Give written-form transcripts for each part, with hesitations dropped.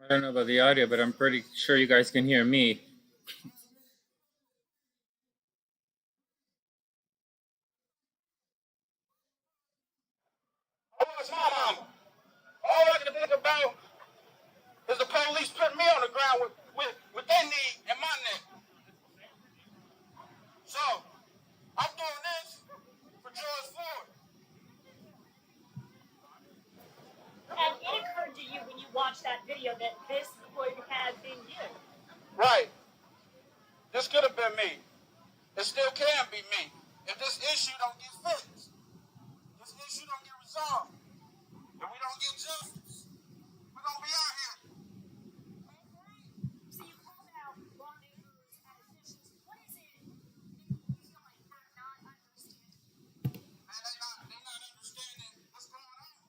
I don't know about the audio, but I'm pretty sure you guys can hear me. I lost my mama. All I can think about is the police putting me on the ground with their knee and my neck. So, I'm doing this for George Floyd. And it occurred to you when you watched that video that this could have been you. Right. This could have been me. It still can be me. If this issue don't get fixed, this issue don't get resolved, if we don't get justice, we're going to be out here. So you called out lawmakers and officials. What is it that you feel like they're not understanding? Man, they're not understanding what's going on.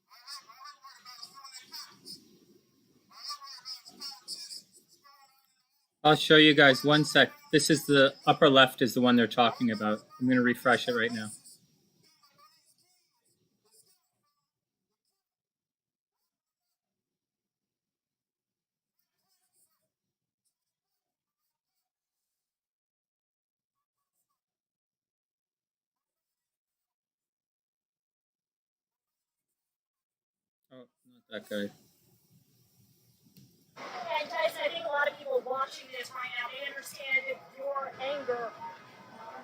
All they're worried about is filling their pockets. All they're worried about is politicians. What's going on? I'll show you guys one sec. This is the upper left is the one they're talking about. I'm going to refresh it right now. Oh, not that guy. And Tyson, I think a lot of people watching this right now, they understand your anger.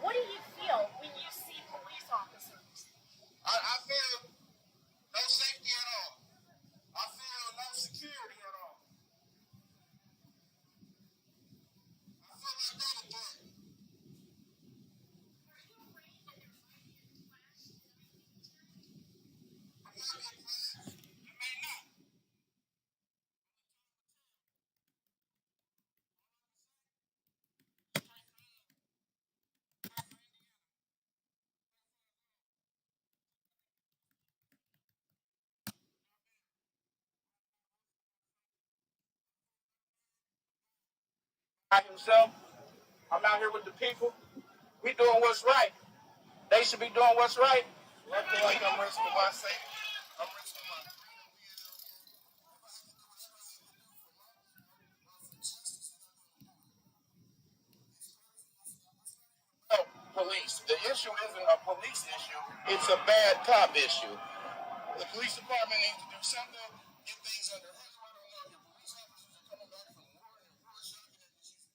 What do you feel when you see police officers? I feel no safety at all. I feel no security at all. I feel like they're the threat. Are you afraid that there might be a clash in the military? I'm not being class. You may not. By himself, I'm out here with the people. We doing what's right. They should be doing what's right. I feel like I'm risking my safety. I'm risking my police. The issue isn't a police issue. It's a bad cop issue. The police department needs to do something, get things under control. I don't know if your police officers are coming back from war and war shocking and issues.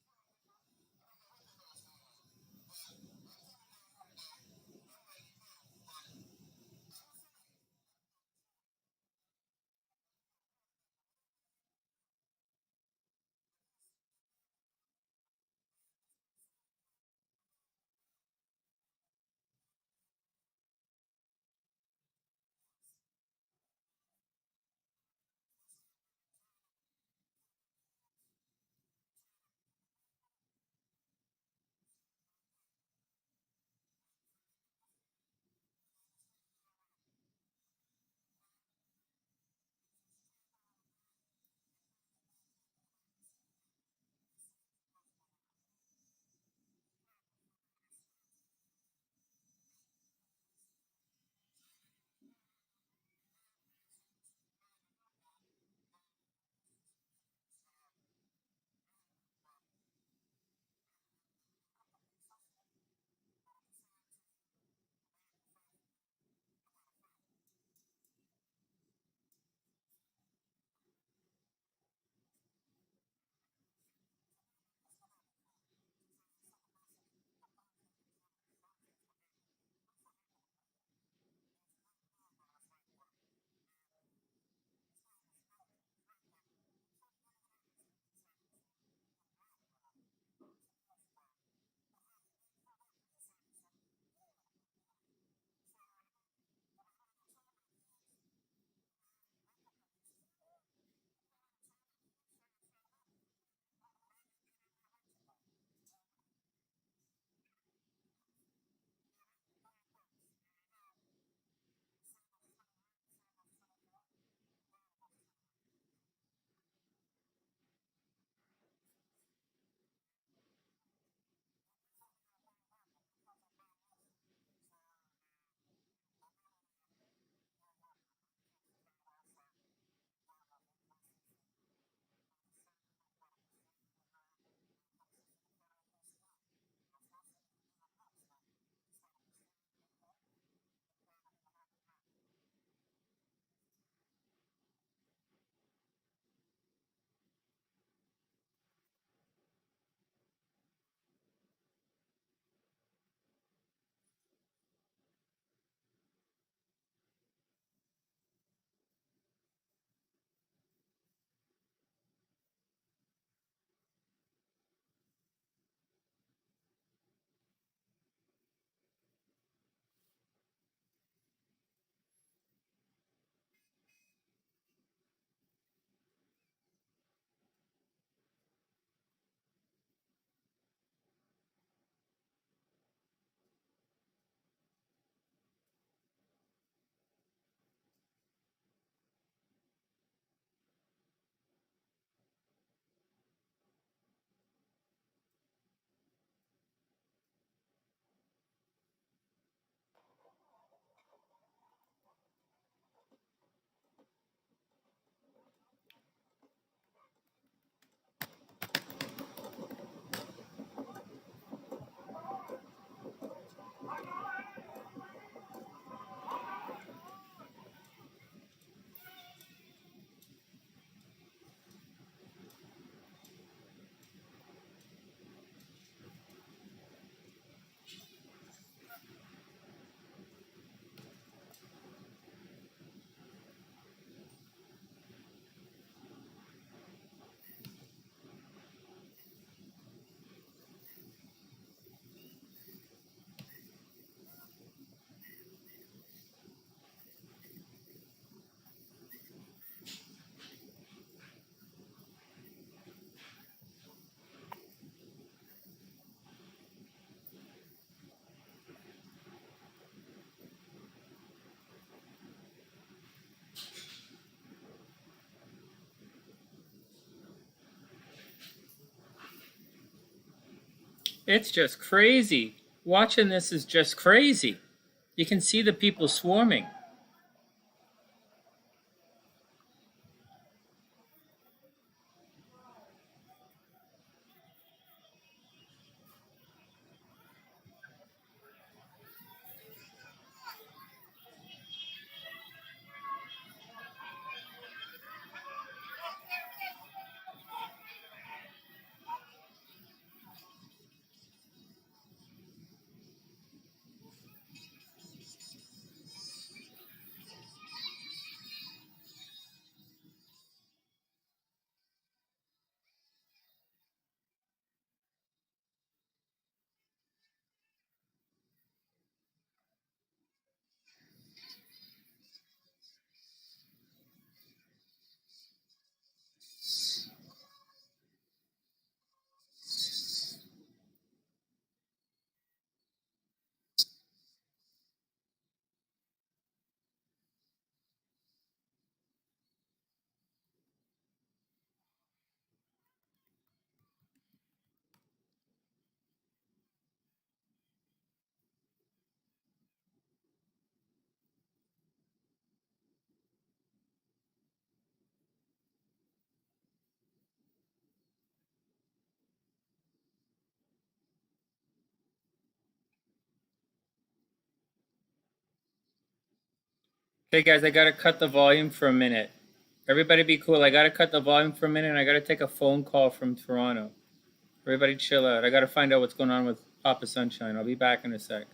It's just crazy. Watching this is just crazy. You can see the people swarming. Okay, guys, I gotta cut the volume for a minute. Everybody be cool. I gotta cut the volume for a minute and I gotta take a phone call from Toronto. Everybody chill out. I gotta find out what's going on with Papa Sunshine. I'll be back in a sec.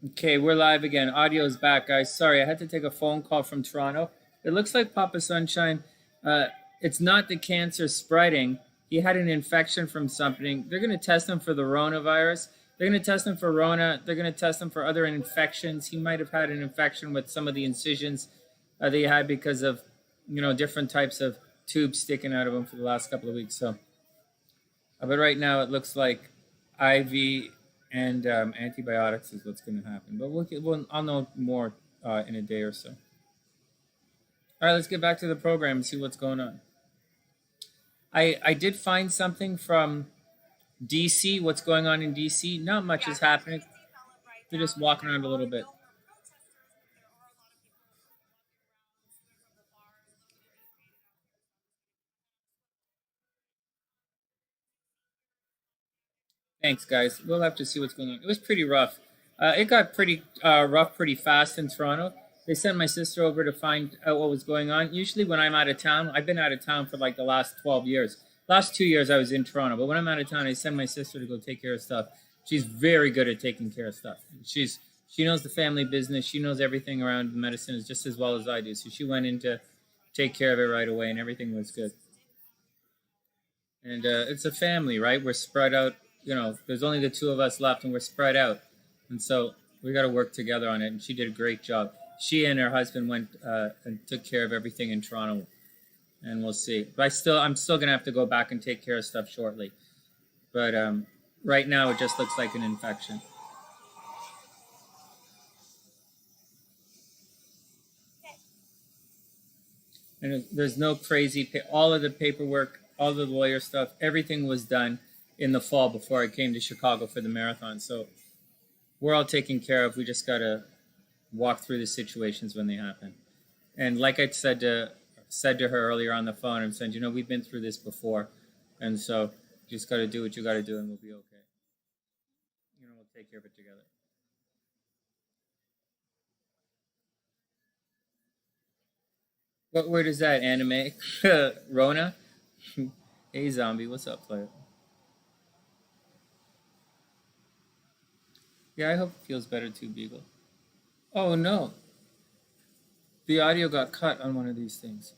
Okay, we're live again. Audio's back, guys. Sorry, I had to take a phone call from Toronto. It looks like Papa Sunshine, uh, it's not the cancer spreading. He had an infection from something. They're going to test him for the coronavirus. They're going to test him for Rona. They're going to test him for other infections. He might have had an infection with some of the incisions that he had because of, different types of tubes sticking out of him for the last couple of weeks. So, but right now it looks like IV and antibiotics is what's going to happen. But I'll know more in a day or so. All right, let's get back to the program and see what's going on. I did find something from DC. What's going on in DC? Not much is happening. They're just walking around a little bit. Thanks, guys. We'll have to see what's going on. It was pretty rough. It got pretty rough pretty fast in Toronto. They sent my sister over to find out what was going on. Usually, when I'm out of town, I've been out of town for like the last 12 years. Last 2 years, I was in Toronto. But when I'm out of town, I send my sister to go take care of stuff. She's very good at taking care of stuff. She knows the family business. She knows everything around medicine just as well as I do. So she went in to take care of it right away, and everything was good. And it's a family, right? We're spread out. There's only the two of us left, and we're spread out, and so we got to work together on it. And she did a great job. She and her husband went and took care of everything in Toronto, and we'll see. But I'm still gonna have to go back and take care of stuff shortly. But right now, it just looks like an infection. And there's no crazy. All of the paperwork, all the lawyer stuff, everything was done in the fall before I came to Chicago for the marathon. So we're all taken care of. We just gotta walk through the situations when they happen. And like I said to her earlier on the phone, I'm saying, we've been through this before, and so you just got to do what you got to do, and we'll be okay. We'll take care of it together. What word is that? Anime? Rona? Hey, zombie, what's up, player? Yeah, I hope it feels better too, Beagle. Oh no, the audio got cut on one of these things.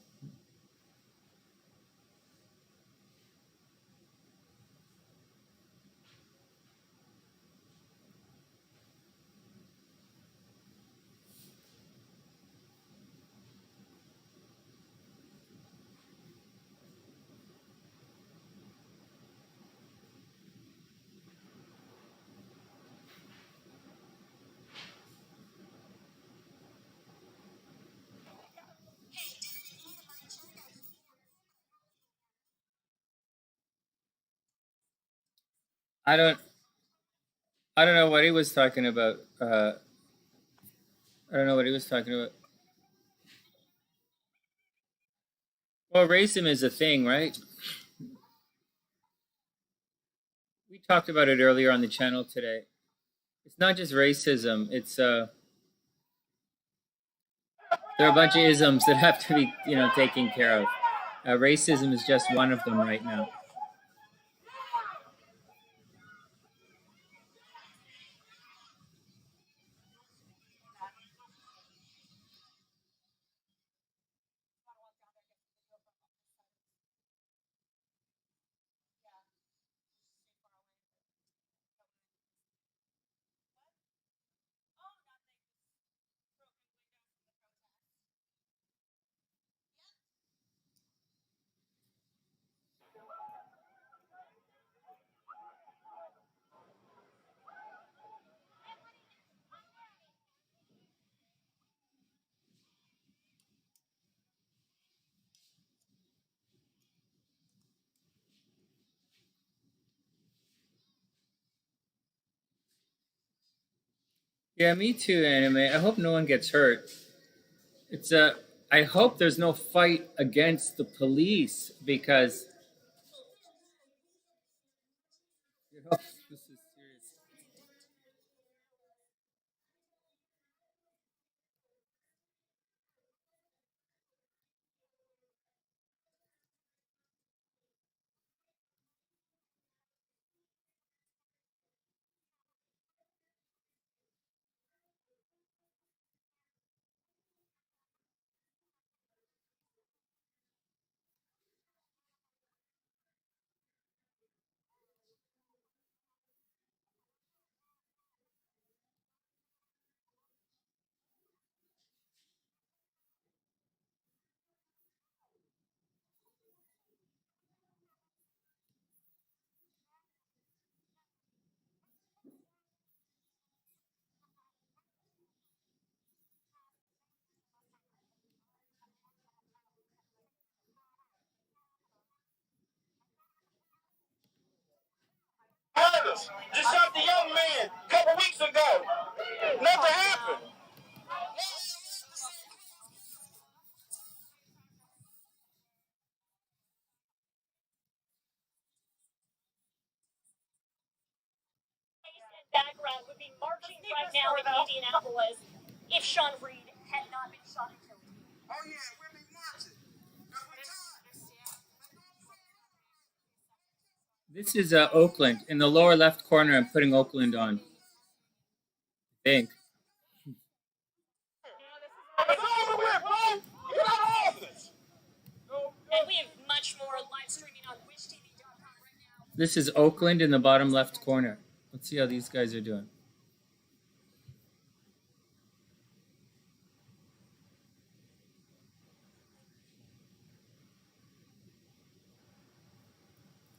I don't. I don't know what he was talking about. I don't know what he was talking about. Well, racism is a thing, right? We talked about it earlier on the channel today. It's not just racism. It's there are a bunch of isms that have to be, taken care of. Racism is just one of them right now. Yeah, me too, anime. I hope no one gets hurt. It's a. I hope there's no fight against the police because this is serious. Dallas just shot the young man a couple weeks ago. Nothing happened. Background would be marching right now in Indianapolis if Sean Reed had not been shot and killed. Oh yeah, we'll be marching. This is Oakland. In the lower left corner, I'm putting Oakland on. I think. It's over with, bro. Get out of office. And we have much more live streaming on wishtv.com right now. This is Oakland in the bottom left corner. Let's see how these guys are doing.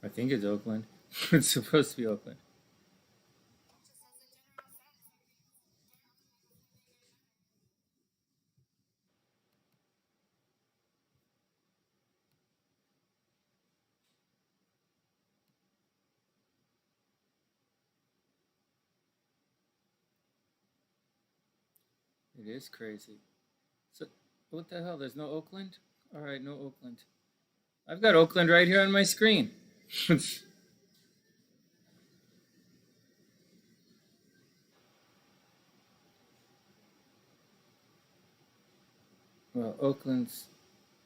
I think it's Oakland. It's supposed to be Oakland. It is crazy. So, what the hell? There's no Oakland? All right, no Oakland. I've got Oakland right here on my screen. Well, Oakland's.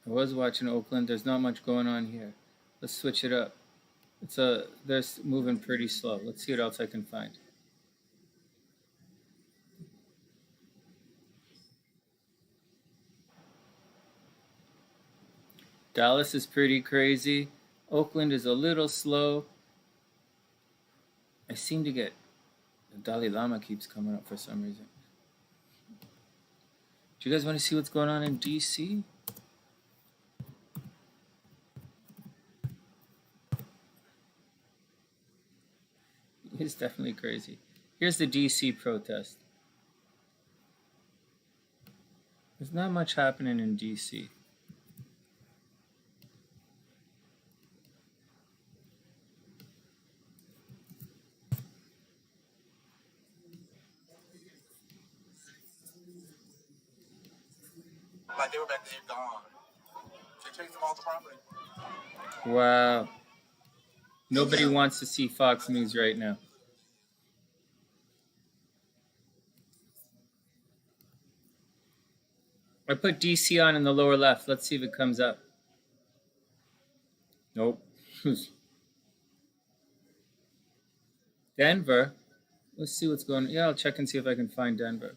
I was watching Oakland. There's not much going on here. Let's switch it up. They're moving pretty slow. Let's see what else I can find. Dallas is pretty crazy. Oakland is a little slow. I seem to get the Dalai Lama keeps coming up for some reason. Do you guys want to see what's going on in DC? It's definitely crazy. Here's the DC protest. There's not much happening in DC. Like they were back there gone. They chased them off the property. Wow. Nobody wants to see Fox News right now. I put DC on in the lower left. Let's see if it comes up. Nope. Denver. Let's see what's going on. Yeah, I'll check and see if I can find Denver.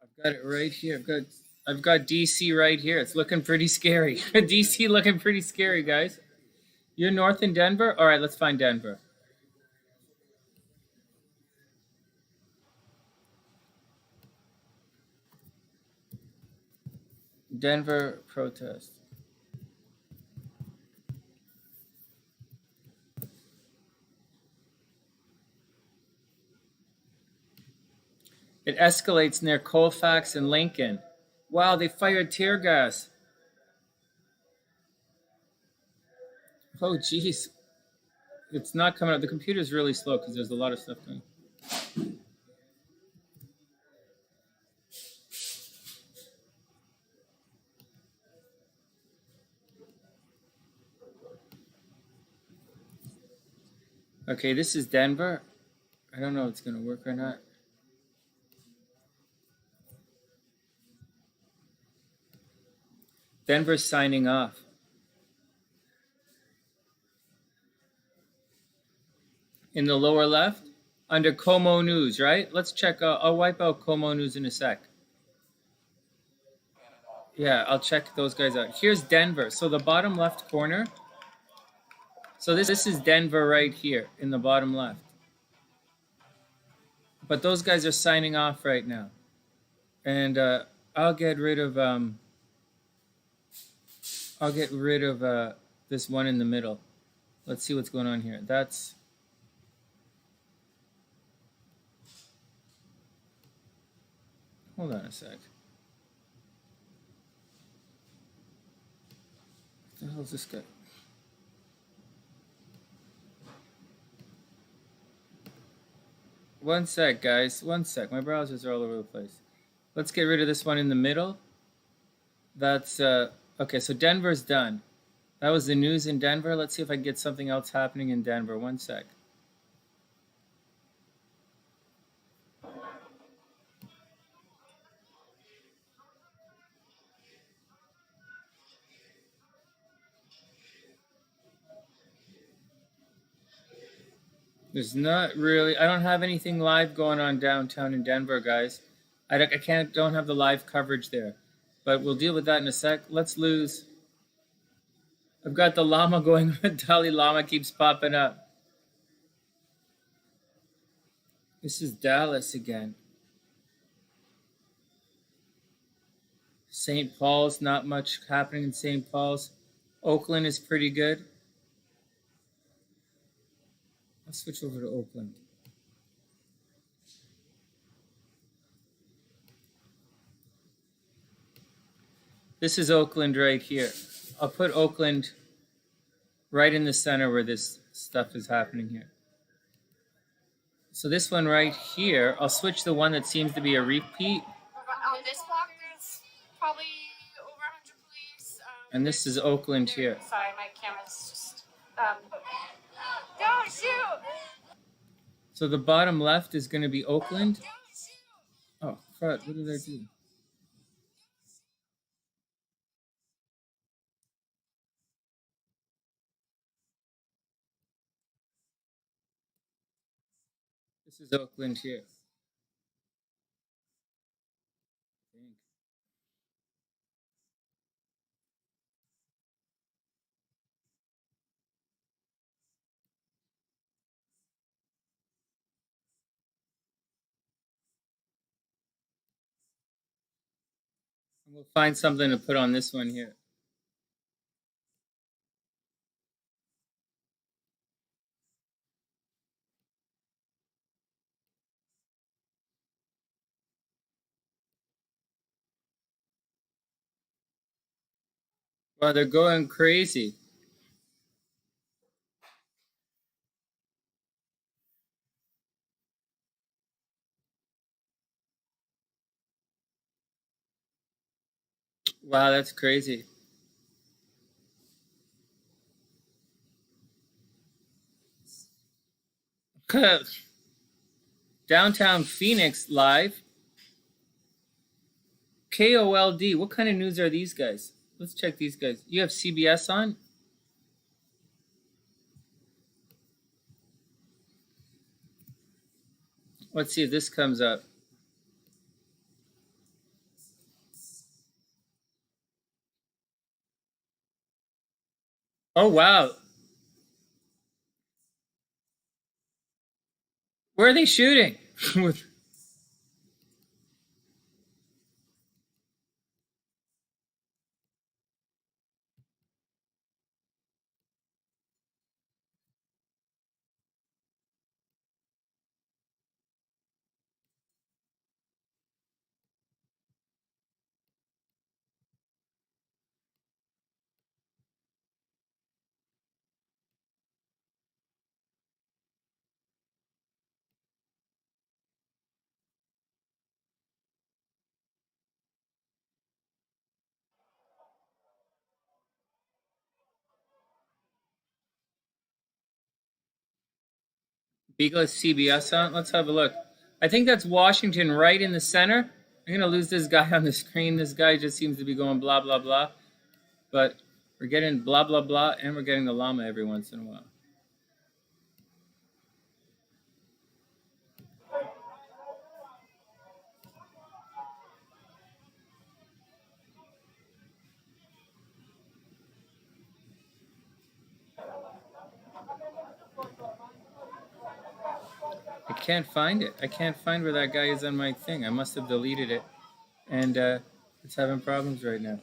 I've got it right here. I've got DC right here. It's looking pretty scary. DC looking pretty scary, guys. You're north in Denver? All right, let's find Denver. Denver protest. It escalates near Colfax and Lincoln. Wow, they fired tear gas. Oh, geez. It's not coming up. The computer's really slow because there's a lot of stuff going. Okay, this is Denver. I don't know if it's going to work or not. Denver's signing off. In the lower left, under Como News, right? Let's check. I'll wipe out Como News in a sec. Yeah, I'll check those guys out. Here's Denver. So the bottom left corner. So this is Denver right here in the bottom left. But those guys are signing off right now. And I'll get rid of this one in the middle. Let's see what's going on here. Hold on a sec. hell's this guy? One sec, guys. One sec. My browsers are all over the place. Let's get rid of this one in the middle. That's okay. So Denver's done. That was the news in Denver. Let's see if I can get something else happening in Denver. One sec. There's not really. I don't have anything live going on downtown in Denver, guys. I don't have the live coverage there, but we'll deal with that in a sec. Let's lose. I've got the llama going. Dalai Lama keeps popping up. This is Dallas again. St. Paul's, not much happening in St. Paul's. Oakland is pretty good. I'll switch over to Oakland. This is Oakland right here. I'll put Oakland right in the center where this stuff is happening here. So this one right here, I'll switch the one that seems to be a repeat. On this block, there's probably over 100 police. And this is Oakland here. Sorry, my camera's just. Don't shoot! So the bottom left is going to be Oakland. Oh, crud, what did I do? This is Oakland here. And we'll find something to put on this one here. Wow, they're going crazy. Wow, that's crazy. Downtown Phoenix live. KOLD. What kind of news are these guys? Let's check these guys. You have CBS on? Let's see if this comes up. Oh, wow. Where are they shooting? Beagle has CBS on. Let's have a look. I think that's Washington right in the center. I'm going to lose this guy on the screen. This guy just seems to be going blah, blah, blah. But we're getting blah, blah, blah, and we're getting the llama every once in a while. I can't find it. I can't find where that guy is on my thing. I must have deleted it. And it's having problems right now.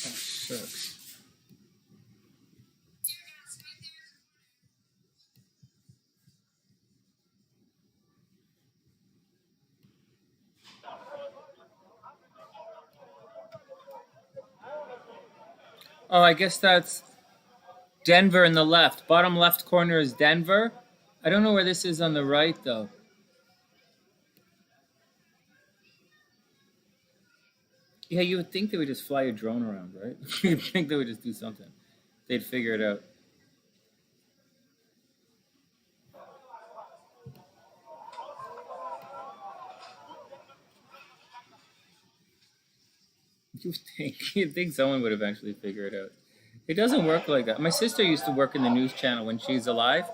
Oh, shucks. Oh, I guess that's Denver in the left. Bottom left corner is Denver. I don't know where this is on the right though. Yeah, you would think they would just fly a drone around, right? You'd think they would just do something. They'd figure it out. You'd think someone would eventually figure it out. It doesn't work like that. My sister used to work in the news channel when she's alive,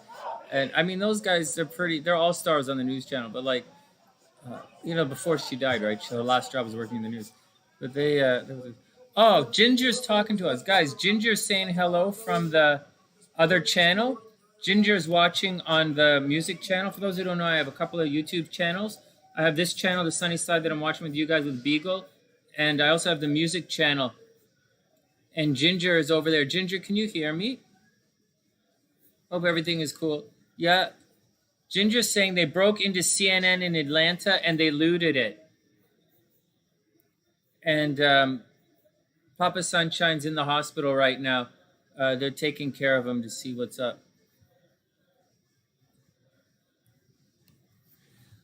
and I mean those guys. They're all stars on the news channel. But like, before she died, right? Her last job was working in the news. But oh, Ginger's talking to us, guys. Ginger's saying hello from the other channel. Ginger's watching on the music channel. For those who don't know, I have a couple of YouTube channels. I have this channel, The Sunny Side, that I'm watching with you guys with Beagle, and I also have the music channel. And Ginger is over there. Ginger, can you hear me? Hope everything is cool. Yeah, Ginger's saying they broke into CNN in Atlanta and they looted it. And Papa Sunshine's in the hospital right now. They're taking care of him to see what's up.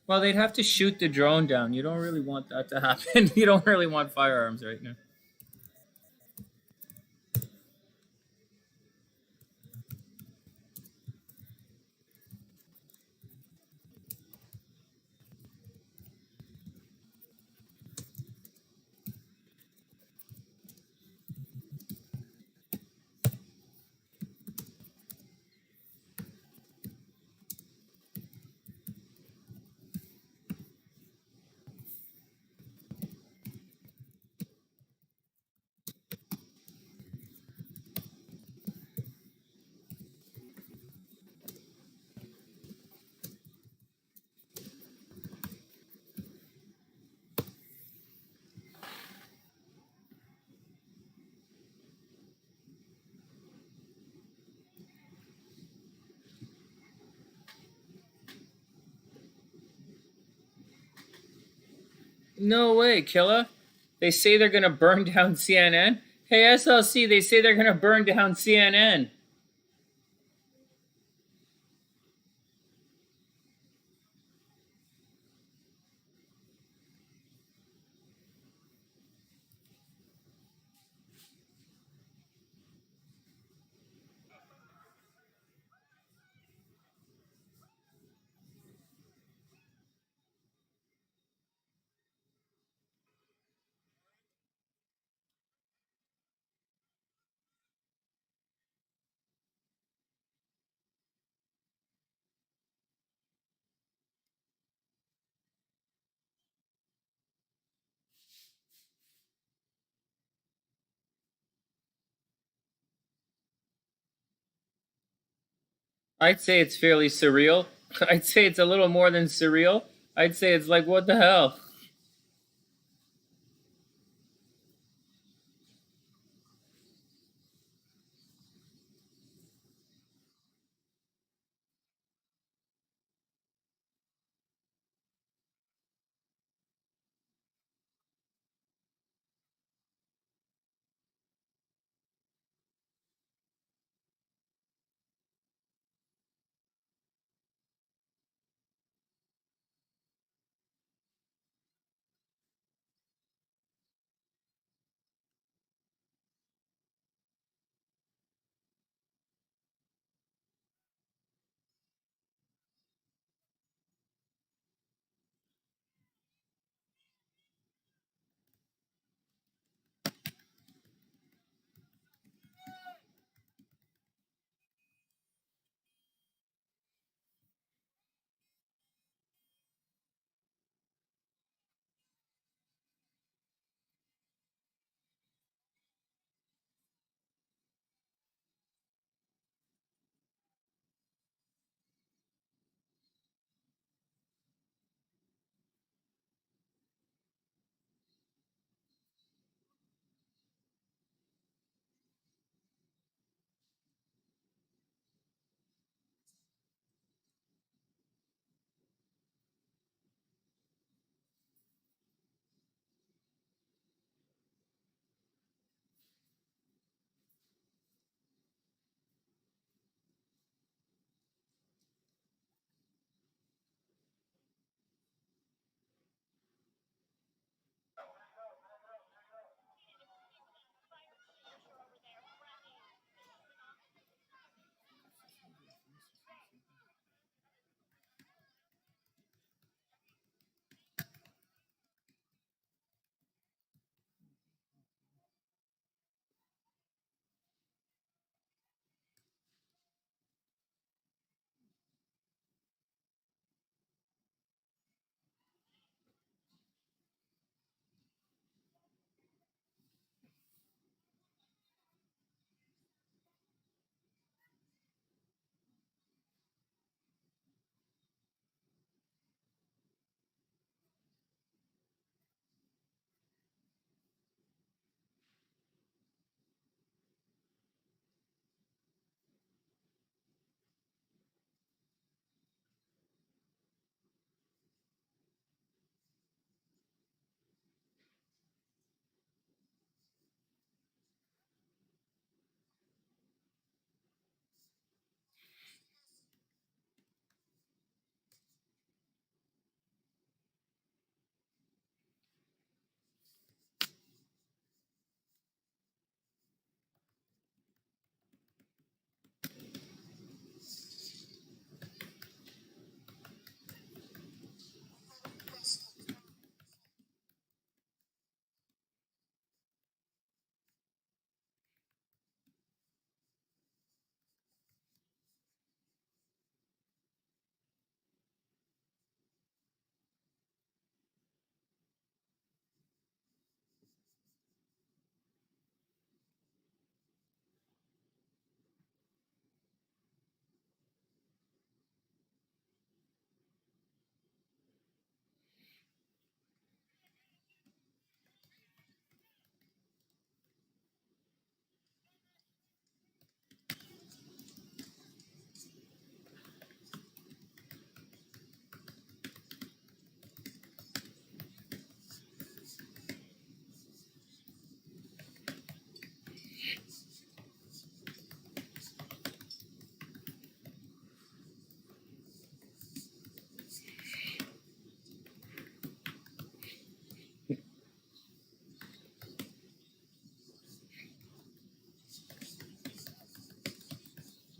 Well, they'd have to shoot the drone down. You don't really want that to happen. You don't really want firearms right now. No way, Killa. They say they're going to burn down CNN. Hey, SLC, they say they're going to burn down CNN. I'd say it's fairly surreal. I'd say it's a little more than surreal. I'd say it's like, what the hell?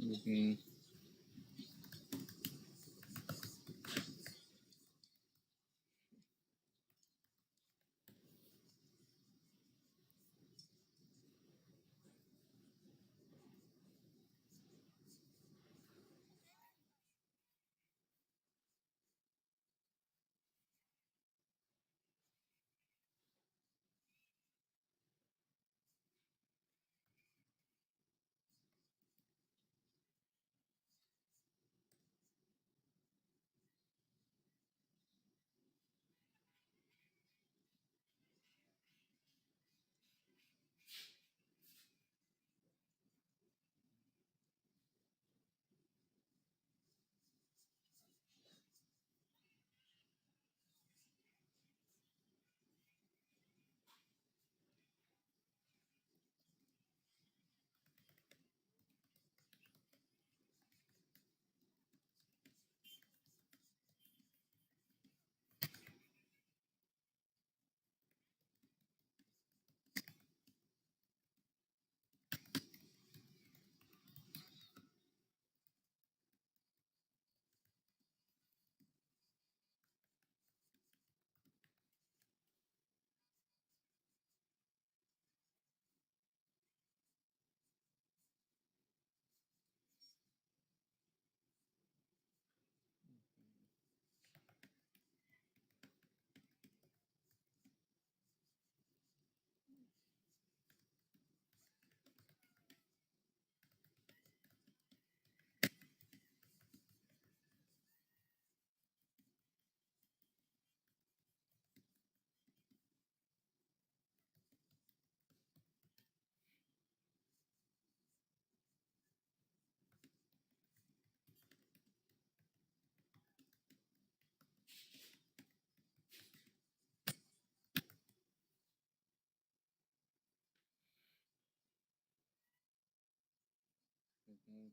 Mm-hmm. Mm-hmm.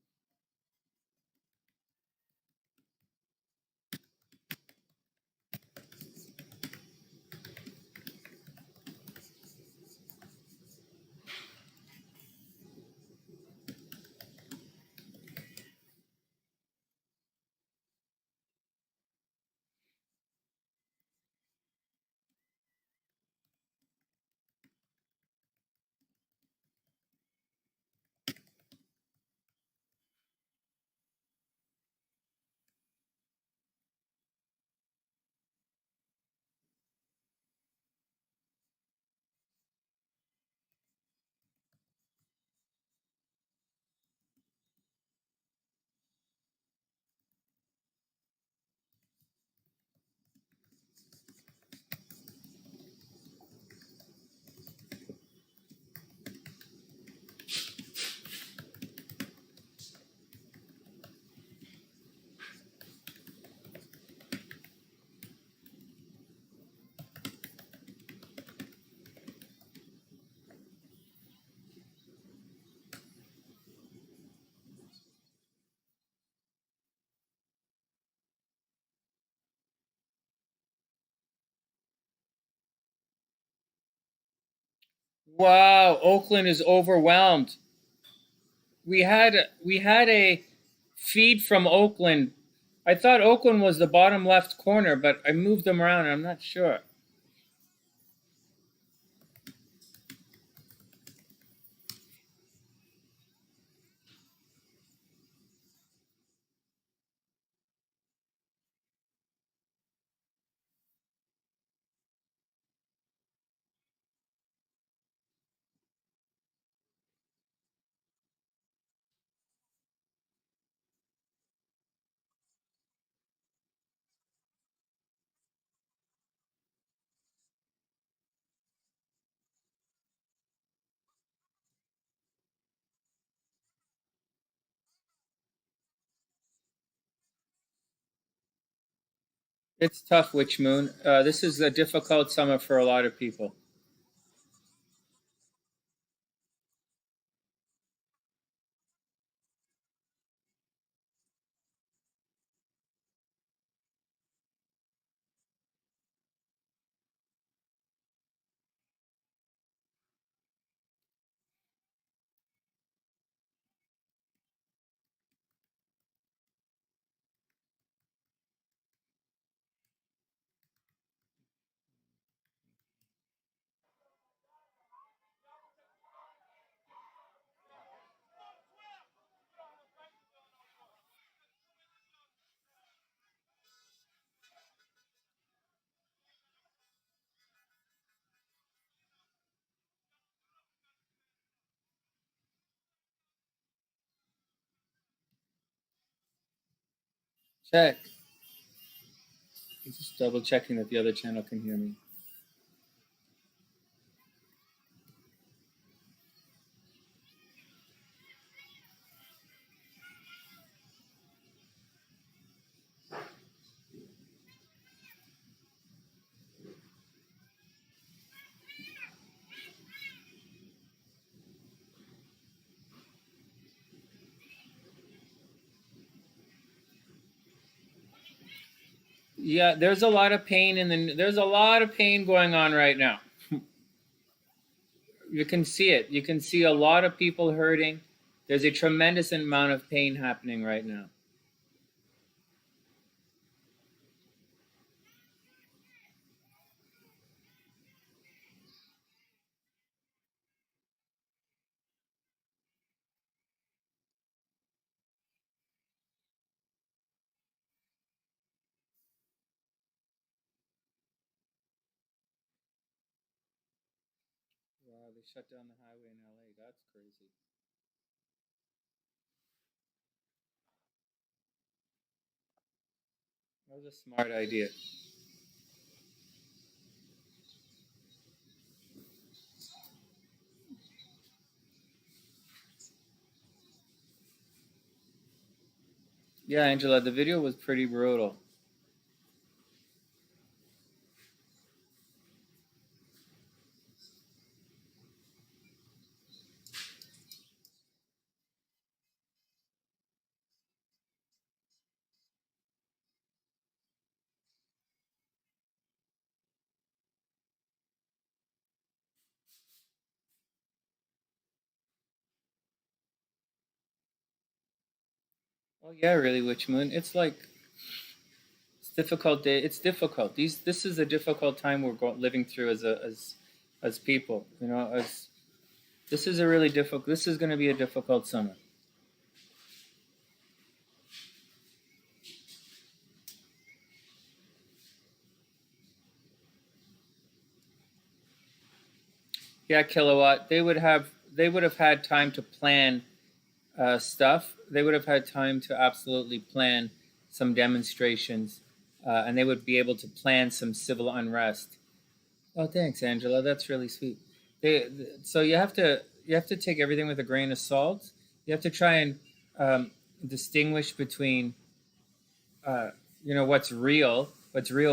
Wow, Oakland is overwhelmed. We had a feed from Oakland. I thought Oakland was the bottom left corner, but I moved them around and I'm not sure. It's tough, Witch Moon. This is a difficult summer for a lot of people. Check. I'm just double checking that the other channel can hear me. Yeah, there's a lot of pain there's a lot of pain going on right now. You can see it. You can see a lot of people hurting. There's a tremendous amount of pain happening right now. Wow, they shut down the highway in LA. That's crazy. That was a smart idea. Yeah, Angela, the video was pretty brutal. Oh yeah, really, Witch Moon. It's like it's difficult. It's difficult. This is a difficult time living through as people. You know, as this is a really difficult. This is going to be a difficult summer. Yeah, Kilowatt. They would have had time to plan stuff. They would have had time to absolutely plan some demonstrations, and they would be able to plan some civil unrest. Oh, thanks, Angela. That's really sweet. So you have to take everything with a grain of salt. You have to try and distinguish between uh, what's real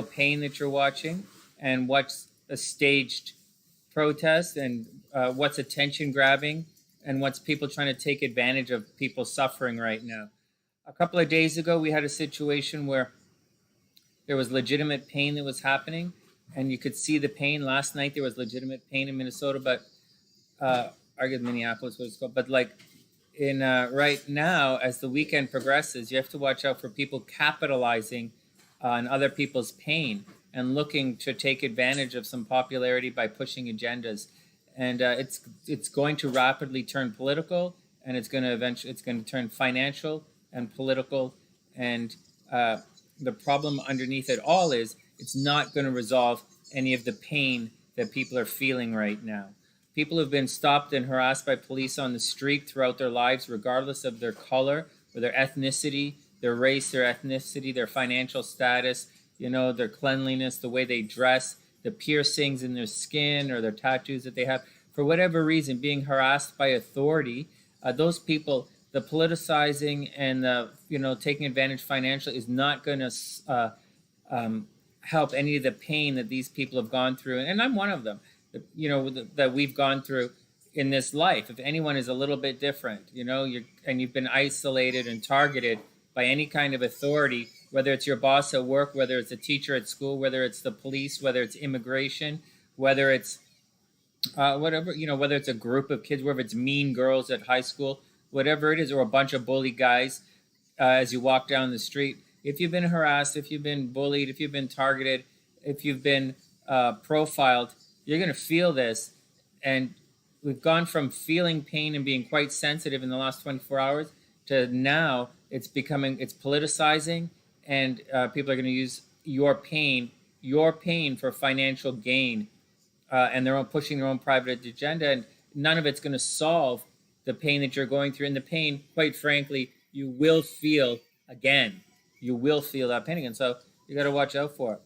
pain that you're watching, and what's a staged protest, and what's attention grabbing, and what's people trying to take advantage of people suffering right now. A couple of days ago, we had a situation where there was legitimate pain that was happening, and you could see the pain. Last night, there was legitimate pain in Minnesota, but I guess Minneapolis was called, but like in right now, as the weekend progresses, you have to watch out for people capitalizing on other people's pain and looking to take advantage of some popularity by pushing agendas. And it's going to rapidly turn political, and it's going to turn financial and political. And uh, the problem underneath it all is it's not going to resolve any of the pain that people are feeling right now. People have been stopped and harassed by police on the street throughout their lives, regardless of their color or their ethnicity, their race, their ethnicity, their financial status, their cleanliness, the way they dress, the piercings in their skin or their tattoos that they have. For whatever reason, being harassed by authority, those people, the politicizing and the taking advantage financially is not going to um, help any of the pain that these people have gone through, and I'm one of them. That we've gone through in this life. If anyone is a little bit different, you've been isolated and targeted by any kind of authority, whether it's your boss at work, whether it's a teacher at school, whether it's the police, whether it's immigration, whether it's whatever, whether it's a group of kids, whether it's mean girls at high school, whatever it is, or a bunch of bully guys as you walk down the street. If you've been harassed, if you've been bullied, if you've been targeted, if you've been profiled, you're going to feel this. And we've gone from feeling pain and being quite sensitive in the last 24 hours to now it's politicizing, and people are going to use your pain for financial gain, and they're all pushing their own private agenda, and none of it's going to solve the pain that you're going through. And the pain, quite frankly, you will feel again. you will feel that pain again. So you got to watch out for it.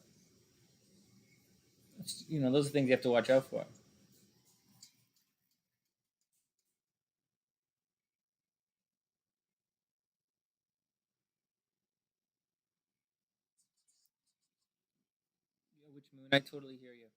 Those are things you have to watch out for. Yeah, which moon? I totally hear you.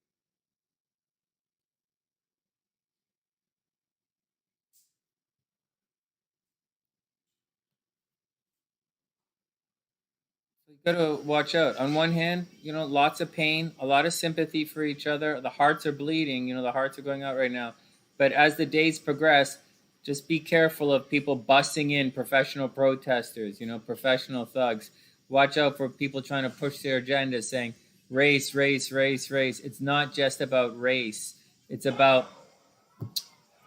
So you got to watch out. On one hand, lots of pain, a lot of sympathy for each other. The hearts are bleeding. The hearts are going out right now. But as the days progress, just be careful of people busting in, professional protesters, professional thugs. Watch out for people trying to push their agenda, saying race, race, race, race. It's not just about race. It's about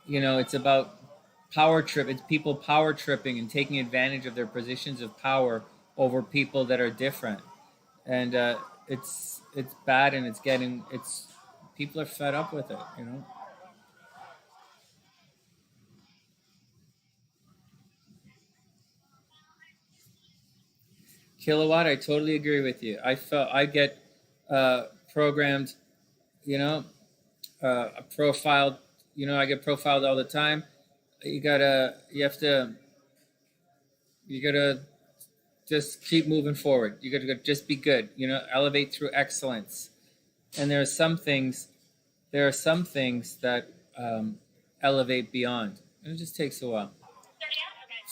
it's about power trip. It's people power tripping and taking advantage of their positions of power over people that are different, and it's bad, and it's people are fed up with it. Kilowatt, I totally agree with you. I get programmed, you know, profiled. I get profiled all the time. You gotta just keep moving forward. You gotta just be good. Elevate through excellence. And there are some things that elevate beyond, and it just takes a while.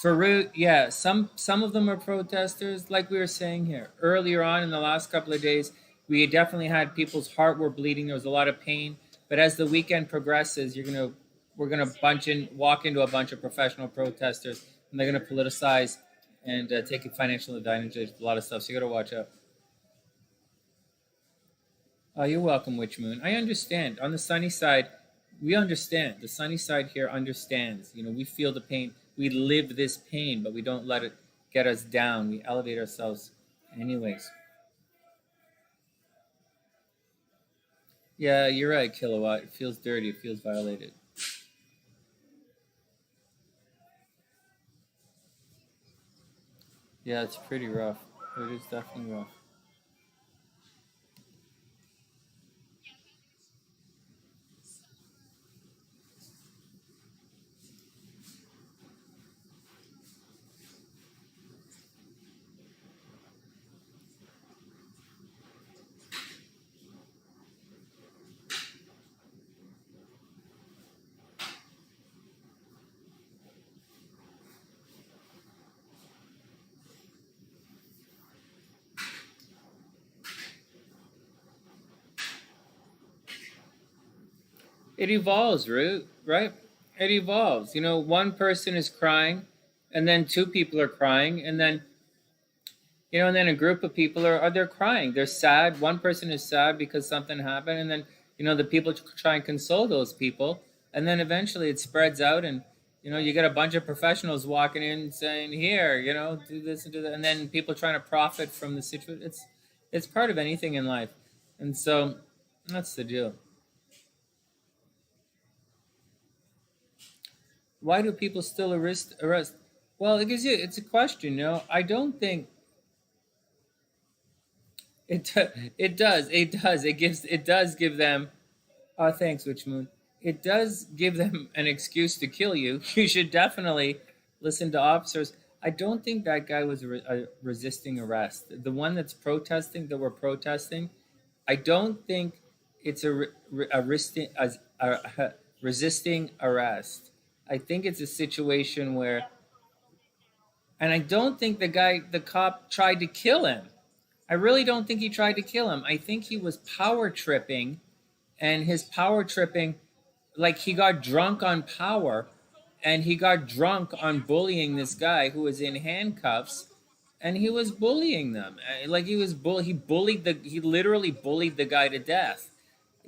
For root, yeah, some of them are protesters, like we were saying here earlier on in the last couple of days. We definitely had people's heart were bleeding. There was a lot of pain, but as the weekend progresses, we're gonna walk into a bunch of professional protesters, and they're gonna politicize and take financial advantage of a lot of stuff. So you got to watch out. Oh, you're welcome, Witch Moon. I understand. On the sunny side, we understand. The sunny side here understands. We feel the pain. We live this pain, but we don't let it get us down. We elevate ourselves anyways. Yeah, you're right, Kilowatt. It feels dirty. It feels violated. Yeah, it's pretty rough. It is definitely rough. It evolves, right? It evolves. One person is crying, and then two people are crying, and then a group of people are they're crying. They're sad. One person is sad because something happened, and then the people try and console those people, and then eventually it spreads out, and you get a bunch of professionals walking in saying, "Here, do this and do that," and then people trying to profit from the situation. It's part of anything in life, and so that's the deal. Why do people still arrest? Well, it's a question. I don't think it. It does give them. Thanks, Witch Moon. It does give them an excuse to kill you. You should definitely listen to officers. I don't think that guy was resisting arrest. The one that we're protesting, I don't think it's a resisting arrest. I think it's a situation where, and I don't think the cop tried to kill him. I really don't think he tried to kill him. I think he was power tripping, and his power tripping, like he got drunk on power, and he got drunk on bullying this guy who was in handcuffs, and he was bullying them. Like he literally bullied the guy to death.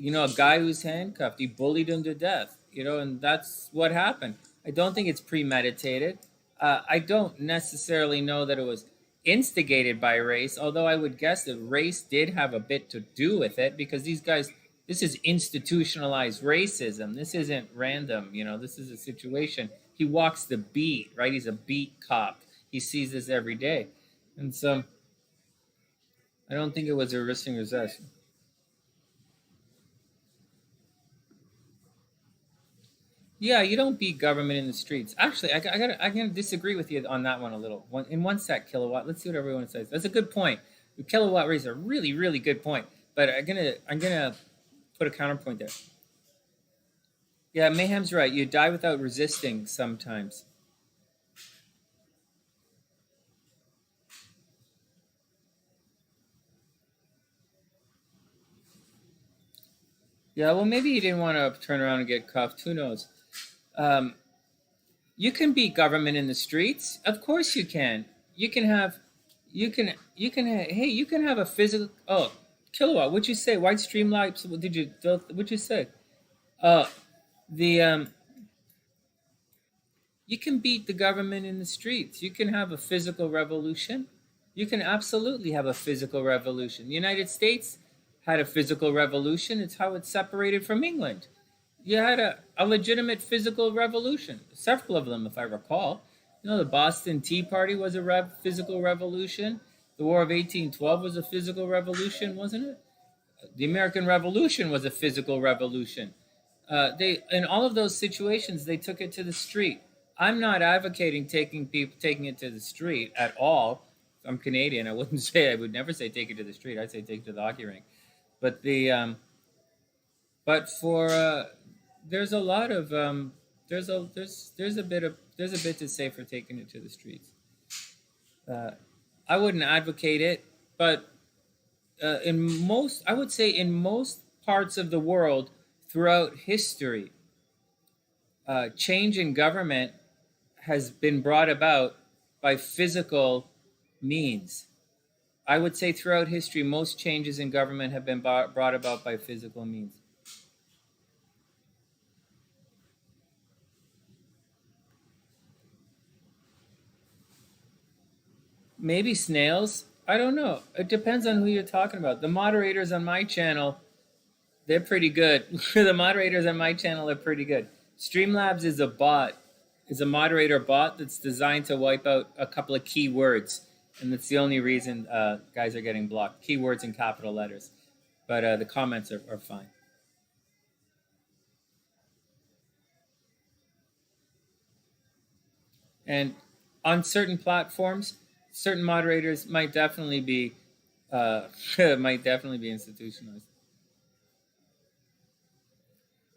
A guy who's handcuffed, he bullied him to death. And that's what happened. I don't think it's premeditated. I don't necessarily know that it was instigated by race, although I would guess that race did have a bit to do with it, because these guys, this is institutionalized racism. This isn't random. This is a situation. He walks the beat, right? He's a beat cop. He sees this every day. And so I don't think it was a resisting resist. Yeah, you don't beat government in the streets. Actually, I gotta disagree with you on that one a little. In one sec, kilowatt. Let's see what everyone says. That's a good point. The kilowatt rate is a really, really good point. But I'm gonna put a counterpoint there. Yeah, Mayhem's right. You die without resisting sometimes. Yeah, well, maybe he didn't want to turn around and get cuffed. Who knows? Um, you can beat government in the streets. Of course you can. You can have, hey, you can have a physical. Oh, kilowatt. What'd you say? White Streamlabs. What did you? What'd you say? Uh, the You can beat the government in the streets. You can have a physical revolution. You can absolutely have a physical revolution. The United States had a physical revolution. It's how it separated from England. You had a legitimate physical revolution, several of them, if I recall. You know, the Boston Tea Party was a physical revolution. The War of 1812 was a physical revolution, wasn't it? The American Revolution was a physical revolution. They in all of those situations they took it to the street. I'm not advocating taking it to the street at all. I'm Canadian. I wouldn't say I would never say take it to the street. I'd say take it to the hockey rink. But for there's a lot of there's a bit to say for taking it to the streets. Uh, I wouldn't advocate it, but I would say in most parts of the world throughout history, change in government has been brought about by physical means. I would say throughout history, most changes in government have been brought about by physical means. Maybe snails. I don't know. It depends on who you're talking about. The moderators on my channel, they're pretty good. The moderators on my channel are pretty good. Streamlabs is a bot, is a moderator bot that's designed to wipe out a couple of keywords. And that's the only reason guys are getting blocked. Keywords in capital letters. But the comments are fine. And on certain platforms, certain moderators might definitely be institutionalized.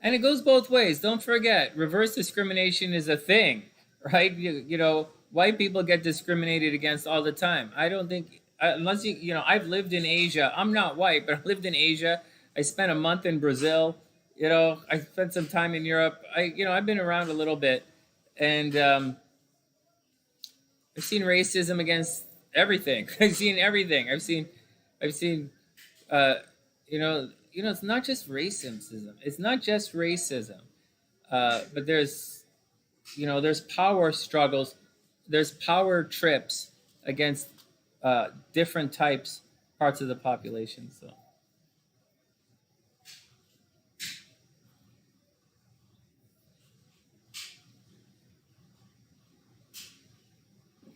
And it goes both ways. Don't forget, reverse discrimination is a thing, right? You know, white people get discriminated against all the time. I don't think, unless I've lived in Asia. I'm not white, but I lived in Asia. I spent a month in Brazil. You know, I spent some time in Europe. I've been around a little bit, and I've seen racism against everything. I've seen everything. I've seen, uh, it's not just racism. It's not just racism, but there's power struggles, there's power trips against different parts of the population. So.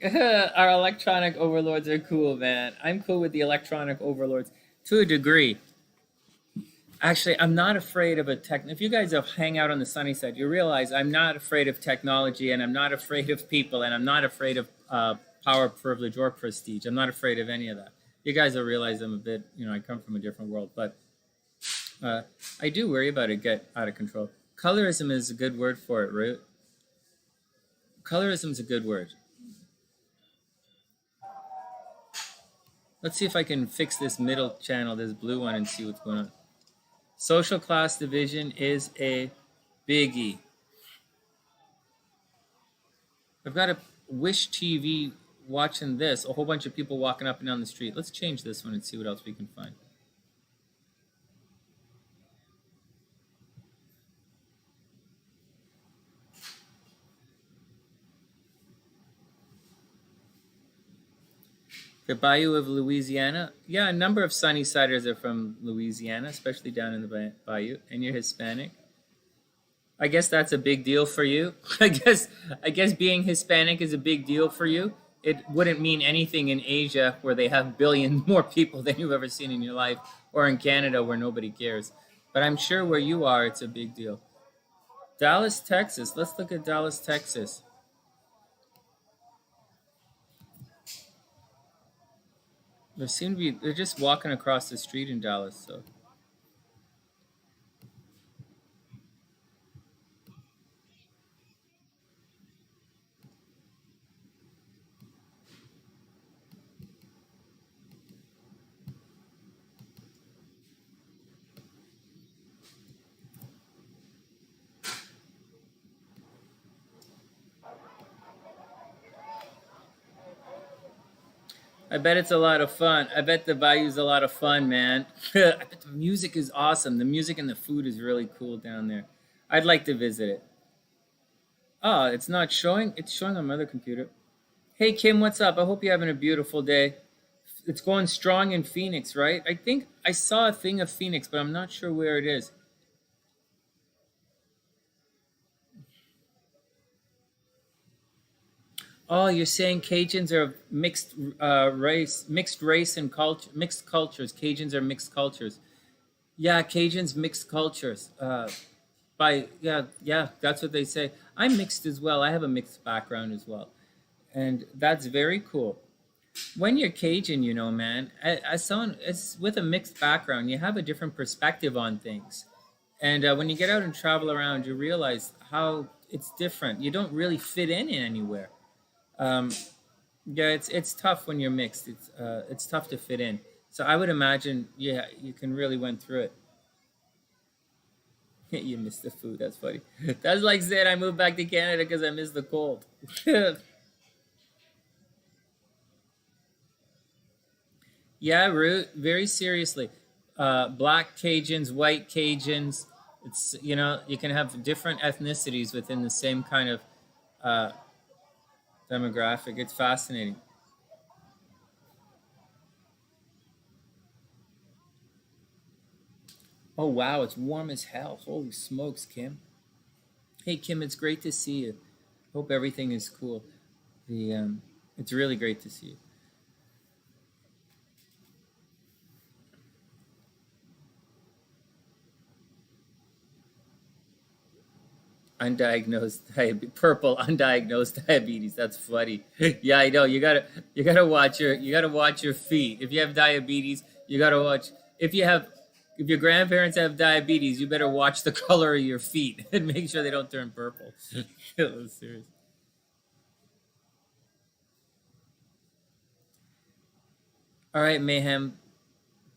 Our electronic overlords are cool, man. I'm cool with the electronic overlords to a degree. Actually, I'm not afraid of a tech. If you guys have hang out on the sunny side, you realize I'm not afraid of technology, and I'm not afraid of people, and I'm not afraid of power, privilege, or prestige. I'm not afraid of any of that. You guys will realize I'm a bit, I come from a different world, but I do worry about it get out of control. Colorism is a good word for it, right? Colorism is a good word. Let's see if I can fix this middle channel, this blue one, and see what's going on. Social class division is a biggie. I've got a Wish TV watching this, a whole bunch of people walking up and down the street. Let's change this one and see what else we can find. The Bayou of Louisiana. Yeah, a number of Sunnysiders are from Louisiana, especially down in the Bayou. And you're Hispanic. I guess that's a big deal for you. I guess being Hispanic is a big deal for you. it wouldn't mean anything in Asia where they have billions more people than you've ever seen in your life, or in Canada where nobody cares. But I'm sure where you are, it's a big deal. Dallas, Texas. Let's look at Dallas, Texas. There seem to be they're just walking across the street in Dallas. So I bet it's a lot of fun. I bet the bayou's a lot of fun, man. I bet the music is awesome. The music and the food is really cool down there. I'd like to visit it. Oh, it's not showing. It's showing on my other computer. Hey Kim, what's up? I hope you're having a beautiful day. It's going strong in Phoenix, right? I think I saw a thing of Phoenix, but I'm not sure where it is. Oh, you're saying Cajuns are mixed mixed race and culture, mixed cultures. Cajuns are mixed cultures. Yeah, Cajuns mixed cultures. Yeah, that's what they say. I'm mixed as well. I have a mixed background as well, and that's very cool. When you're Cajun, man, as someone it's with a mixed background, you have a different perspective on things. And when you get out and travel around, you realize how it's different. You don't really fit in anywhere. Um, yeah, it's tough when you're mixed. It's tough to fit in. So I would imagine, yeah, you can really went through it. You missed the food. That's funny. That's like saying I moved back to Canada because I miss the cold. Yeah, root very seriously. Black Cajuns, white Cajuns. It's you can have different ethnicities within the same kind of uh, demographic. It's fascinating. Oh wow, it's warm as hell. Holy smokes, Kim. Hey Kim, it's great to see you. Hope everything is cool. The it's really great to see you. Purple undiagnosed diabetes. That's funny. Yeah, I know. You gotta watch your feet. If you have diabetes, you gotta watch. If you have if your grandparents have diabetes, you better watch the color of your feet and make sure they don't turn purple. Serious. All right, mayhem.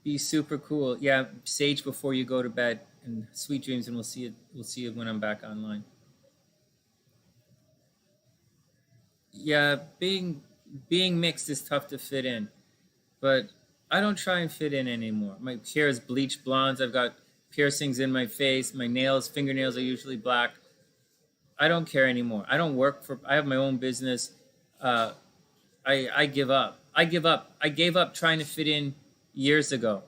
Be super cool. Yeah, sage before you go to bed, and sweet dreams. And we'll see you when I'm back online. Yeah, being mixed is tough to fit in, but I don't try and fit in anymore. My hair is bleached blondes. I've got piercings in my face. My fingernails are usually black. I don't care anymore. I don't work for. I have my own business. Uh, I give up. I give up. I gave up trying to fit in years ago.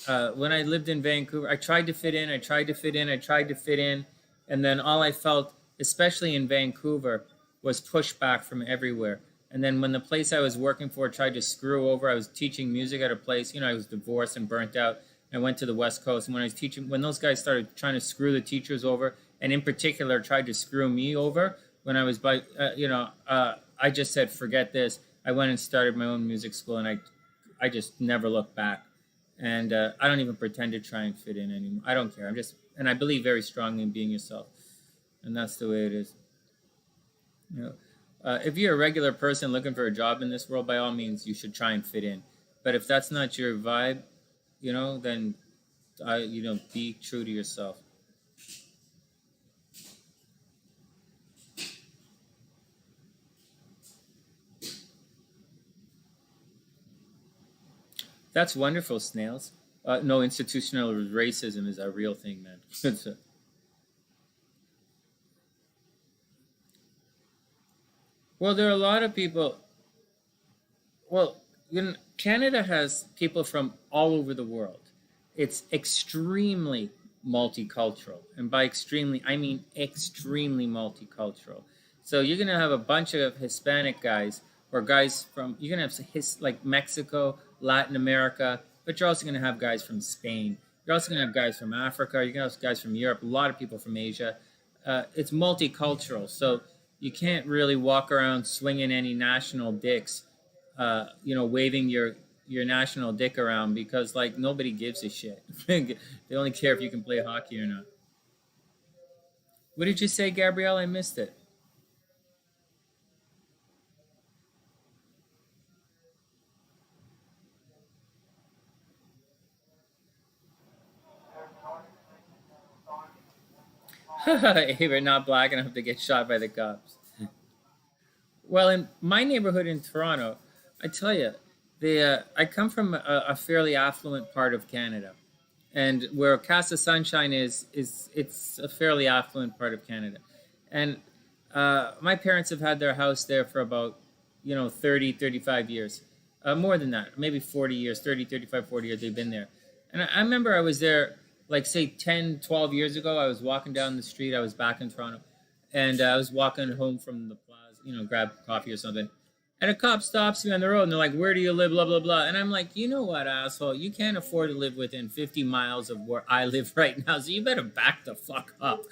When I lived in Vancouver, I tried to fit in. I tried to fit in. I tried to fit in, and then all I felt, especially in Vancouver, was pushback from everywhere. And then when the place I was working for tried to screw over, I was teaching music at a place. I was divorced and burnt out. I went to the West Coast, and when I was teaching, when those guys started trying to screw the teachers over, and in particular tried to screw me over, when I was I just said, forget this. I went and started my own music school, and I just never looked back. And I don't even pretend to try and fit in anymore. I don't care. And I believe very strongly in being yourself, and that's the way it is. You know, if you're a regular person looking for a job in this world, by all means, you should try and fit in. But if that's not your vibe, then be true to yourself. That's wonderful, snails. No, institutional racism is a real thing, man. Well, there are a lot of people. Well, Canada has people from all over the world. It's extremely multicultural. And by extremely, I mean extremely multicultural. So you're going to have a bunch of Hispanic guys or guys from, you're gonna have like Mexico, Latin America, but you're also gonna have guys from Spain. You're also gonna have guys from Africa. You're gonna have guys from Europe. A lot of people from Asia. It's multicultural, so you can't really walk around swinging any national dicks, waving your national dick around because like nobody gives a shit. They only care if you can play hockey or not. What did you say, Gabrielle? I missed it. We're not black enough to get shot by the cops. Well, in my neighborhood in Toronto, I tell you, I come from a fairly affluent part of Canada, and where Casa Sunshine is it's a fairly affluent part of Canada, and my parents have had their house there for about 30, 35 years, more than that, maybe 40 years, 30, 35, 40 years they've been there. And I remember I was there like say 10, 12 years ago. I was walking down the street. I was back in Toronto, and I was walking home from the plaza, grab coffee or something. And a cop stops me on the road and they're like, "Where do you live?" Blah, blah, blah. And I'm like, "You know what, asshole? You can't afford to live within 50 miles of where I live right now. So you better back the fuck up."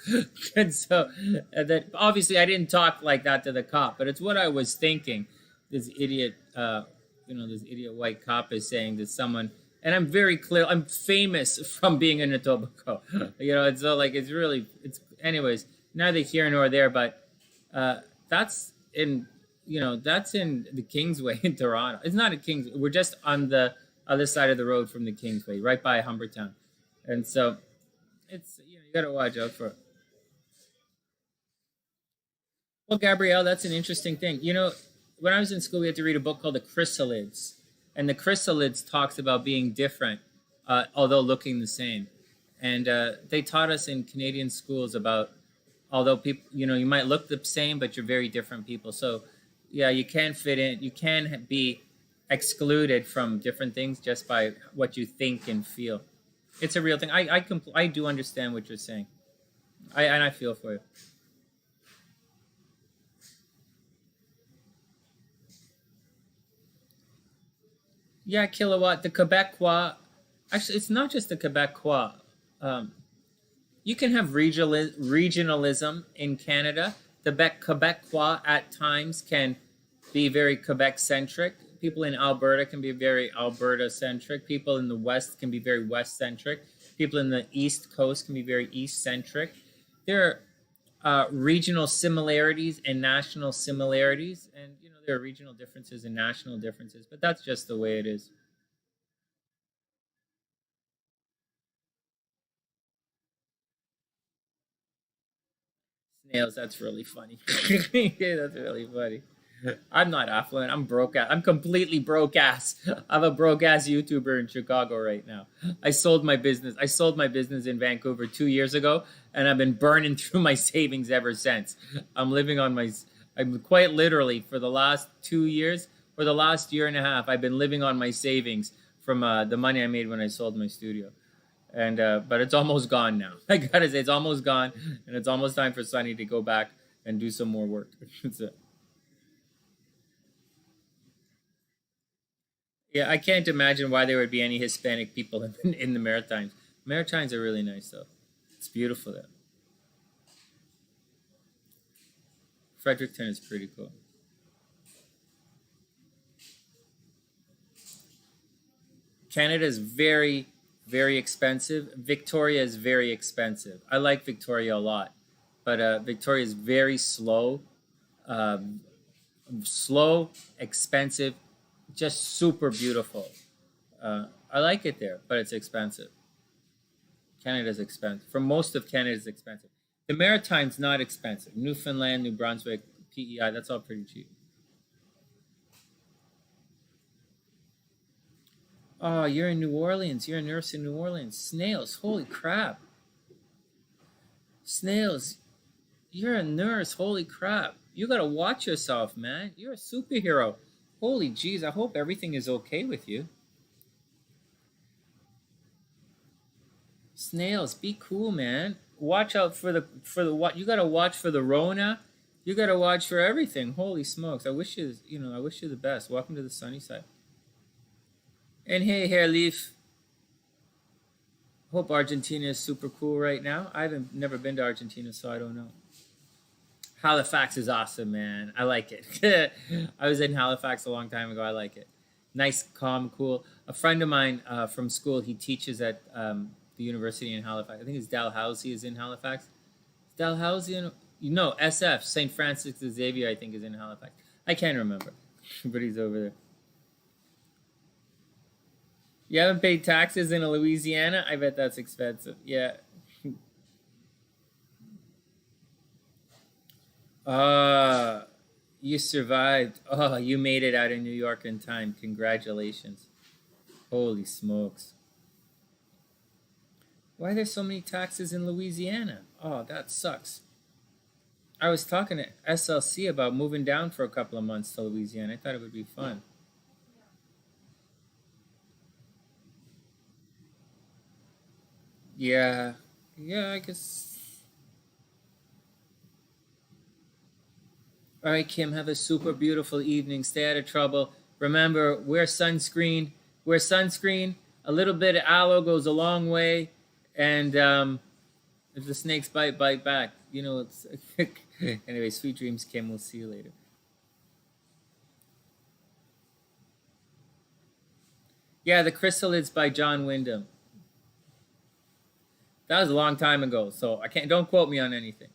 And so that obviously I didn't talk like that to the cop, but it's what I was thinking. This idiot, this idiot white cop is saying to someone, and I'm very clear, I'm famous from being in Etobicoke. It's so like, anyways, neither here nor there, but that's in the Kingsway in Toronto. It's not a Kings. We're just on the other side of the road from the Kingsway, right by Humbertown, and so it's you got to watch out for it. Well, Gabrielle, that's an interesting thing. When I was in school, we had to read a book called The Chrysalids, and the Chrysalids talks about being different, although looking the same. And they taught us in Canadian schools about although people, you might look the same, but you're very different people. So, yeah, you can fit in. You can be excluded from different things just by what you think and feel. It's a real thing. I do understand what you're saying. I feel for you. Yeah, kilowatt. The Quebecois. Actually, it's not just the Quebecois. Um, you can have regionalism in Canada. The Quebecois at times can be very Quebec centric. People in Alberta can be very Alberta centric. People in the West can be very West centric. People in the East Coast can be very East centric. There are regional similarities and national similarities, and there are regional differences and national differences. But that's just the way it is. Snails, that's really funny. Yeah, that's really funny. I'm not affluent. I'm broke ass. I'm completely broke ass. I'm a broke ass YouTuber in Chicago right now. I sold my business. I sold my business in Vancouver 2 years ago, and I've been burning through my savings ever since. I'm living on my. I'm quite literally for the last 2 years, for the last year and a half, I've been living on my savings from the money I made when I sold my studio. And but it's almost gone now. I gotta say, it's almost gone, and it's almost time for Sunny to go back and do some more work. So, yeah, I can't imagine why there would be any Hispanic people in the Maritimes. Maritimes are really nice, though. It's beautiful there. Fredericton is pretty cool. Canada is very, very expensive. Victoria is very expensive. I like Victoria a lot, but Victoria is very slow, um, slow, expensive, just super beautiful. I like it there, but it's expensive. Canada's expensive. For most of Canada, it's expensive. The Maritime's not expensive. Newfoundland, New Brunswick, PEI, that's all pretty cheap. Oh, you're in New Orleans. You're a nurse in New Orleans. Snails. Holy crap. Snails. You're a nurse. Holy crap. You gotta watch yourself, man. You're a superhero. Holy jeez. I hope everything is okay with you. Snails, be cool, man. Watch out for the what you gotta watch for the Rona. You got to watch for everything. Holy smokes! I wish you, I wish you the best. Welcome to the sunny side. And hey, Hair Leaf. Hope Argentina is super cool right now. I haven't never been to Argentina, so I don't know. Halifax is awesome, man. I like it. I was in Halifax a long time ago. I like it. Nice, calm, cool. A friend of mine from school, he teaches at the university in Halifax. I think it's Dalhousie is in Halifax. Dalhousie, no, SF, St. Francis Xavier, I think, is in Halifax. I can't remember, but he's over there. You haven't paid taxes in Louisiana? I bet that's expensive. Yeah. You survived. Oh, you made it out of New York in time. Congratulations. Holy smokes. Why are there so many taxes in Louisiana? Oh, that sucks. I was talking to SLC about moving down for a couple of months to Louisiana. I thought it would be fun. Yeah. Yeah, I guess. All right, Kim, have a super beautiful evening. Stay out of trouble. Remember, wear sunscreen. Wear sunscreen. A little bit of aloe goes a long way. And if the snakes bite, bite back. It's anyway, sweet dreams, Kim. We'll see you later. Yeah, The Chrysalids by John Wyndham. That was a long time ago, so don't quote me on anything.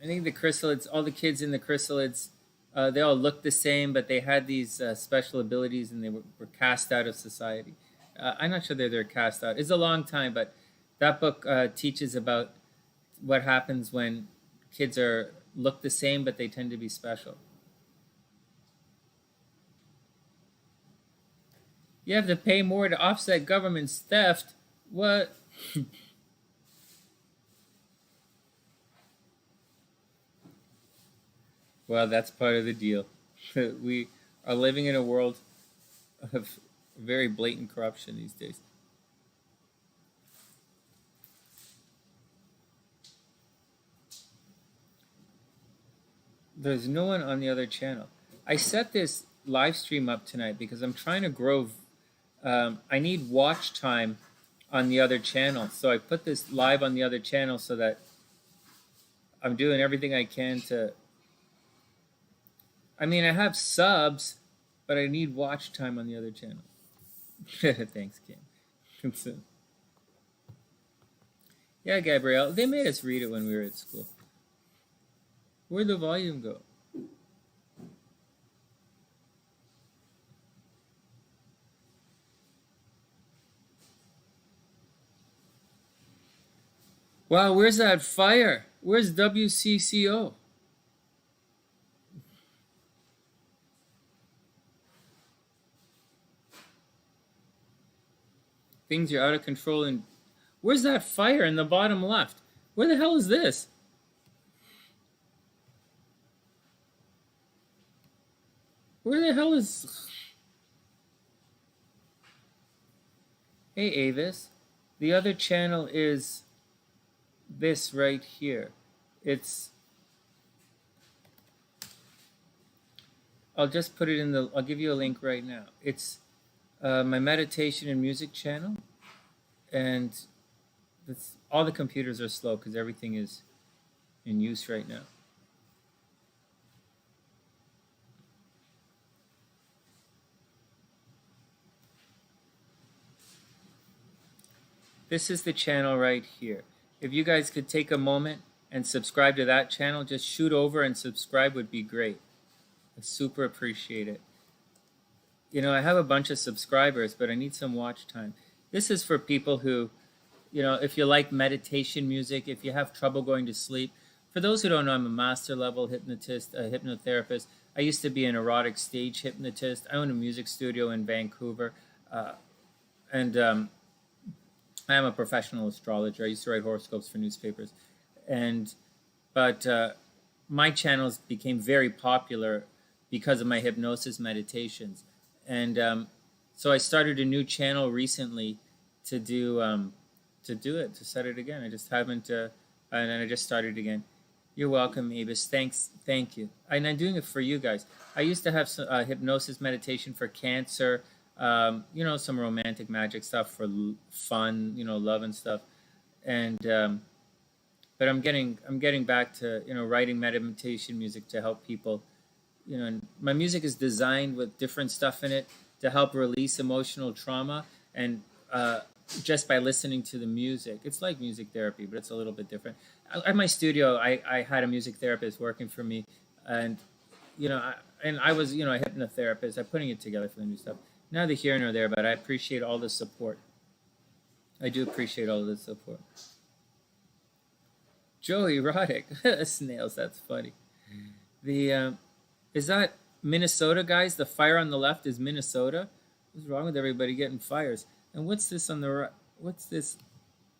I think the chrysalids, all the kids in the chrysalids, they all looked the same, but they had these special abilities and they were cast out of society. I'm not sure they're cast out. It's a long time, but that book teaches about what happens when kids look the same, but they tend to be special. You have to pay more to offset government theft. What? Well, that's part of the deal. We are living in a world of very blatant corruption these days. There's no one on the other channel. I set this live stream up tonight because I'm trying to grow. I need watch time on the other channel. So I put this live on the other channel so that I'm doing everything I can to... I mean, I have subs, but I need watch time on the other channel. Thanks, Kim. Yeah, Gabrielle. They made us read it when we were at school. Where'd the volume go? Wow, where's that fire? Where's WCCO? Things are out of control. And where's that fire in the bottom left? Where the hell is this? Where the hell is... Hey, Avis. The other channel is this right here. It's... I'll just put it in the... I'll give you a link right now. It's my meditation and music channel. And all the computers are slow because everything is in use right now. This is the channel right here. If you guys could take a moment and subscribe to that channel, just shoot over and subscribe would be great. I super appreciate it. I have a bunch of subscribers, but I need some watch time. This is for people who, if you like meditation music, if you have trouble going to sleep. For those who don't know, I'm a master level hypnotist, a hypnotherapist. I used to be an erotic stage hypnotist. I own a music studio in Vancouver. And I am a professional astrologer. I used to write horoscopes for newspapers. But my channels became very popular because of my hypnosis meditations. And so I started a new channel recently to to do it, to set it again. I just haven't, and then I just started again. You're welcome, Avis. Thank you. And I'm doing it for you guys. I used to have some hypnosis meditation for cancer, some romantic magic stuff for fun, love and stuff. And but I'm getting back to writing meditation music to help people. And my music is designed with different stuff in it to help release emotional trauma, and just by listening to the music. It's like music therapy, but it's a little bit different. At my studio, I had a music therapist working for me, and I was a hypnotherapist. I'm putting it together for the new stuff. Neither here nor there, but I appreciate all the support. I do appreciate all the support. Joey erotic snails. That's funny. The is that Minnesota, guys? The fire on the left is Minnesota. What's wrong with everybody getting fires? And what's this on the right? What's this?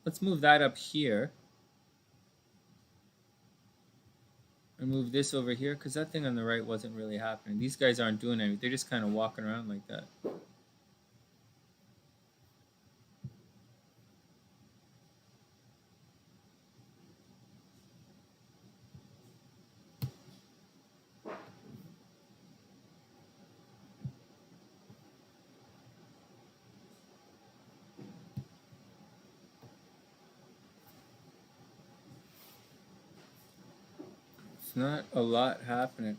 Let's move that up here. And move this over here, because that thing on the right wasn't really happening. These guys aren't doing anything. They're just kind of walking around like that. It's not a lot happening.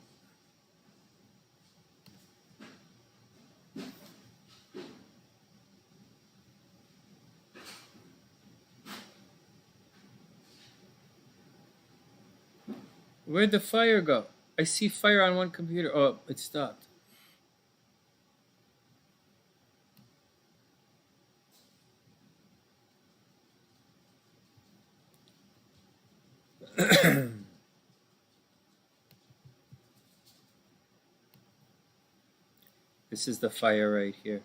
Where'd the fire go? I see fire on one computer. Oh, it stopped. This is the fire right here.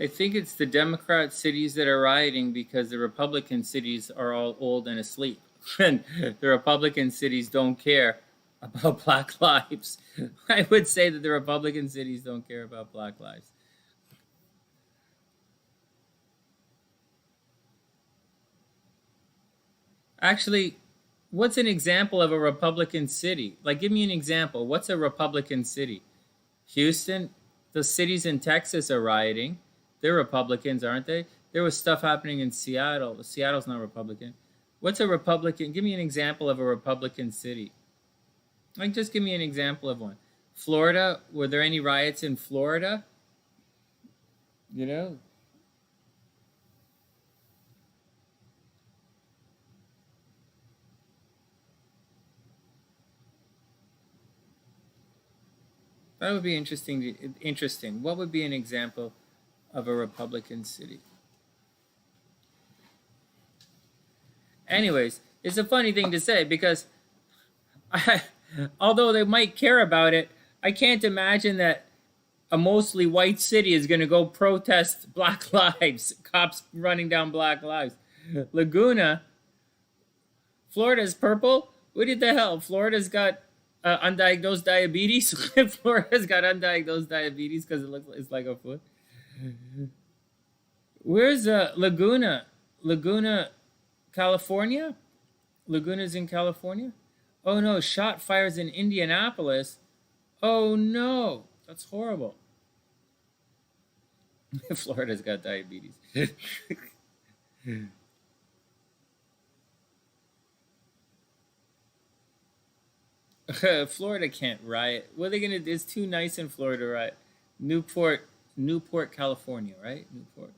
I think it's the Democrat cities that are rioting because the Republican cities are all old and asleep. And the Republican cities don't care about Black lives. I would say that the Republican cities don't care about Black lives. Actually, what's an example of a Republican city? Like, give me an example. What's a Republican city? Houston? The cities in Texas are rioting. They're Republicans, aren't they? There was stuff happening in Seattle. Seattle's not Republican. What's a Republican? Give me an example of a Republican city. Like, just give me an example of one. Florida, were there any riots in Florida? You know? That would be interesting. Interesting. What would be an example of a Republican city? Anyways, it's a funny thing to say because although they might care about it, I can't imagine that a mostly white city is going to go protest Black lives, cops running down Black lives. Laguna, Florida's purple? What the hell? Florida's got undiagnosed diabetes. Florida's got undiagnosed diabetes because it's like a foot. Where's Laguna? Laguna, California? Laguna's in California? Oh no, shot fires in Indianapolis. Oh no, that's horrible. Florida's got diabetes. Florida can't riot. What are they gonna do? It's too nice in Florida, right? Newport, California, right? Newport.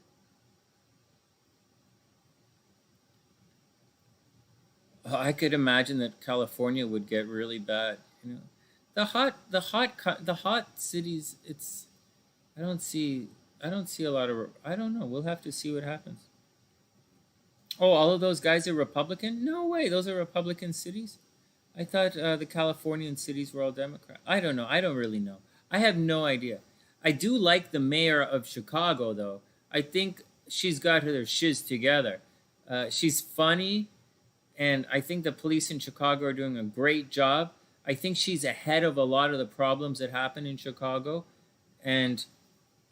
Oh, I could imagine that California would get really bad. You know, the hot cities. It's I don't see I don't see a lot of. I don't know. We'll have to see what happens. Oh, all of those guys are Republican? No way. Those are Republican cities. I thought the Californian cities were all Democrat. I don't know. I don't really know. I have no idea. I do like the mayor of Chicago, though. I think she's got her shiz together. She's funny, and I think the police in Chicago are doing a great job. I think she's ahead of a lot of the problems that happen in Chicago, and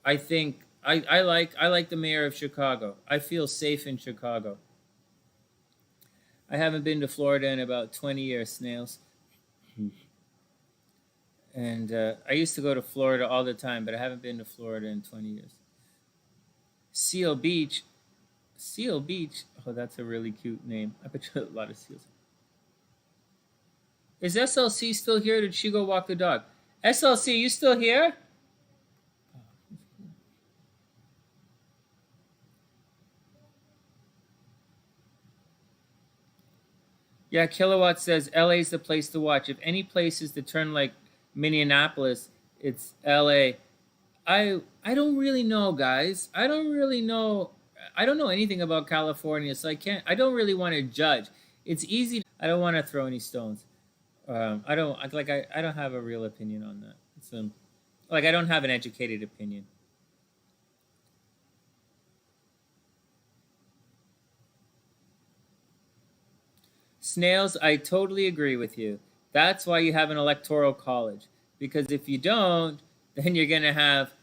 I think I like the mayor of Chicago. I feel safe in Chicago. I haven't been to Florida in about 20 years, snails. And I used to go to Florida all the time, but I haven't been to Florida in 20 years. Seal Beach. Seal Beach. Oh, that's a really cute name. I bet you a lot of seals. Is SLC still here? Or did she go walk the dog? SLC, you still here? Yeah, Kilowatt says LA's the place to watch. If any place is to turn like Minneapolis, it's LA. I don't really know, guys. I don't really know. I don't know anything about California, so I don't really want to judge. It's easy. I don't want to throw any stones. I don't like. I don't have a real opinion on that. It's like I don't have an educated opinion. Snails, I totally agree with you. That's why you have an electoral college. Because if you don't, then you're going to have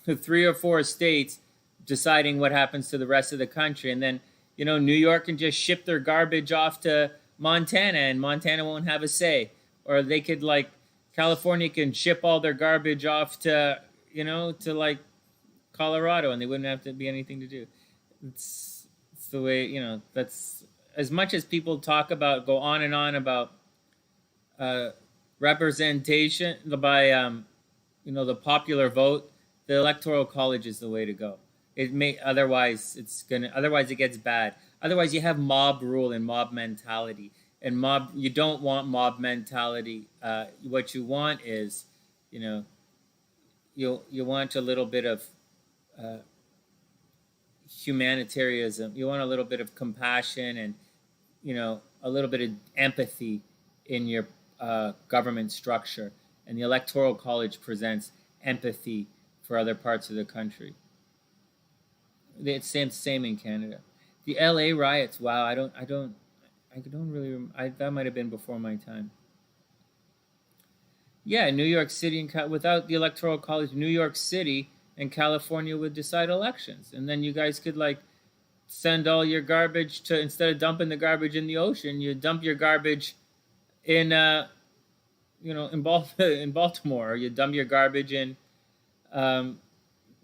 three or four states deciding what happens to the rest of the country. And then, New York can just ship their garbage off to Montana and Montana won't have a say. Or they could, like, California can ship all their garbage off to, to like Colorado and they wouldn't have to be anything to do. It's the way, that's as much as people go on and on about representation by the popular vote, the electoral college is the way to go. Otherwise it gets bad. Otherwise you have mob rule and mob mentality. And you don't want mob mentality. What you want is, you want a little bit of humanitarianism. You want a little bit of compassion and a little bit of empathy in your government structure. And the Electoral College presents empathy for other parts of the country. It's the same in Canada. The LA riots, wow, I don't really, that might have been before my time. Yeah, New York City, without the Electoral College, New York City and California would decide elections. And then you guys could, like, send all your garbage to, instead of dumping the garbage in the ocean, you dump your garbage in in Baltimore, or you dump your garbage in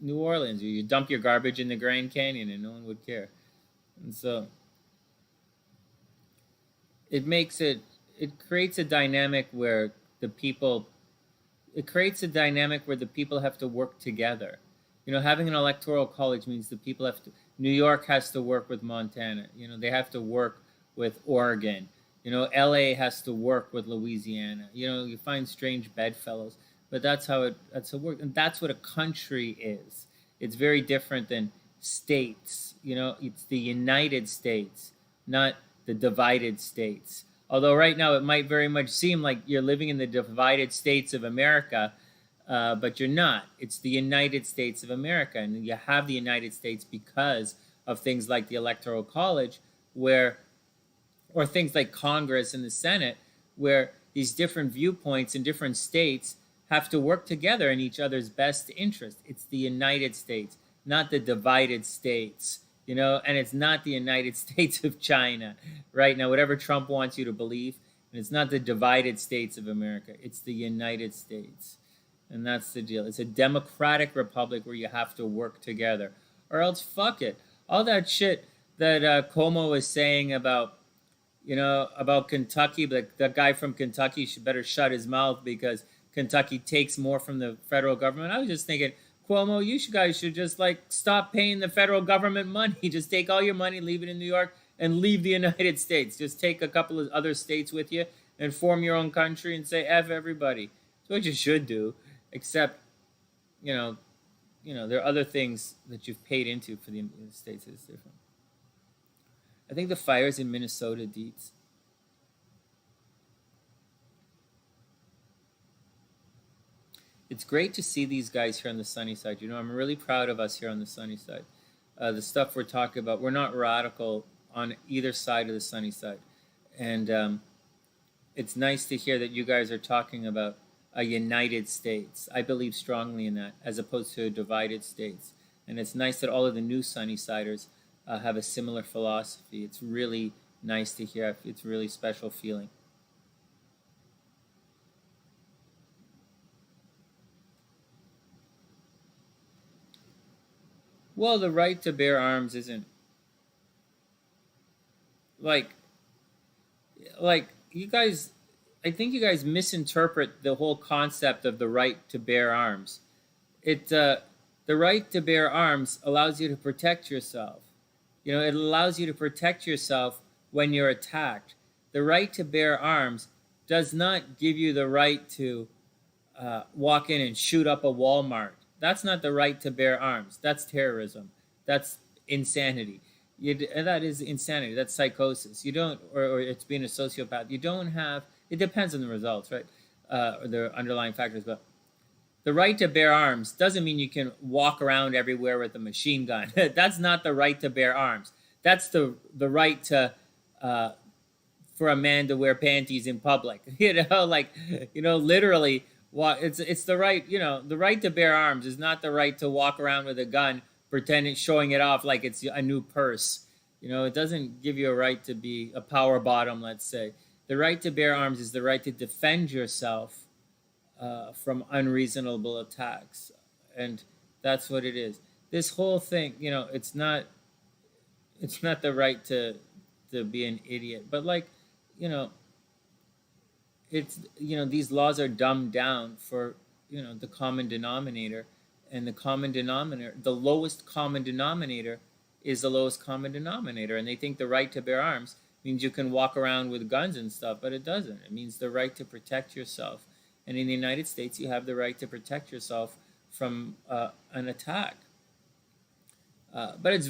New Orleans, or you dump your garbage in the Grand Canyon and no one would care. And so it creates a dynamic where the people have to work together. Having an electoral college means the people have to. New York has to work with Montana. They have to work with Oregon. LA has to work with Louisiana. You find strange bedfellows, but that's how it works, and that's what a country is. It's very different than states. It's the United States, not the divided states. Although right now it might very much seem like you're living in the divided states of America, but you're not. It's the United States of America, and you have the United States because of things like the Electoral College, or things like Congress and the Senate, where these different viewpoints in different states have to work together in each other's best interest. It's the United States, not the divided states, and it's not the United States of China right now, whatever Trump wants you to believe. And it's not the divided states of America. It's the United States. And that's the deal. It's a democratic republic where you have to work together, or else fuck it. All that shit that Como was saying about Kentucky, but that guy from Kentucky should better shut his mouth because Kentucky takes more from the federal government. I was just thinking, Cuomo, you guys should just, like, stop paying the federal government money. Just take all your money, leave it in New York, and leave the United States. Just take a couple of other states with you and form your own country and say F everybody. That's what you should do. Except, you know, there are other things that you've paid into for the United States that is different. I think the fires in Minnesota, Deets. It's great to see these guys here on the sunny side. I'm really proud of us here on the sunny side. The stuff we're talking about, we're not radical on either side of the sunny side. And it's nice to hear that you guys are talking about a united states. I believe strongly in that, as opposed to a divided states. And it's nice that all of the new sunny siders have a similar philosophy. It's really nice to hear. It's a really special feeling. Well, the right to bear arms isn't like you guys. I think you guys misinterpret the whole concept of the right to bear arms. The right to bear arms allows you to protect yourself. It allows you to protect yourself when you're attacked. The right to bear arms does not give you the right to walk in and shoot up a Walmart. That's not the right to bear arms. That's terrorism. That's insanity. That is insanity. That's psychosis. You don't, or it's being a sociopath. You don't have. It depends on the results, right? Or the underlying factors. But the right to bear arms doesn't mean you can walk around everywhere with a machine gun. That's not the right to bear arms. That's the right to for a man to wear panties in public. Literally. It's the right. The right to bear arms is not the right to walk around with a gun, pretending showing it off like it's a new purse. It doesn't give you a right to be a power bottom, let's say. The right to bear arms is the right to defend yourself from unreasonable attacks. And that's what it is. This whole thing, it's not the right to be an idiot. But it's, these laws are dumbed down for, the common denominator. And the common denominator, the lowest common denominator is the lowest common denominator. And they think the right to bear arms means you can walk around with guns and stuff, but it doesn't. It means the right to protect yourself. And in the United States, you have the right to protect yourself from an attack. But it's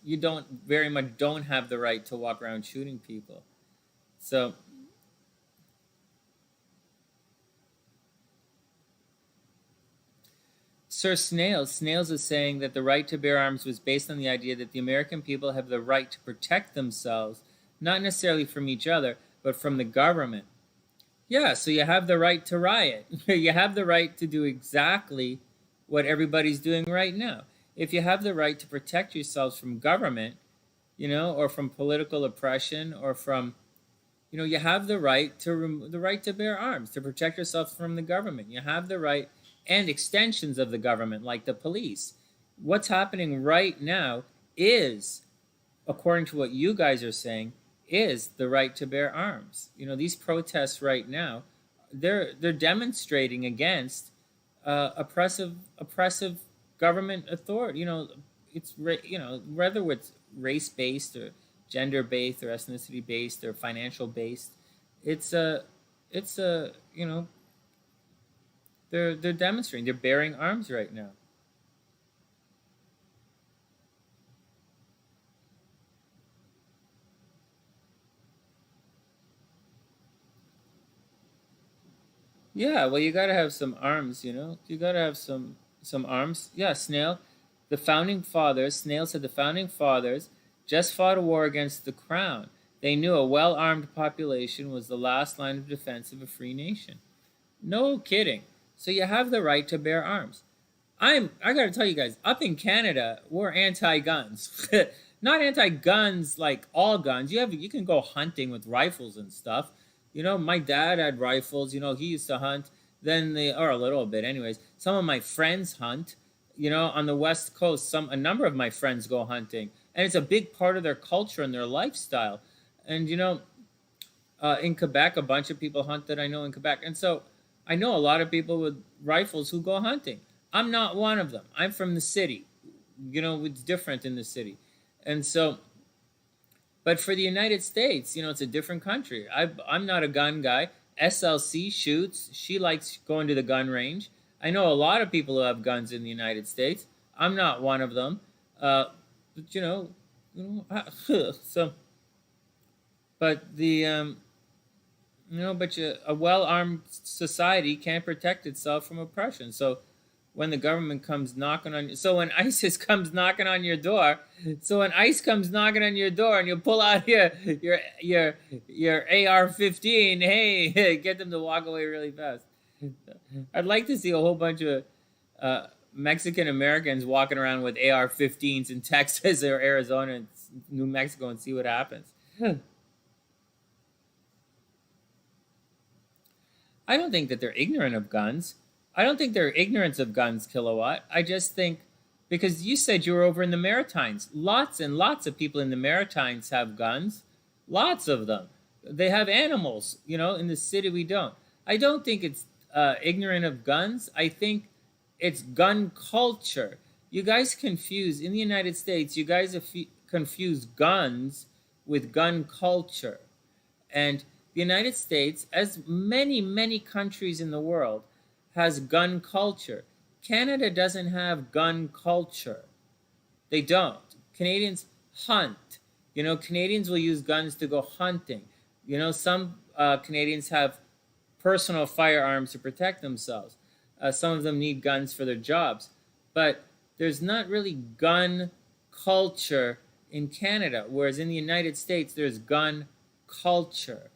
you don't have the right to walk around shooting people. So, Sir Snails is saying that the right to bear arms was based on the idea that the American people have the right to protect themselves, not necessarily from each other, but from the government. Yeah, so you have the right to riot. You have the right to do exactly what everybody's doing right now. If you have the right to protect yourselves from government, or from political oppression, or from, you have the right to bear arms, to protect yourself from the government. You have the right, and extensions of the government, like the police. What's happening right now is, according to what you guys are saying, is the right to bear arms. These protests right now, they're demonstrating against oppressive government authority. It's whether it's race-based or gender-based or ethnicity-based or financial-based, they're demonstrating. They're bearing arms right now. Yeah, well, you got to have some arms, You got to have some arms. Yeah, Snail said the founding fathers just fought a war against the crown. They knew a well-armed population was the last line of defense of a free nation. No kidding. So you have the right to bear arms. I got to tell you guys, up in Canada, we're anti-guns. Not anti-guns like all guns. You can go hunting with rifles and stuff. My dad had rifles. He used to hunt. Or a little bit, anyways. Some of my friends hunt. On the West Coast, a number of my friends go hunting, and it's a big part of their culture and their lifestyle. And in Quebec, a bunch of people hunt that I know in Quebec, and so I know a lot of people with rifles who go hunting. I'm not one of them. I'm from the city. It's different in the city, and so But for the United States, it's a different country. I'm not a gun guy. SLC shoots. She likes going to the gun range. I know a lot of people who have guns in the United States. I'm not one of them. But so, but a well-armed society can't protect itself from oppression. So when the government comes knocking on you, so when ISIS comes knocking on your door, so when ICE comes knocking on your door and you pull out your AR-15, hey, get them to walk away really fast. I'd like to see a whole bunch of Mexican Americans walking around with AR-15s in Texas or Arizona and New Mexico and see what happens. I don't think that they're ignorant of guns. I don't think they're ignorant of guns, Kilowatt. I just think, because you said you were over in the Maritimes. Lots and lots of people in the Maritimes have guns. Lots of them. They have animals. In the city we don't. I don't think it's ignorant of guns. I think it's gun culture. You guys confuse, in the United States, you guys confuse guns with gun culture. And the United States, as many, many countries in the world, has gun culture. Canada doesn't have gun culture. They don't. Canadians hunt. Canadians will use guns to go hunting. Some Canadians have personal firearms to protect themselves. Some of them need guns for their jobs. But there's not really gun culture in Canada, whereas in the United States, there's gun culture.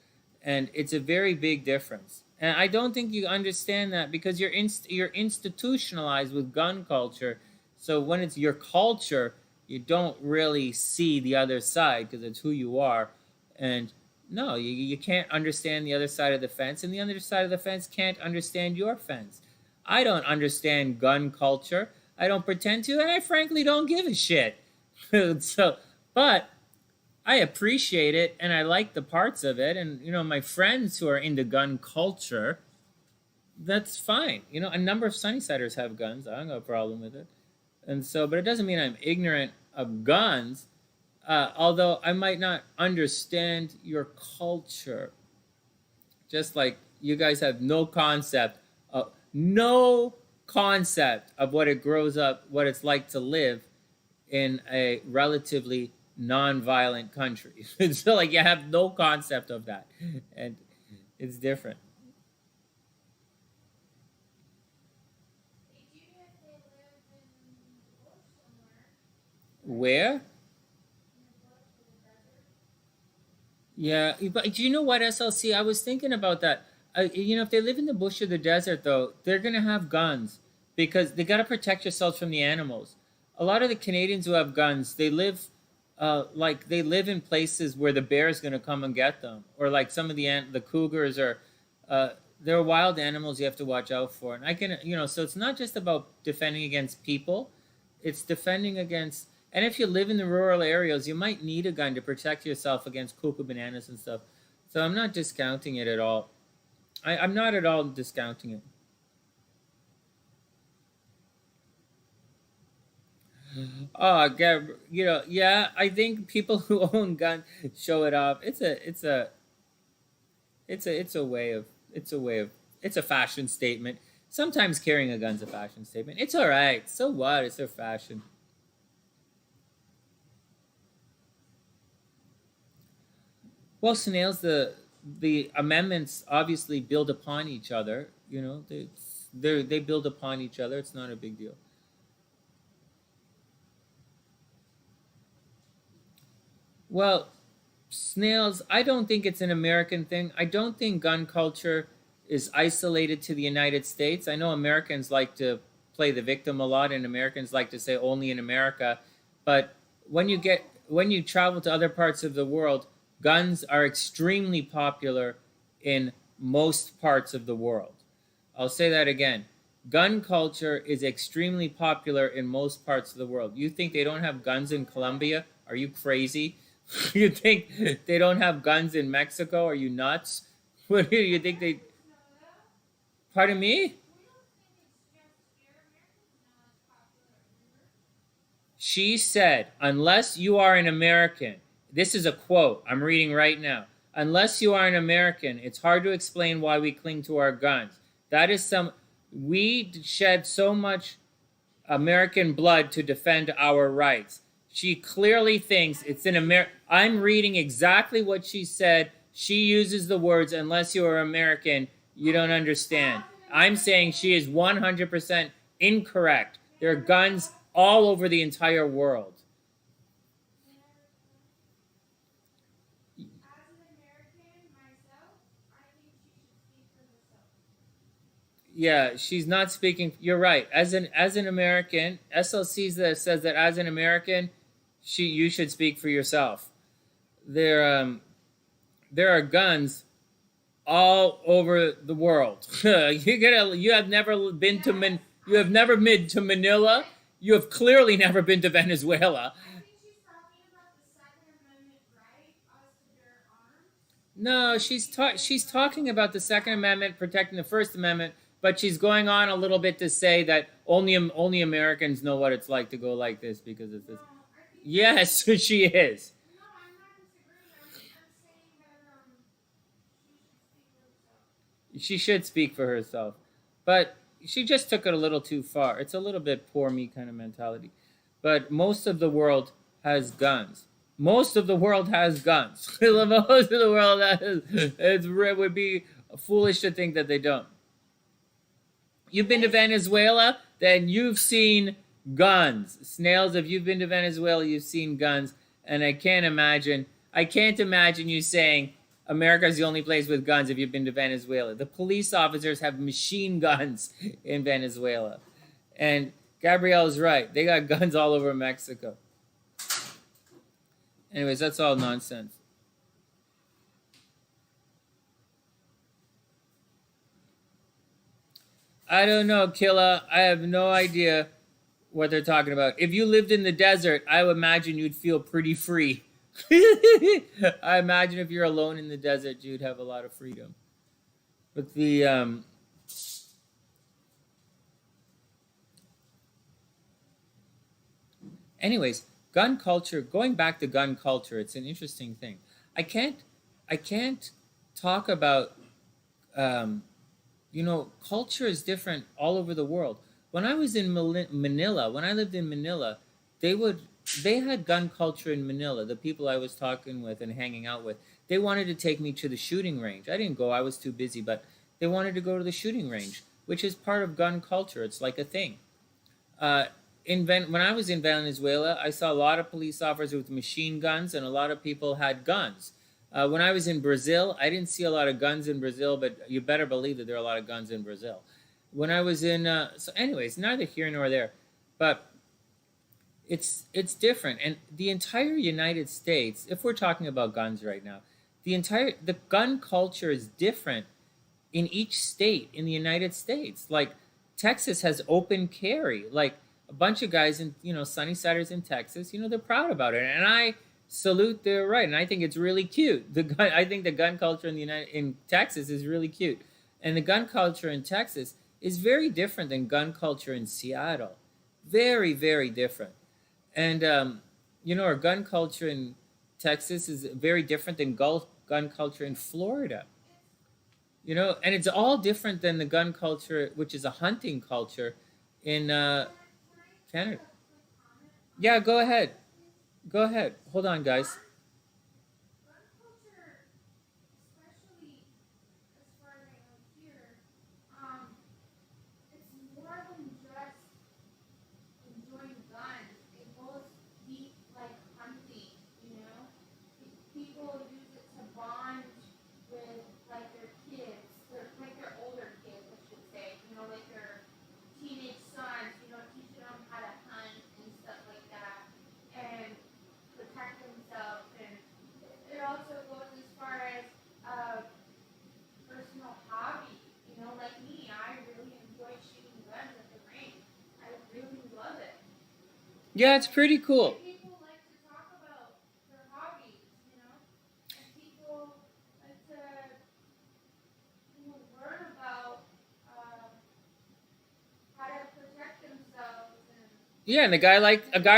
And it's a very big difference. And I don't think you understand that because you're institutionalized with gun culture. So when it's your culture, you don't really see the other side because it's who you are. And no, you can't understand the other side of the fence, and the other side of the fence can't understand your fence. I don't understand gun culture. I don't pretend to, and I frankly don't give a shit. But I appreciate it, and I like the parts of it. And, my friends who are into gun culture, that's fine. A number of Sunnysiders have guns. I don't have a problem with it. And so, but it doesn't mean I'm ignorant of guns, although I might not understand your culture. Just like you guys have no concept of what it's like to live in a relatively non-violent country. So you have no concept of that, and it's different. Where? Yeah, but do you know what, SLC? I was thinking about that. If they live in the bush or the desert, though, they're gonna have guns because they gotta protect yourselves from the animals. A lot of the Canadians who have guns, they live in places where the bear is going to come and get them, or like some of the cougars are, they're wild animals you have to watch out for. And so it's not just about defending against people, it's defending against. And if you live in the rural areas, you might need a gun to protect yourself against cuckoo bananas and stuff. So I'm not discounting it at all. I'm not at all discounting it. Oh, yeah. I think people who own guns show it off. It's a fashion statement. Sometimes carrying a gun's a fashion statement. It's all right. So what? It's their fashion. Well, snails. The amendments obviously build upon each other. They build upon each other. It's not a big deal. Well, snails, I don't think it's an American thing. I don't think gun culture is isolated to the United States. I know Americans like to play the victim a lot, and Americans like to say only in America. But when you travel to other parts of the world, guns are extremely popular in most parts of the world. I'll say that again. Gun culture is extremely popular in most parts of the world. You think they don't have guns in Colombia? Are you crazy? You think they don't have guns in Mexico? Are you nuts? What do you think they... Pardon me? She said, unless you are an American, This is a quote I'm reading right now. Unless you are an American, it's hard to explain why we cling to our guns. That is some. We shed so much American blood to defend our rights. She clearly thinks it's in America. I'm reading exactly what she said. She uses the words, unless you are American, you don't understand. I'm saying she is 100% incorrect. There are guns all over the entire world. Yeah, she's not speaking. You're right. As an American, SLC says that as an American, you should speak for yourself. There are guns all over the world. You have never been to you have never been to Manila. You have clearly never been to Venezuela. No, she's talking about the Second Amendment protecting the First Amendment, but she's going on a little bit to say that only Americans know what it's like to go like this because of this. Yes, she is. She should speak for herself, but she just took it a little too far. It's a little bit poor me kind of mentality. But most of the world has guns. Most of the world has guns. Most of the world has. It would be foolish to think that they don't. You've been to Venezuela, then you've seen guns. Snails, if you've been to Venezuela, you've seen guns. And I can't imagine you saying America's the only place with guns if you've been to Venezuela. The police officers have machine guns in Venezuela. And Gabrielle's right. They got guns all over Mexico. Anyways, that's all nonsense. I don't know, Killa. I have no idea what they're talking about. If you lived in the desert, I would imagine you'd feel pretty free. I imagine if you're alone in the desert, you'd have a lot of freedom. But anyways, gun culture. Going back to gun culture, it's an interesting thing. I can't talk about. Culture is different all over the world. When I was in Manila, when I lived in Manila, they had gun culture in Manila. The people I was talking with and hanging out with, they wanted to take me to the shooting range. I didn't go; I was too busy. But they wanted to go to the shooting range, which is part of gun culture. It's like a thing. When I was in Venezuela, I saw a lot of police officers with machine guns, and a lot of people had guns. When I was in Brazil, I didn't see a lot of guns in Brazil, but you better believe that there are a lot of guns in Brazil. When I was in, so anyways, neither here nor there, but it's different. And the entire United States, if we're talking about guns right now, the gun culture is different in each state in the United States. Like Texas has open carry. Like a bunch of guys in Sunnysiders in Texas, they're proud about it, and I salute their right, and I think it's really cute. I think the gun culture in Texas is really cute, and the gun culture in Texas is very different than gun culture in Seattle, very very different. And our gun culture in Texas is very different than gun culture in Florida. And it's all different than the gun culture, which is a hunting culture in Canada. Yeah, go ahead. Go ahead. Hold on, guys. Yeah, it's pretty cool. Yeah, and a guy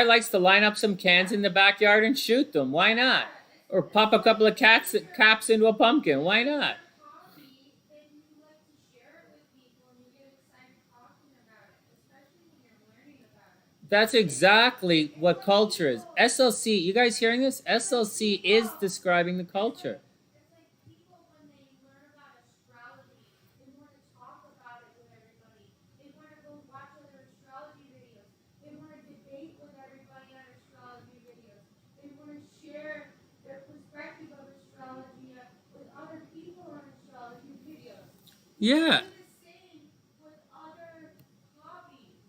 likes to line up some cans in the backyard and shoot them. Why not? Or pop a couple of caps into a pumpkin. Why not? Hobby that you like to share it with people and you get excited talking about it, especially when you're learning about it. That's exactly what culture is. SLC, you guys hearing this? SLC is describing the culture. It's like people when they learn about astrology, they want to talk about it with everybody. They want to go watch other astrology videos. They want to debate with everybody on astrology videos. They want to share their perspective of astrology with other people on astrology videos. Yeah. Do the same with other hobbies.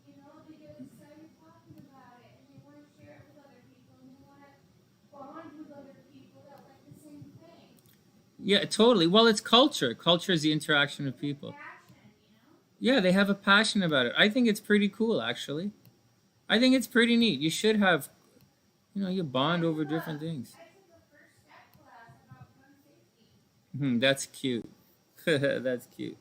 You know, they get excited talking about it and they want to share it with other people and they want to bond with other people that like the same thing. Yeah, totally. Well, it's culture. Culture is the interaction of people. Passion, you know? Yeah, they have a passion about it. I think it's pretty cool, actually. I think it's pretty neat. You should have, you bond over different things. I took a first step class about gun safety. That's cute. That's cute.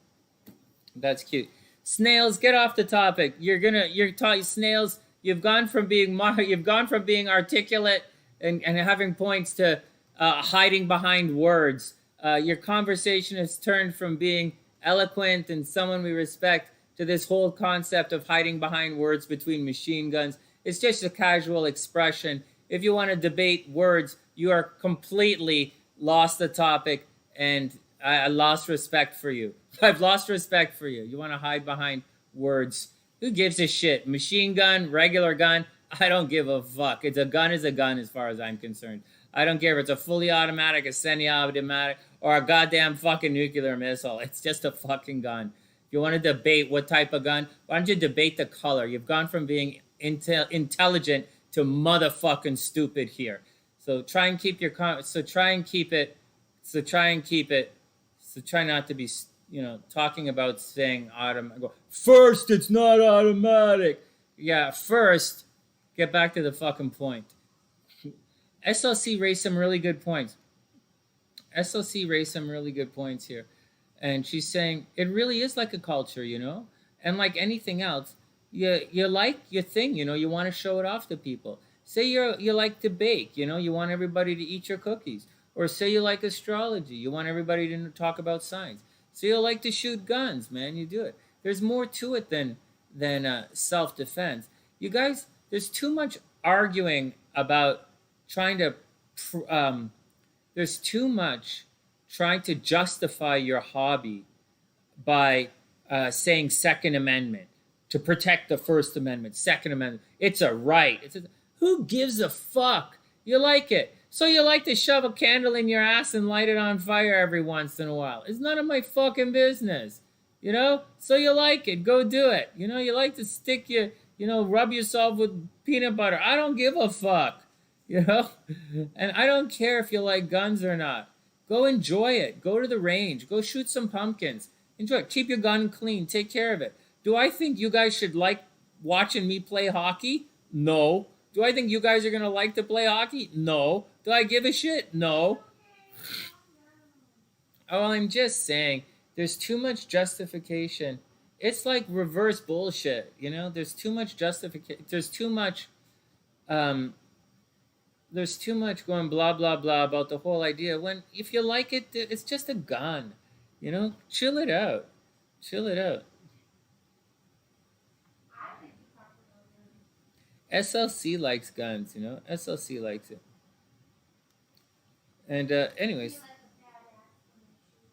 That's cute. Snails, get off the topic. You're taught snails. You've gone from being articulate and having points to hiding behind words. Your conversation has turned from being eloquent and someone we respect to this whole concept of hiding behind words between machine guns. It's just a casual expression. If you want to debate words, you are completely lost the topic, and I lost respect for you. I've lost respect for you. You want to hide behind words. Who gives a shit? Machine gun, regular gun, I don't give a fuck. It's a gun is a gun as far as I'm concerned. I don't care if it's a fully automatic, a semi-automatic, or a goddamn fucking nuclear missile. It's just a fucking gun. If you want to debate what type of gun, why don't you debate the color? You've gone from being intelligent to motherfucking stupid here. So try and keep your try not to be talking about saying automatic. First, it's not automatic. Yeah, first, get back to the fucking point. SLC raised some really good points. SLC raised some really good points here. And she's saying it really is like a culture, And like anything else, you like your thing, you want to show it off to people. Say you like to bake, you want everybody to eat your cookies. Or say you like astrology, you want everybody to talk about science. Say you like to shoot guns, man, you do it. There's more to it than self-defense. You guys, there's too much arguing about trying to there's too much trying to justify your hobby by saying Second Amendment to protect the First Amendment. Second Amendment, it's a right. Who gives a fuck? You like it. So you like to shove a candle in your ass and light it on fire every once in a while. It's none of my fucking business. So you like it. Go do it. You like to stick your, rub yourself with peanut butter. I don't give a fuck. And I don't care if you like guns or not. Go enjoy it. Go to the range. Go shoot some pumpkins. Enjoy it. Keep your gun clean. Take care of it. Do I think you guys should like watching me play hockey? No. Do I think you guys are going to like to play hockey? No. Do I give a shit? No. Oh, I'm just saying, there's too much justification. It's like reverse bullshit, There's too much justification. There's too much going blah, blah, blah about the whole idea. When, if you like it, it's just a gun, Chill it out. Chill it out. SLC likes guns, SLC likes it. And anyways,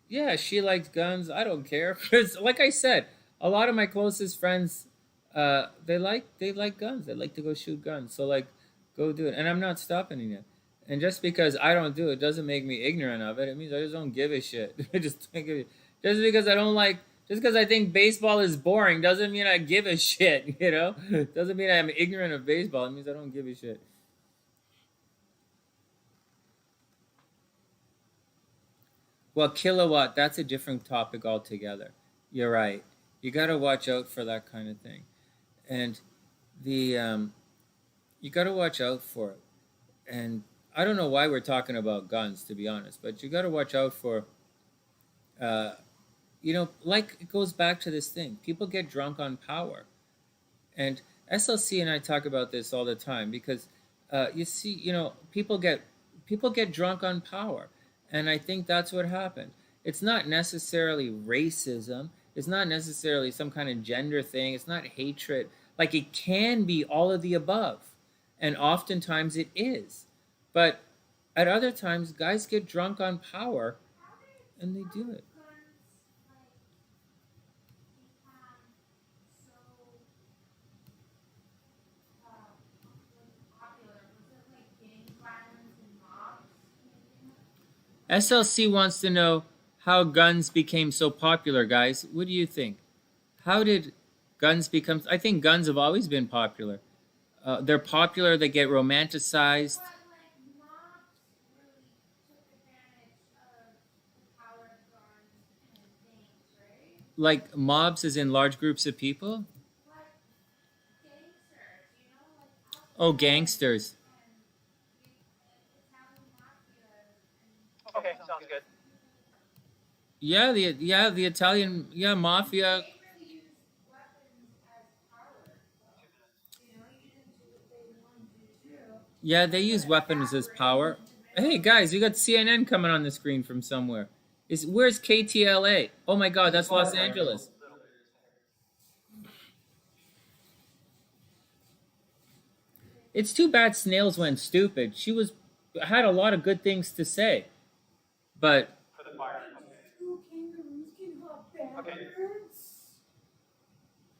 yeah, she likes guns. I don't care. Because like I said, a lot of my closest friends, they like guns. They like to go shoot guns. So like, go do it. And I'm not stopping you. And just because I don't do it doesn't make me ignorant of it. It means I just don't give a shit. Just because I don't like. Just because I think baseball is boring doesn't mean I give a shit, Doesn't mean I'm ignorant of baseball. It means I don't give a shit. Well, kilowatt, that's a different topic altogether. You're right. You got to watch out for that kind of thing. And you got to watch out for it. And I don't know why we're talking about guns, to be honest, but you got to watch out for like it goes back to this thing. People get drunk on power. And SLC and I talk about this all the time because, you see, people get people get drunk on power. And I think that's what happened. It's not necessarily racism. It's not necessarily some kind of gender thing. It's not hatred. Like it can be all of the above. And oftentimes it is. But at other times, guys get drunk on power and they do it. SLC wants to know how guns became so popular, guys. What do you think? How did guns become? I think guns have always been popular. They're popular, they get romanticized. Like mobs, as in large groups of people? Oh, gangsters. Okay, sounds good. The Italian mafia. Yeah, they use weapons as power. Hey guys, you got CNN coming on the screen from somewhere. Where's KTLA? Oh my God, that's Los Angeles. It's too bad Snails went stupid. She had a lot of good things to say, but For the fire. Okay.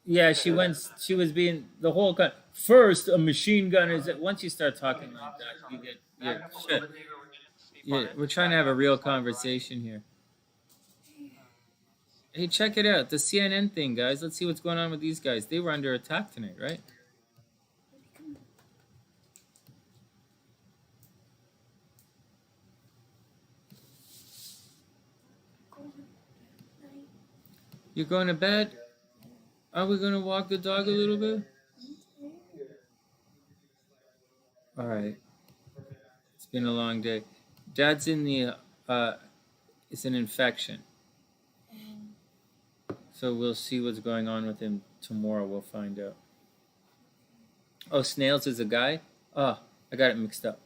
yeah, she went. She was being the whole gun. First, a machine gun is it. Once you start talking like that, you get shit. Yeah, we're trying to have a real conversation here. Hey, check it out. The CNN thing, guys. Let's see what's going on with these guys. They were under attack tonight, right? You're going to bed? Are we going to walk the dog a little bit? All right. It's been a long day. Dad's in the, it's an infection. So we'll see what's going on with him tomorrow. We'll find out. Oh, Snails is a guy? Oh, I got it mixed up.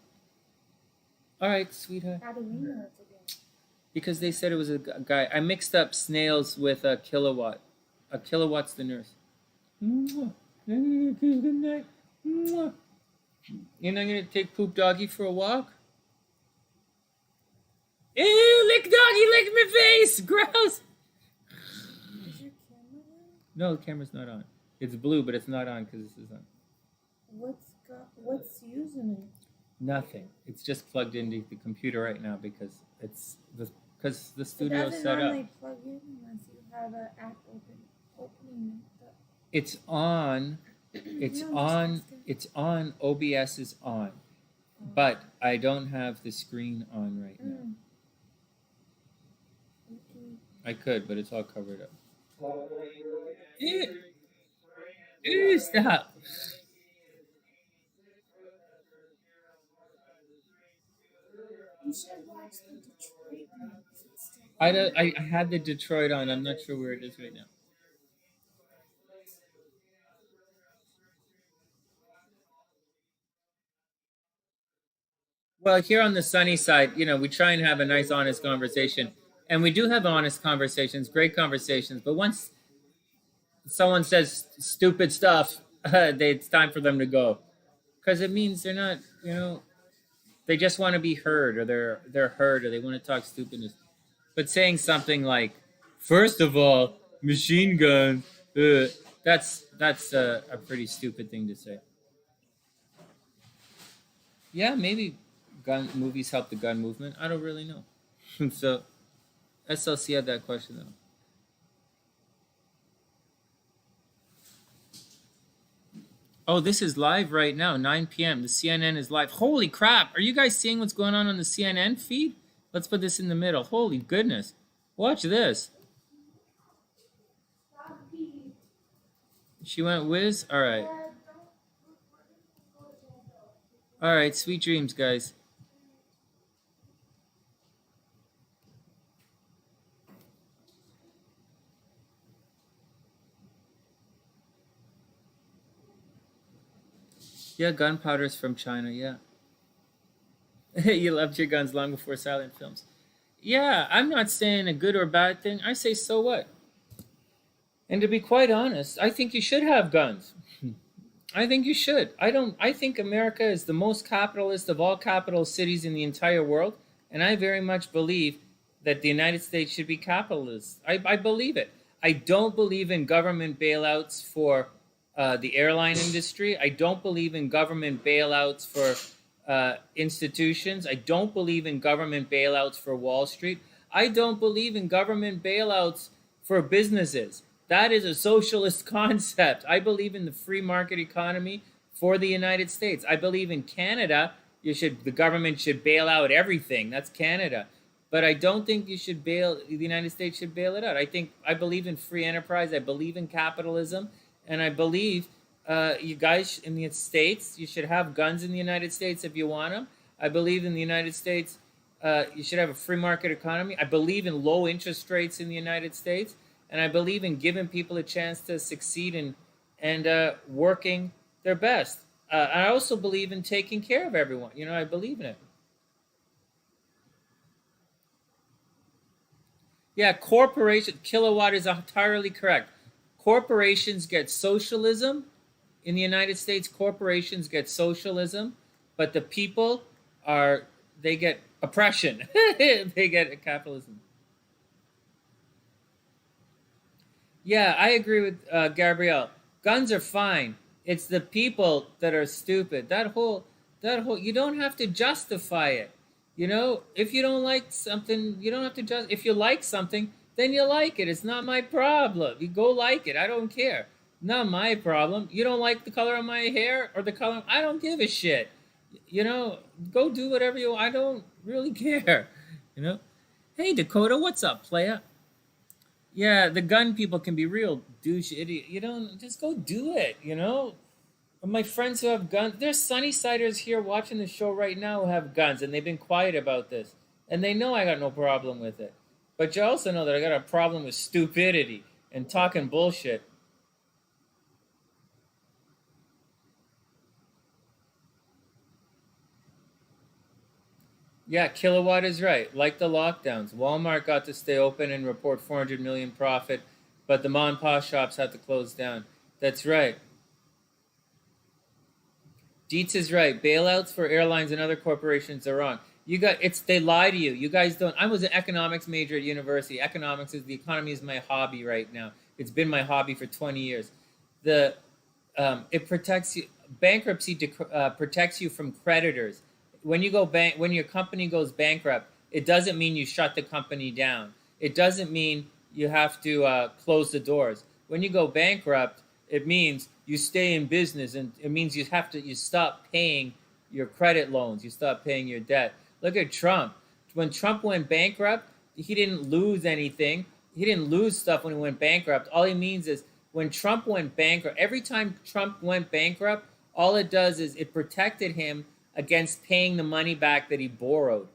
All right, sweetheart. How do we know it's a guy? Because they said it was a guy. I mixed up Snails with a Kilowatt. A Kilowatt's the nurse. Mwah. Good night. Mwah. You're not going to take Poop Doggy for a walk? Ew, lick doggy, lick my face! Gross! Is your camera on? No, the camera's not on. It's blue, but it's not on because this is on. What's using it? Nothing. It's just plugged into the computer right now because the It studio's doesn't set up. normally plug in unless you have an app opening. It's on. It's No, just on. asking. It's on. OBS is on, but I don't have the screen on right now. Okay. I could, but it's all covered up. Ew. Ew, stop. You should watch the Detroit ones. It's still I had the Detroit on. I'm not sure where it is right now. Well, here on the sunny side, we try and have a nice, honest conversation. And we do have honest conversations, great conversations. But once someone says stupid stuff, it's time for them to go. Because it means they're not, they just want to be heard or they're heard or they want to talk stupidness. But saying something like, first of all, machine gun, that's a pretty stupid thing to say. Yeah, maybe gun movies help the gun movement. I don't really know. So SLC had that question though. Oh, this is live right now, 9 p.m. The CNN is live. Holy crap! Are you guys seeing what's going on the CNN feed? Let's put this in the middle. Holy goodness! Watch this. She went whiz. All right. All right. Sweet dreams, guys. Yeah, gunpowder's from China. Yeah. You loved your guns long before silent films. Yeah, I'm not saying a good or bad thing. I say so what. And to be quite honest, I think you should have guns. I think you should. I don't. I think America is the most capitalist of all capital cities in the entire world, and I very much believe that the United States should be capitalist. I believe it. I don't believe in government bailouts for the airline industry. I don't believe in government bailouts for institutions. I don't believe in government bailouts for Wall Street. I don't believe in government bailouts for businesses. That is a socialist concept. I believe in the free market economy for the United States. I believe in Canada. The government should bail out everything. That's Canada. But I don't think the United States should bail it out. I believe in free enterprise. I believe in capitalism. And I believe you guys in the States, you should have guns in the United States if you want them. I believe in the United States, you should have a free market economy. I believe in low interest rates in the United States. And I believe in giving people a chance to succeed and working their best. I also believe in taking care of everyone. I believe in it. Yeah, kilowatt is entirely correct. Corporations get socialism. In the United States, corporations get socialism, but the people they get oppression. They get capitalism. Yeah, I agree with Gabrielle. Guns are fine. It's the people that are stupid. That whole, you don't have to justify it. If you don't like something, you don't have to just. If you like something, then you like it. It's not my problem. You go like it. I don't care. Not my problem. You don't like the color of my hair or the color. I don't give a shit. Go do whatever you. I don't really care. You know. Hey Dakota, what's up, playa? Yeah, the gun people can be real douche idiot. You don't just go do it. My friends who have guns, there's Sunnysiders here watching the show right now who have guns, and they've been quiet about this, and they know I got no problem with it. But you also know that I got a problem with stupidity and talking bullshit. Yeah, Kilowatt is right. Like the lockdowns, Walmart got to stay open and report 400 million profit, but the mom and pop shops had to close down. That's right. Dietz is right. Bailouts for airlines and other corporations are wrong. They lie to you. You guys don't. I was an economics major at university. The economy is my hobby right now. It's been my hobby for 20 years. The It protects you. Bankruptcy protects you from creditors. When your company goes bankrupt, it doesn't mean you shut the company down. It doesn't mean you have to close the doors. When you go bankrupt, it means you stay in business, and it means you stop paying your credit loans, you stop paying your debt. Look at Trump. When Trump went bankrupt, he didn't lose anything. He didn't lose stuff when he went bankrupt. All he means is when Trump went bankrupt, every time Trump went bankrupt, all it does is it protected him against paying the money back that he borrowed.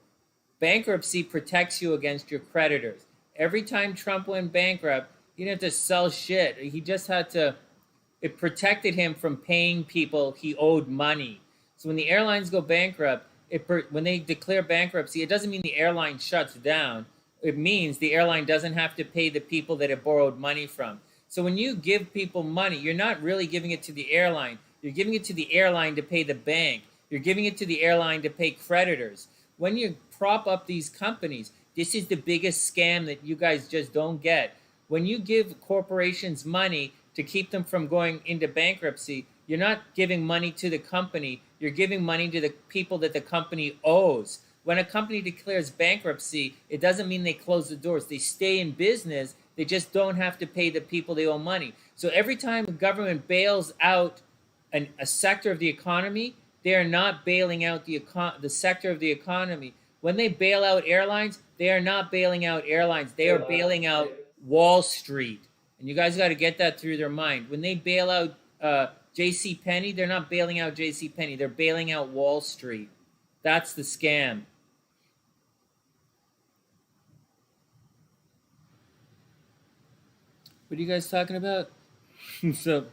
Bankruptcy protects you against your creditors. Every time Trump went bankrupt, he didn't have to sell shit. He just had to, it protected him from paying people he owed money. So when the airlines go bankrupt, when they declare bankruptcy, it doesn't mean the airline shuts down. It means the airline doesn't have to pay the people that it borrowed money from. So when you give people money, you're not really giving it to the airline. You're giving it to the airline to pay the bank. You're giving it to the airline to pay creditors. When you prop up these companies, this is the biggest scam that you guys just don't get. When you give corporations money to keep them from going into bankruptcy, you're not giving money to the company. You're giving money to the people that the company owes. When a company declares bankruptcy, it doesn't mean they close the doors. They stay in business. They just don't have to pay the people they owe money. So every time the government bails out a sector of the economy, they are not bailing out the sector of the economy. When they bail out airlines, they are not bailing out airlines. They are bailing out Wall Street. And you guys got to get that through their mind. When they bail out J.C. Penney, they're not bailing out J.C. Penney. They're bailing out Wall Street. That's the scam. What are you guys talking about? So,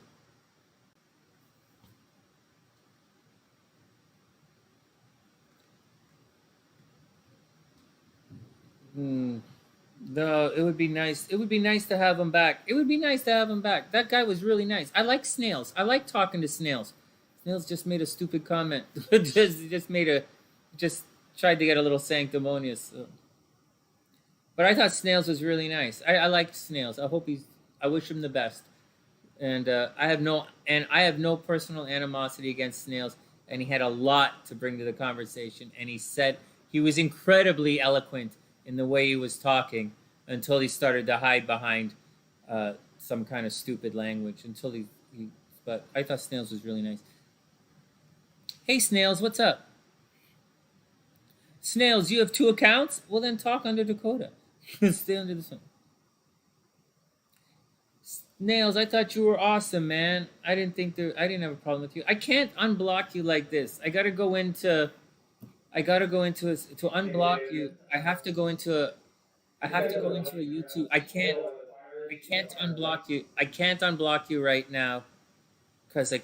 it would be nice. It would be nice to have him back. It would be nice to have him back. That guy was really nice. I like snails. I like talking to snails. Snails just made a stupid comment. Just made a, just tried to get a little sanctimonious. But I thought snails was really nice. I liked snails. I hope he's. I wish him the best. And I have no personal animosity against snails. And he had a lot to bring to the conversation. And he was incredibly eloquent in the way he was talking until he started to hide behind some kind of stupid language. But I thought snails was really nice. Hey snails, what's up? Snails, you have 2 accounts? Well then talk under Dakota. Stay under this one. Nails, I thought you were awesome, man. I didn't have a problem with you. I can't unblock you like this. I gotta go into to unblock you. I have to go into a YouTube. I can't unblock you. I can't unblock you right now because I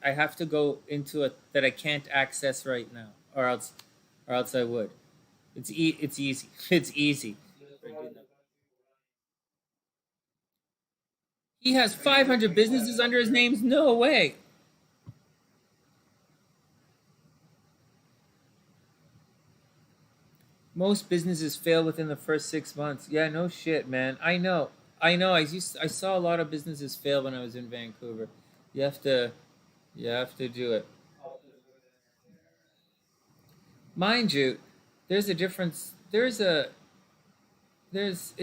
have to go into a that I can't access right now or else I would. It's easy. It's easy. He has 500 businesses under his names? No way. Most businesses fail within the first 6 months. Yeah, no shit, man. I know. I saw a lot of businesses fail when I was in Vancouver. You have to you have to do it. Mind you, there's a difference. It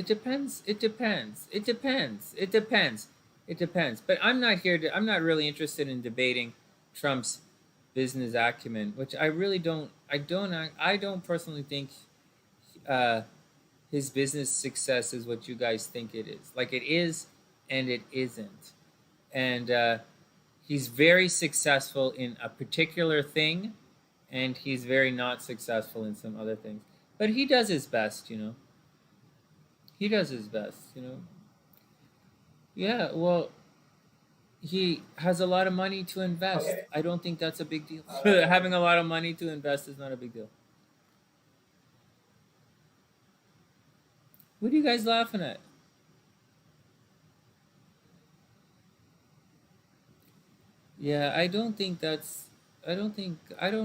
depends. It depends. It depends. It depends. It depends. But I'm not really interested in debating Trump's business acumen, which I really don't. I don't personally think uh, his business success is what you guys think it is. Like it is, and it isn't. And he's very successful in a particular thing, and he's very not successful in some other things. But he does his best, you know. He does his best, you know. Yeah, well, he has a lot of money to invest. I don't think that's a big deal. Having a lot of money to invest is not a big deal. What are you guys laughing at? Yeah, I don't think that's. I don't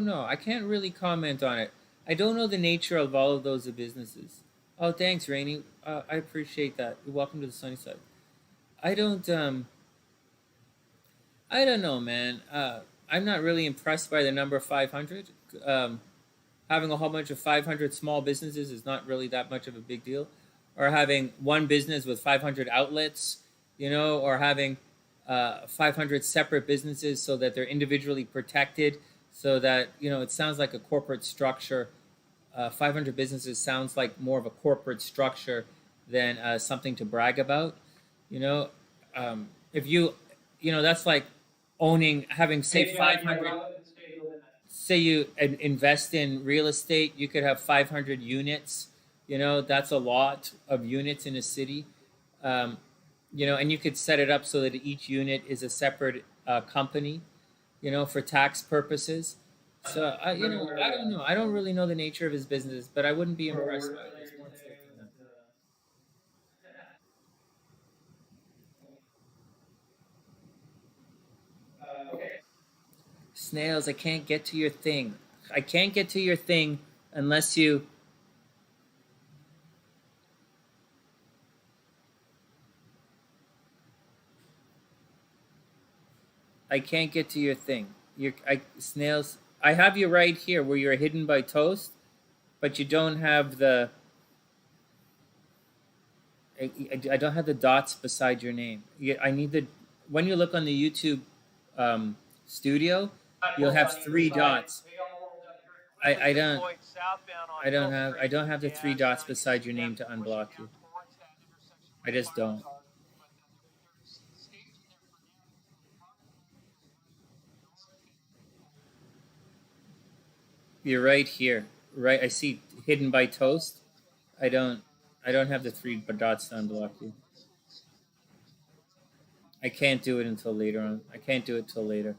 know. I can't really comment on it. I don't know the nature of all of those businesses. Oh, thanks, Rainey. I appreciate that. You're welcome to the sunny side. I don't. I don't know, man. I'm not really impressed by the number 500. Having a whole bunch of 500 small businesses is not really that much of a big deal. Or having one business with 500 outlets, you know, or having 500 separate businesses so that they're individually protected, so that, you know, it sounds like a corporate structure. 500 businesses sounds like more of a corporate structure than something to brag about. You know, if you know, that's like having, say, 500, say you invest in real estate, you could have 500 units. You know, that's a lot of units in a city. Um, you know, and you could set it up so that each unit is a separate company, you know, for tax purposes. So, you know, I don't know. I don't really know the nature of his business, but I wouldn't be impressed by it. Snails, I can't get to your thing. I can't get to your thing unless you. I can't get to your thing. Snails. I have you right here where you're hidden by toast, but you don't have the. I don't have the dots beside your name. I need the. When you look on the YouTube studio, you'll have 3 dots. I don't. I don't have the 3 dots beside your name to unblock you. I just don't. You're right here. Right. I see hidden by toast. I don't. I don't have the 3 dots to unblock you. I can't do it until later on. I can't do it till later.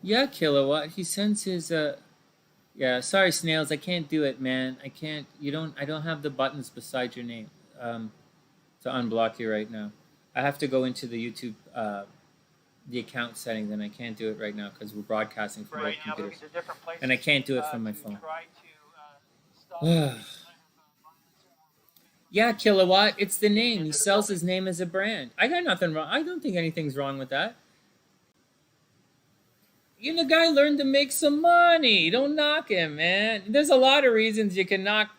Yeah, Kilowatt. He sends his yeah, sorry Snails, I can't do it, man. I can't I don't have the buttons beside your name to unblock you right now. I have to go into the YouTube the account settings and I can't do it right now because we're broadcasting from both computers. And I can't do it from my phone. Yeah, Kilowatt, it's the name. He sells his name as a brand. I got nothing wrong. I don't think anything's wrong with that. You the guy learned to make some money. Don't knock him, man. There's a lot of reasons you can knock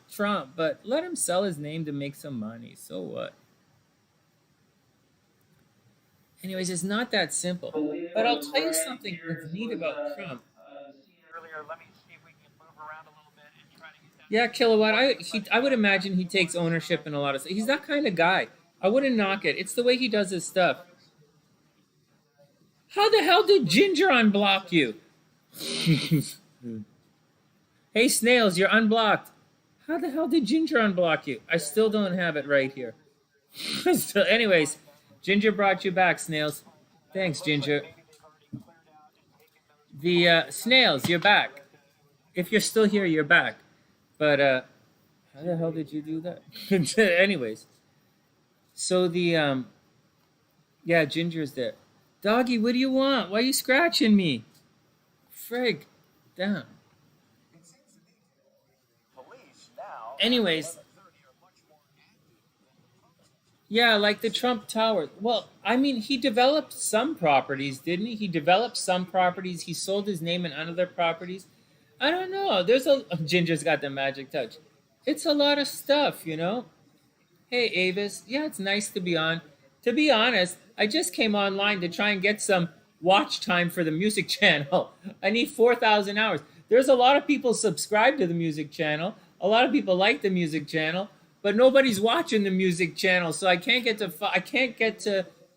Trump, but let him sell his name to make some money. So what? Anyways, it's not that simple. But I'll tell you something that's neat about Trump. Yeah, Kilowatt. I would imagine he takes ownership in a lot of stuff. He's that kind of guy. I wouldn't knock it. It's the way he does his stuff. How the hell did Ginger unblock you? Hey, Snails, you're unblocked. How the hell did Ginger unblock you? I still don't have it right here. So, anyways, Ginger brought you back, Snails. Thanks, Ginger. The Snails, you're back. If you're still here, you're back. But how the hell did you do that? Anyways, so the yeah, Ginger's there. Doggy, what do you want? Why are you scratching me? Frig, down. Anyways, yeah, like the Trump Tower. Well, I mean, he developed some properties, didn't he? He developed some properties. He sold his name in other properties. I don't know. There's a Ginger's got the magic touch. It's a lot of stuff, you know. Hey, Avis. Yeah, it's nice to be on. To be honest, I just came online to try and get some watch time for the music channel. I need 4,000 hours. There's a lot of people subscribed to the music channel. A lot of people like the music channel, but nobody's watching the music channel, so I can't get to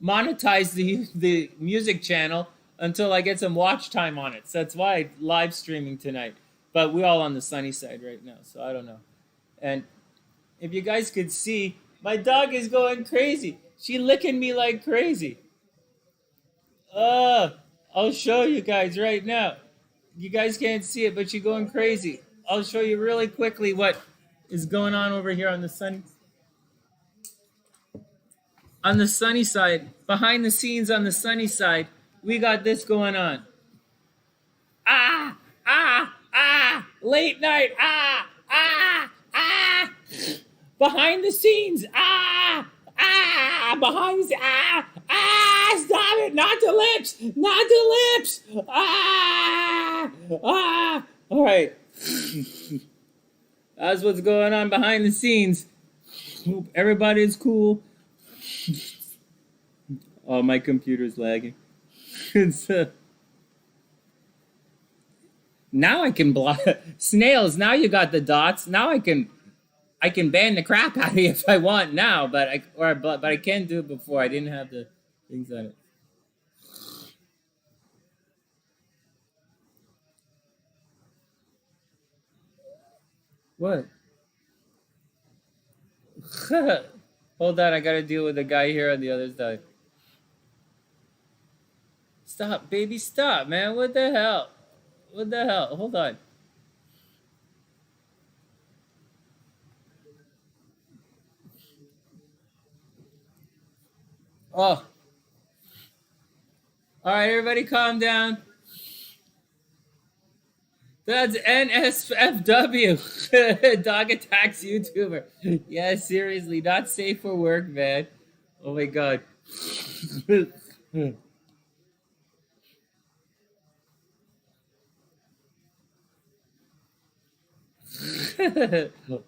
monetize the music channel until I get some watch time on it. So that's why I'm live streaming tonight. But we're all on the sunny side right now, so I don't know. And if you guys could see, my dog is going crazy. She licking me like crazy. Uh, I'll show you guys right now. You guys can't see it, but she's going crazy. I'll show you really quickly what is going on over here on the sunny side. Behind the scenes on the sunny side, we got this going on. Ah, late night. Behind the scenes. Behind the scenes. Stop it. Not the lips. Not the lips. All right. That's what's going on behind the scenes. Hope everybody's cool. Oh, my computer's lagging. Now I can block Snails. Now you got the dots. Now I can ban the crap out of you if I want now, but I can't do it before. I didn't have the things on it. What? Hold on, I gotta deal with the guy here on the other side. Stop, baby, stop, man. What the hell? What the hell? Hold on. Oh. All right, everybody calm down. That's NSFW. Dog attacks YouTuber. Yeah, seriously, not safe for work, man. Oh my god.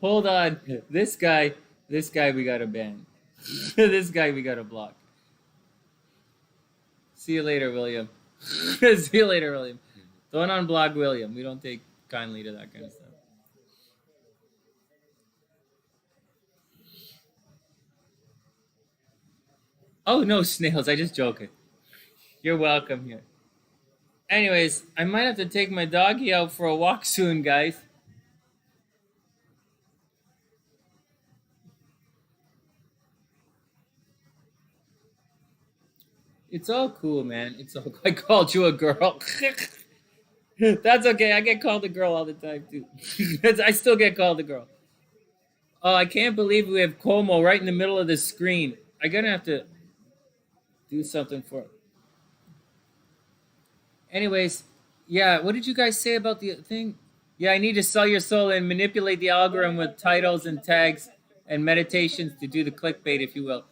Hold on. This guy we gotta ban. This guy we gotta block. See you later, William. See you later, William. Don't unblock William. We don't take kindly to that kind of stuff. Oh no, Snails, I just joking. You're welcome here. Anyways, I might have to take my doggy out for a walk soon, guys. It's all cool, man. It's all. I called you a girl. That's okay. I get called a girl all the time too. I still get called a girl. Oh, I can't believe we have Como right in the middle of the screen. I'm gonna have to do something for it. Anyways, yeah. What did you guys say about the thing? Yeah, I need to sell your soul and manipulate the algorithm with titles and tags and meditations to do the clickbait, if you will.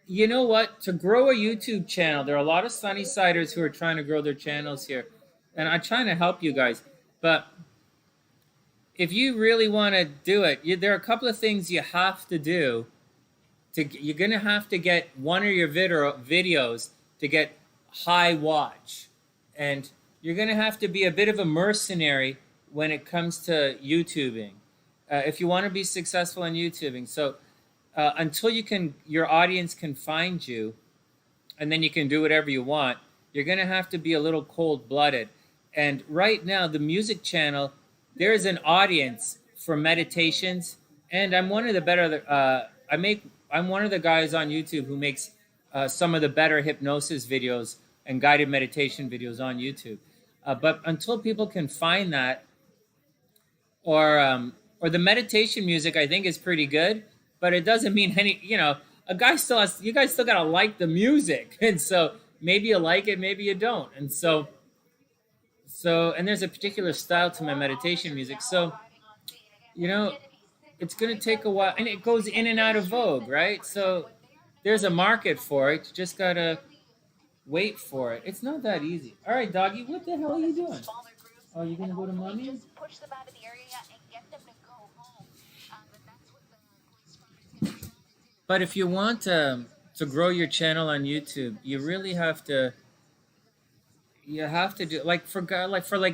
You know what? To grow a YouTube channel, there are a lot of Sunnysiders who are trying to grow their channels here, and I'm trying to help you guys. But if you really want to do it, there are a couple of things you have to do. You're gonna have to get one of your videos to get high watch, and you're gonna have to be a bit of a mercenary when it comes to YouTubing, if you want to be successful in YouTubing. So until your audience can find you, and then you can do whatever you want, you're going to have to be a little cold-blooded. And right now, the music channel, there is an audience for meditations, and I'm one of the better. I'm one of the guys on YouTube who makes some of the better hypnosis videos and guided meditation videos on YouTube. But until people can find that, or the meditation music, I think is pretty good, but it doesn't mean any. A guy still has. You guys still gotta like the music, and so maybe you like it, maybe you don't, and and there's a particular style to my meditation music. So you know, it's gonna take a while, and it goes in and out of vogue, right? So there's a market for it. You just gotta wait for it. It's not that easy. All right, doggy, what the hell are you doing? Oh, you gonna go to mommy? But if you want to grow your channel on YouTube, you really have to. You have to do like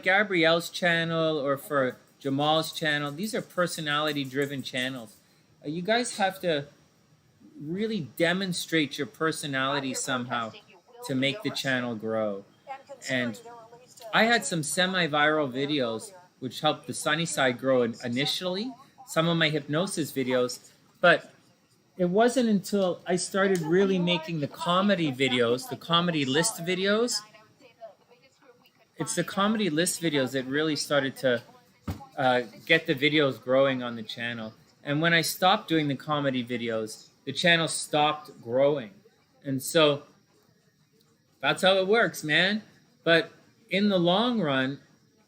Gabrielle's channel or for Jamal's channel. These are personality-driven channels. You guys have to really demonstrate your personality somehow to make the channel grow. And I had some semi-viral videos which helped the Sunny Side grow initially. Some of my hypnosis videos, but it wasn't until I started really making the comedy videos, the comedy list videos. It's the comedy list videos that really started to get the videos growing on the channel. And when I stopped doing the comedy videos, the channel stopped growing. And so that's how it works, man. But in the long run,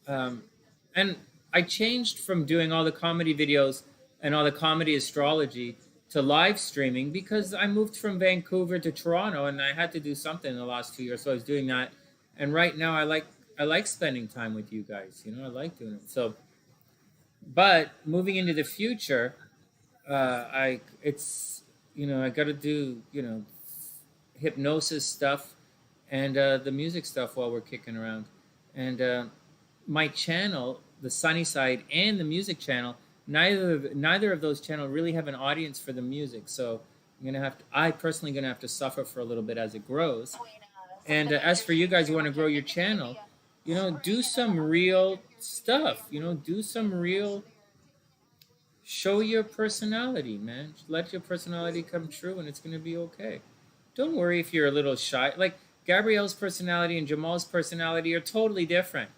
and I changed from doing all the comedy videos and all the comedy astrology to live streaming because I moved from Vancouver to Toronto and I had to do something in the last 2 years. So I was doing that. And right now I like spending time with you guys. I like doing it. So, but moving into the future, I got to do hypnosis stuff and the music stuff while we're kicking around. And my channel, the Sunny Side and the music channel, neither of those channels really have an audience for the music. So I personally gonna have to suffer for a little bit as it grows. And as for you guys who want to grow your channel, do some real stuff. Do some real. Show your personality, man. Let your personality come true, and it's gonna be okay. Don't worry if you're a little shy. Like Gabrielle's personality and Jamal's personality are totally different,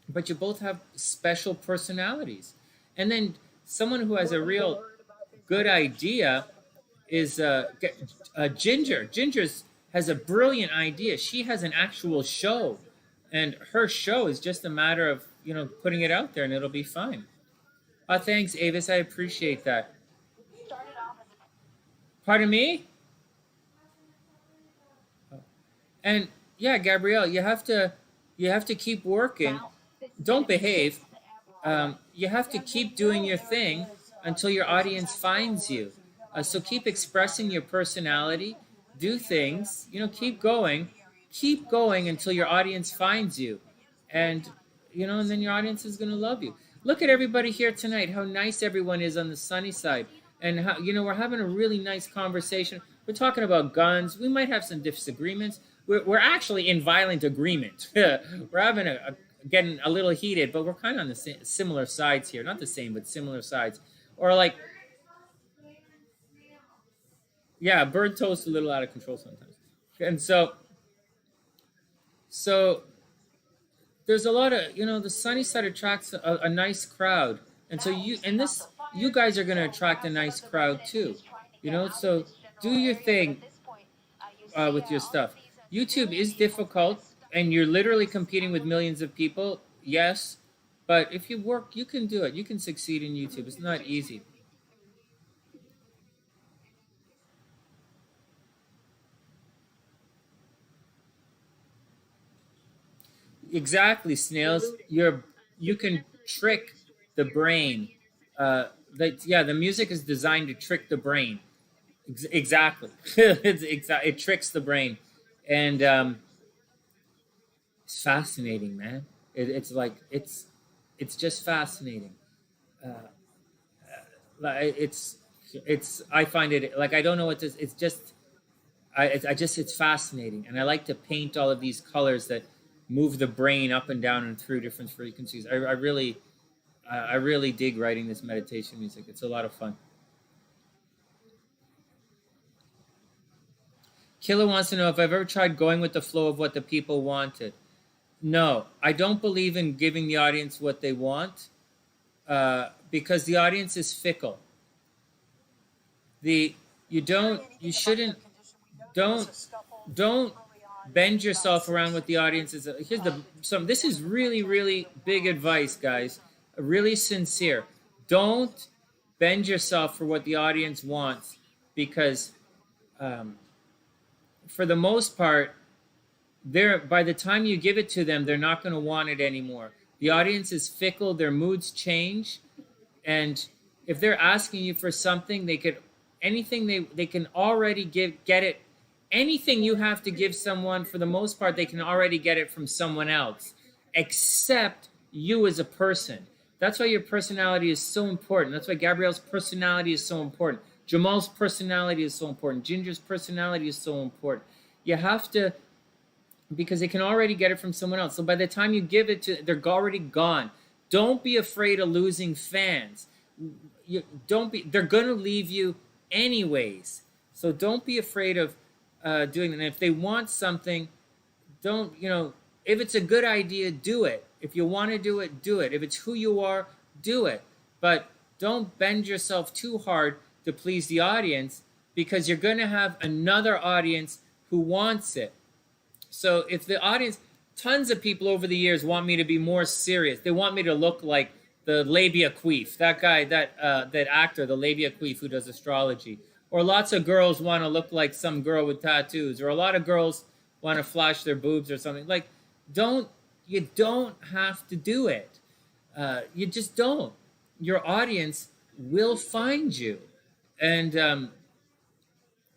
but you both have special personalities. And then someone who has a real good idea is Ginger. Ginger's has a brilliant idea. She has an actual show, and her show is just a matter of putting it out there, and it'll be fine. Thanks, Avis. I appreciate that. Pardon me? And yeah, Gabrielle, you have to keep working. Don't behave. You have to keep doing your thing until your audience finds you. So keep expressing your personality. Do things. Keep going. Keep going until your audience finds you, and and then your audience is gonna love you. Look at everybody here tonight. How nice everyone is on the Sunny Side, and how we're having a really nice conversation. We're talking about guns. We might have some disagreements. We're actually in violent agreement. We're having getting a little heated, but we're kind of on the similar sides here. Not the same, but similar sides. Or like, yeah, bird toast a little out of control sometimes. And so there's a lot of, the sunny side attracts a nice crowd, and so you guys are going to attract a nice crowd too, so do your thing with your stuff. YouTube is difficult, and you're literally competing with millions of people, yes, but if you work, you can do it. You can succeed in YouTube. It's not easy. Exactly, snails. You can trick the brain. Yeah, the music is designed to trick the brain. Exactly, it tricks the brain, and it's fascinating, man. It's like it's just fascinating. Uh, like it's I find it like I don't know what this. It's just I just it's fascinating, and I like to paint all of these colors that move the brain up and down and through different frequencies. I really dig writing this meditation music. It's a lot of fun. Killer wants to know if I've ever tried going with the flow of what the people wanted. No, I don't believe in giving the audience what they want, because the audience is fickle. The you shouldn't don't don't bend yourself around what the audience is. Here's the some. This is really really big advice, guys. Really sincere. Don't bend yourself for what the audience wants, because um, for the most part, they're by the time you give it to them, they're not going to want it anymore. The audience is fickle. Their moods change, and if they're asking you for something, they could anything they can already get it. Anything you have to give someone, for the most part, they can already get it from someone else, except you as a person. That's why your personality is so important. That's why Gabrielle's personality is so important. Jamal's personality is so important. Ginger's personality is so important. You have to, because they can already get it from someone else. So by the time you give it to, they're already gone. Don't be afraid of losing fans. Don't be. They're gonna leave you anyways. So don't be afraid of doing it. And if they want something, don't if it's a good idea, do it. If you want to do it, do it. If it's who you are, do it. But don't bend yourself too hard to please the audience, because you're going to have another audience who wants it. So if the audience, tons of people over the years want me to be more serious. They want me to look like the Labia Queef, that guy, that actor, the Labia Queef who does astrology. Or lots of girls want to look like some girl with tattoos. Or a lot of girls want to flash their boobs or something. Like, you don't have to do it. You just don't. Your audience will find you. And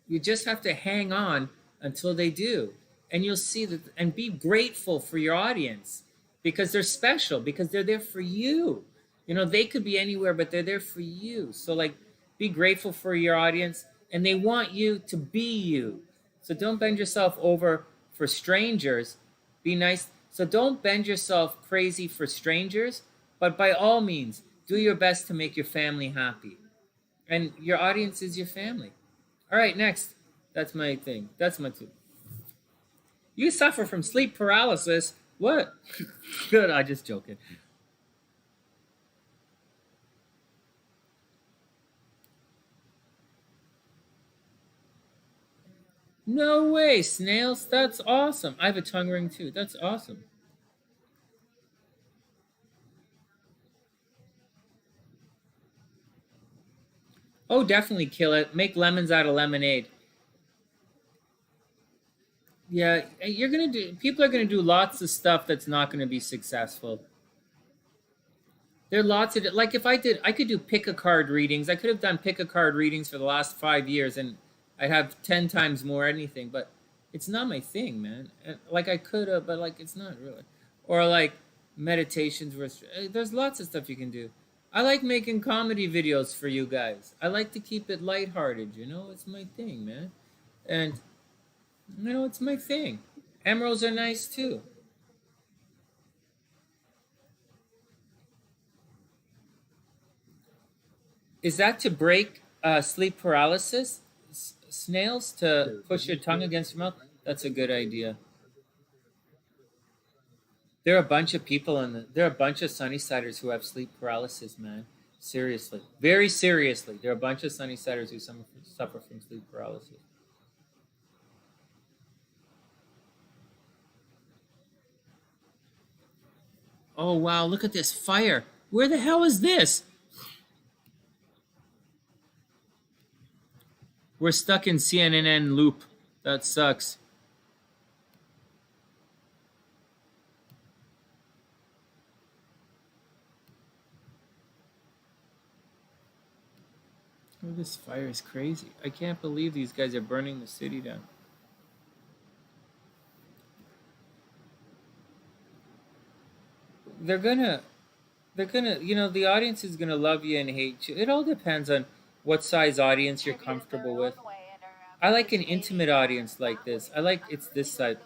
you just have to hang on until they do. And you'll see that, and be grateful for your audience, because they're special, because they're there for you. They could be anywhere, but they're there for you. So, like, be grateful for your audience, and they want you to be you. So don't bend yourself over for strangers. Be nice. So don't bend yourself crazy for strangers, but by all means, do your best to make your family happy. And your audience is your family. All right, next. That's my thing. That's my two. You suffer from sleep paralysis. What? Good, I just joking. No way, snails. That's awesome. I have a tongue ring too. That's awesome. Oh, definitely kill it. Make lemons out of lemonade. Yeah, you're gonna do. People are gonna do lots of stuff that's not gonna be successful. There are lots of, like, if I could do pick a card readings. I could have done pick a card readings for the last 5 years, and I'd have 10 times more anything. But it's not my thing, man. Like, I could have, but like it's not really. Or like meditations. There's lots of stuff you can do. I like making comedy videos for you guys. I like to keep it lighthearted. It's my thing, man. And it's my thing. Emeralds are nice too. Is that to break sleep paralysis? Snails, to push your tongue against your mouth? That's a good idea. There are a bunch of people there are a bunch of Sunnysiders who have sleep paralysis, man. Seriously. Very seriously. There are a bunch of Sunnysiders who suffer from sleep paralysis. Oh, wow. Look at this fire. Where the hell is this? We're stuck in CNN loop. That sucks. Oh, this fire is crazy. I can't believe these guys are burning the city down. They're gonna, the audience is gonna love you and hate you. It all depends on what size audience you're comfortable with. I like an intimate audience like this. I like it's this side.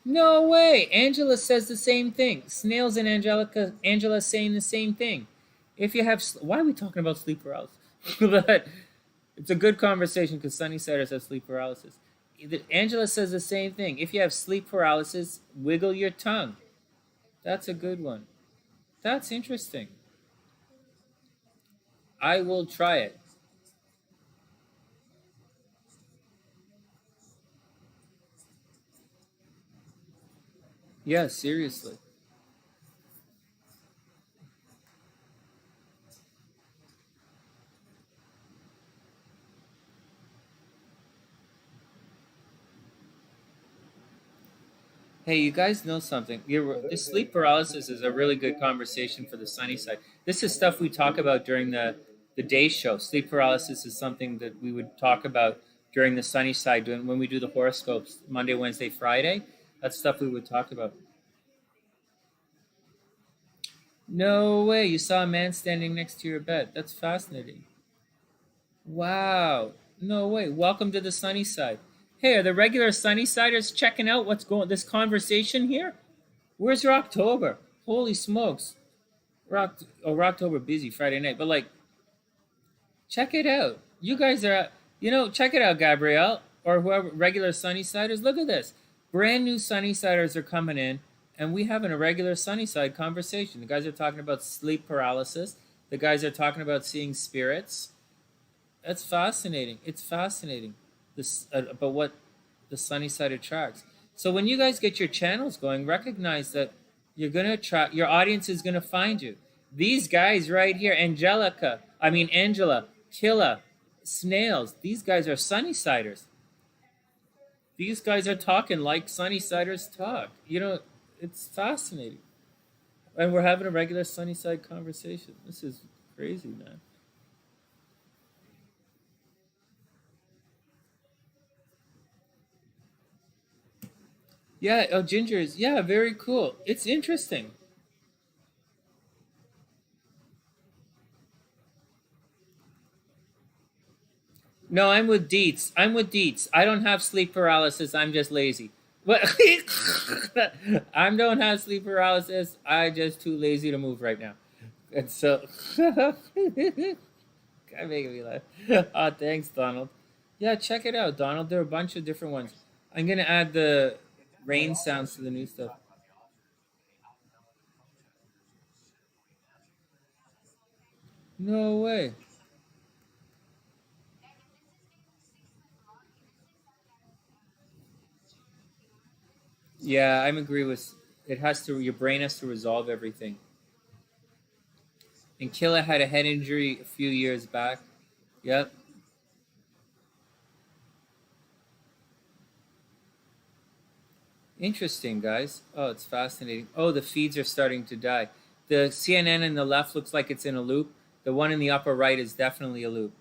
No way. Angela says the same thing. Snails and Angela saying the same thing. If you have, why are we talking about sleep paralysis? But it's a good conversation because Sunnysiders have sleep paralysis. Angela says the same thing. If you have sleep paralysis, wiggle your tongue. That's a good one. That's interesting. I will try it. Yeah, seriously. Hey, you guys know something? This sleep paralysis is a really good conversation for the sunny side. This is stuff we talk about during the day show. Sleep paralysis is something that we would talk about during the sunny side when we do the horoscopes Monday, Wednesday, Friday. That's stuff we would talk about. No way! You saw a man standing next to your bed. That's fascinating. Wow! No way! Welcome to the sunny side. Hey, are the regular sunny siders checking out what's going this conversation here? Where's Rocktober? Holy smokes. Rocktober busy Friday night. But like, check it out. You guys are check it out, Gabrielle. Or whoever regular Sunnysiders. Look at this. Brand new Sunnysiders are coming in and we having a regular Sunnyside conversation. The guys are talking about sleep paralysis. The guys are talking about seeing spirits. That's fascinating. It's fascinating. This about what the sunny side attracts. So when you guys get your channels going, recognize that you're gonna attract your audience is gonna find you. These guys right here, Angela, Killa, Snails. These guys are sunny siders. These guys are talking like sunny siders talk. It's fascinating. And we're having a regular sunny side conversation. This is crazy, man. Yeah, oh, Ginger is, yeah, very cool. It's interesting. No, I'm with Deets. I'm with Deets. I don't have sleep paralysis. I'm just lazy. What? I don't have sleep paralysis. I just too lazy to move right now. And so, God making me laugh. Oh, thanks, Donald. Yeah, check it out, Donald. There are a bunch of different ones. I'm gonna add the rain sounds to the new stuff. No way. Yeah, I'm agree with. It has to. Your brain has to resolve everything. And Killa had a head injury a few years back. Yep. Interesting, guys. Oh, it's fascinating. Oh, the feeds are starting to die. The CNN in the left looks like it's in a loop. The one in the upper right is definitely a loop.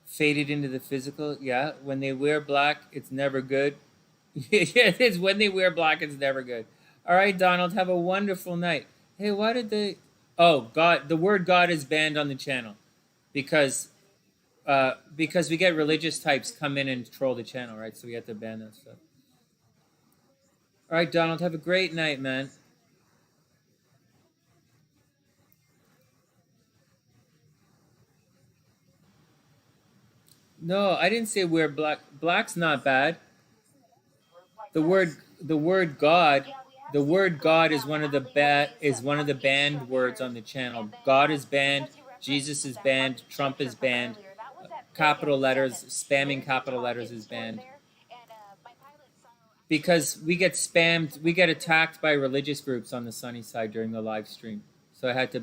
Faded into the physical. Yeah. When they wear black, it's never good. Yeah, it's when they wear black, it's never good. All right, Donald, have a wonderful night. Hey, why did they? Oh, God, the word God is banned on the channel because we get religious types come in and troll the channel, right? So we have to ban that stuff. All right, Donald, have a great night, man. No, I didn't say we're black. Black's not bad. The word the word God, the word God is one of the banned words on the channel. God is banned, Jesus is banned, Trump is banned. Capital letters, spamming capital letters is banned. Because we get spammed, we get attacked by religious groups on the sunny side during the live stream. So I had to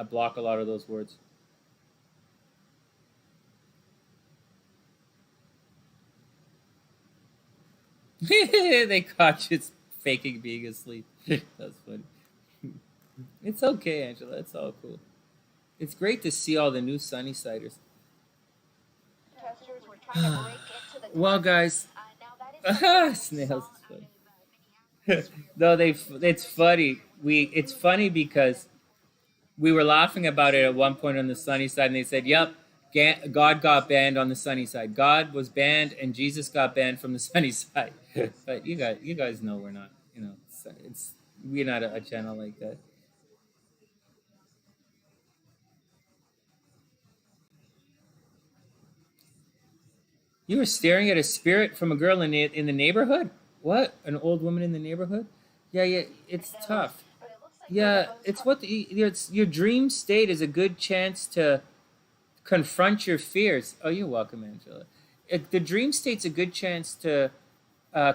block a lot of those words. They caught you faking being asleep. That's funny. It's okay, Angela. It's all cool. It's great to see all the new Sunnysiders. Well, guys, snails is funny. No, it's funny. It's funny because we were laughing about it at one point on the sunny side, and they said, "Yep, God got banned on the sunny side. God was banned, and Jesus got banned from the sunny side." But you guys know we're not. You know, we're not a channel like that. You were staring at a spirit from a girl in the neighborhood. What? An old woman in the neighborhood? Yeah, yeah. It's tough. Yeah, it's it's your dream state is a good chance to confront your fears. Oh, you're welcome, Angela. The dream state's a good chance to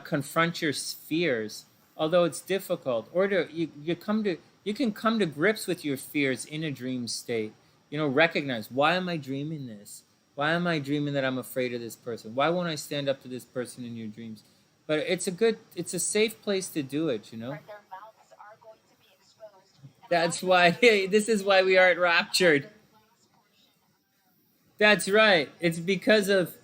confront your fears, although it's difficult. Or you can come to grips with your fears in a dream state. You know, recognize, why am I dreaming this? Why am I dreaming that I'm afraid of this person? Why won't I stand up to this person in your dreams? But it's a safe place to do it. You know. That's why this is why we aren't raptured. That's right. It's because of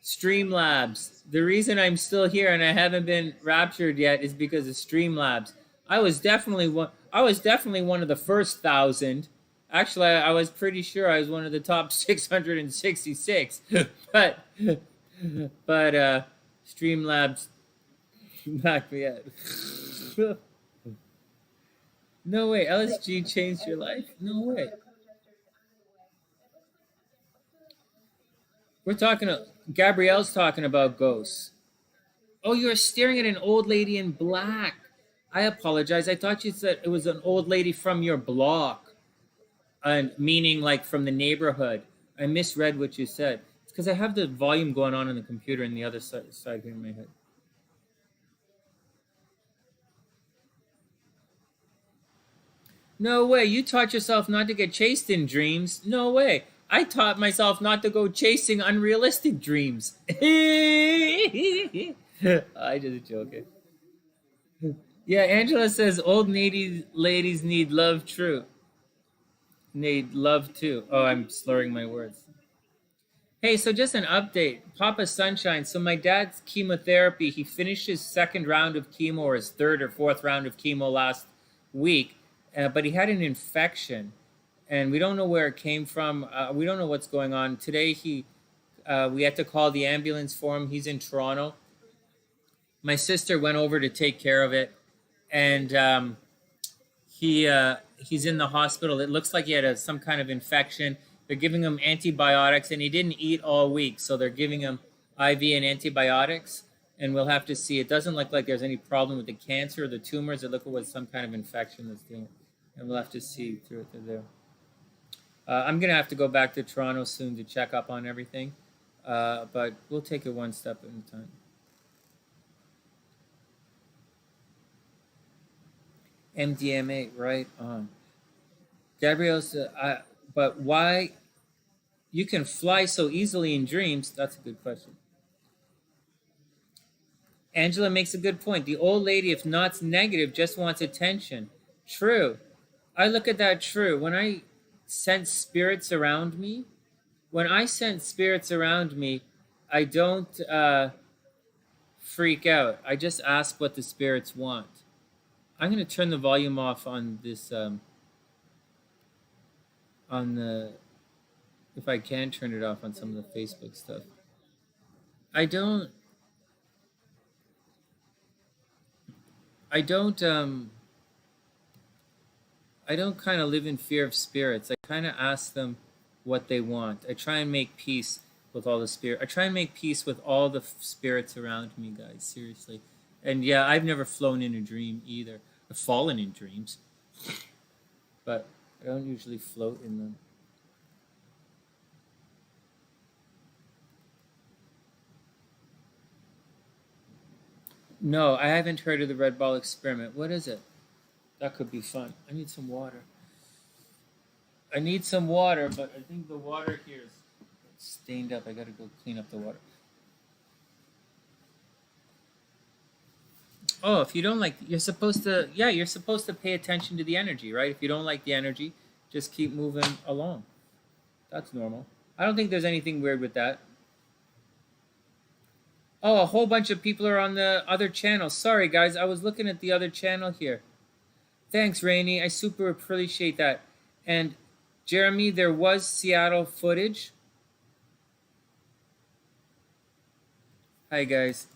Streamlabs. The reason I'm still here and I haven't been raptured yet is because of Streamlabs. I was definitely one of the first 1,000. Actually, I was pretty sure I was one of the top 666. but Streamlabs knocked me out. No way. LSG changed your life? No way. We're talking. Gabrielle's talking about ghosts. Oh, you're staring at an old lady in black. I apologize. I thought you said it was an old lady from your block, and meaning like from the neighborhood. I misread what you said. It's because I have the volume going on the computer in the other side here in my head. No way. You taught yourself not to get chased in dreams. No way. I taught myself not to go chasing unrealistic dreams. I just joking. Yeah, Angela says old ladies need love. True. Need love too. Oh, I'm slurring my words. Hey, so just an update. Papa Sunshine. So my dad's chemotherapy, he finished his second round of chemo or his third or fourth round of chemo last week, but he had an infection, and we don't know where it came from. We don't know what's going on. Today we had to call the ambulance for him. He's in Toronto. My sister went over to take care of it, and he's in the hospital. It looks like he had some kind of infection. They're giving him antibiotics, and he didn't eat all week, so they're giving him IV and antibiotics. And we'll have to see. It doesn't look like there's any problem with the cancer or the tumors. It looks like some kind of infection that's doing it, and we'll have to see through it through there. I'm gonna have to go back to Toronto soon to check up on everything, but we'll take it one step at a time. MDMA, right on. Gabrielle said, but why you can fly so easily in dreams? That's a good question. Angela makes a good point. The old lady, if not negative, just wants attention. True. I look at that true. When I sense spirits around me, I don't freak out. I just ask what the spirits want. I'm going to turn the volume off on this, on the, if I can turn it off on some of the Facebook stuff. I don't, I don't, I don't kind of live in fear of spirits. I kind of ask them what they want. I try and make peace. with all the spirit. I try and make peace with all the spirits around me, guys. Seriously. And yeah, I've never flown in a dream either. I've fallen in dreams, but I don't usually float in them. No, I haven't heard of the red ball experiment. What is it? That could be fun. I need some water. I need some water, but I think the water here is stained up. I gotta go clean up the water. Oh, if you don't like, you're supposed to, yeah, you're supposed to pay attention to the energy, right? If you don't like the energy, just keep moving along. That's normal. I don't think there's anything weird with that. Oh, a whole bunch of people are on the other channel. Sorry, guys. I was looking at the other channel here. Thanks, Rainey. I super appreciate that. And Jeremy, there was Seattle footage. Hi, guys.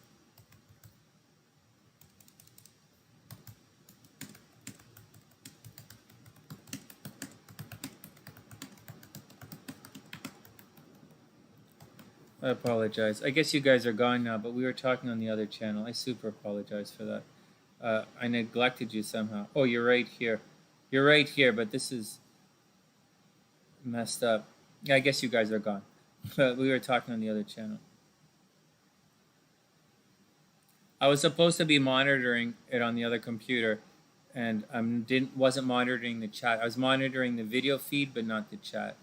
I apologize. I guess you guys are gone now, but we were talking on the other channel. I super apologize for that. I neglected you somehow. Oh, you're right here. You're right here, but this is messed up. Yeah, I guess you guys are gone. But we were talking on the other channel. I was supposed to be monitoring it on the other computer, and I wasn't monitoring the chat. I was monitoring the video feed, but not the chat.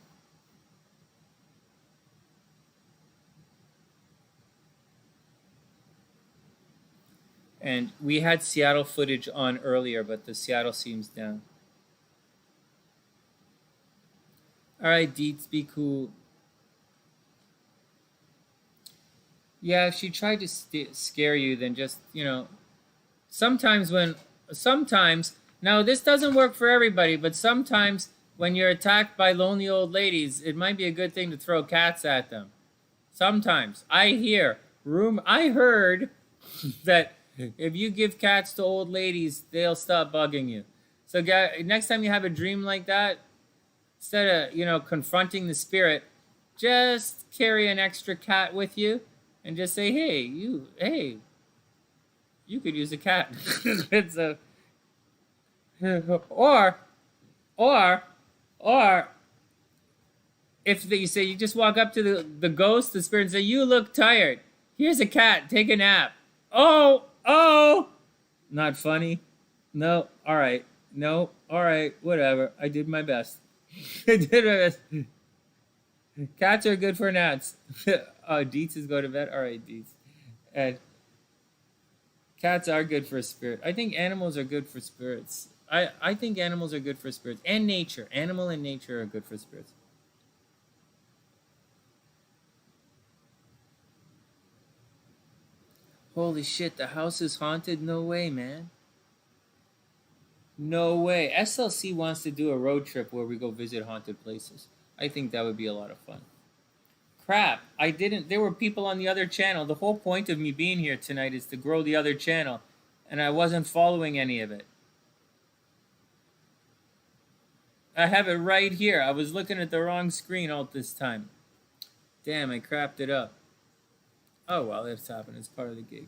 And we had Seattle footage on earlier, but the Seattle seems down. All right, Deets, be cool. Yeah, if she tried to scare you, then just, sometimes now this doesn't work for everybody, but sometimes when you're attacked by lonely old ladies, it might be a good thing to throw cats at them. Sometimes. I heard that if you give cats to old ladies, they'll stop bugging you. So next time you have a dream like that, instead of, confronting the spirit, just carry an extra cat with you and just say, hey, you could use a cat. It's a... Or if you say, you just walk up to the ghost, the spirit, and say, you look tired. Here's a cat. Take a nap. Oh! Not funny? No? All right. No? All right. Whatever. I did my best. I did my best. Cats are good for naps. Oh, Deets is go to bed? All right, Deets. And cats are good for spirit. I think animals are good for spirits. I think animals are good for spirits. And nature. Animal and nature are good for spirits. Holy shit, the house is haunted? No way, man. No way. SLC wants to do a road trip where we go visit haunted places. I think that would be a lot of fun. Crap, there were people on the other channel. The whole point of me being here tonight is to grow the other channel, and I wasn't following any of it. I have it right here. I was looking at the wrong screen all this time. Damn, I crapped it up. Oh, well, it's happened. It's part of the gig.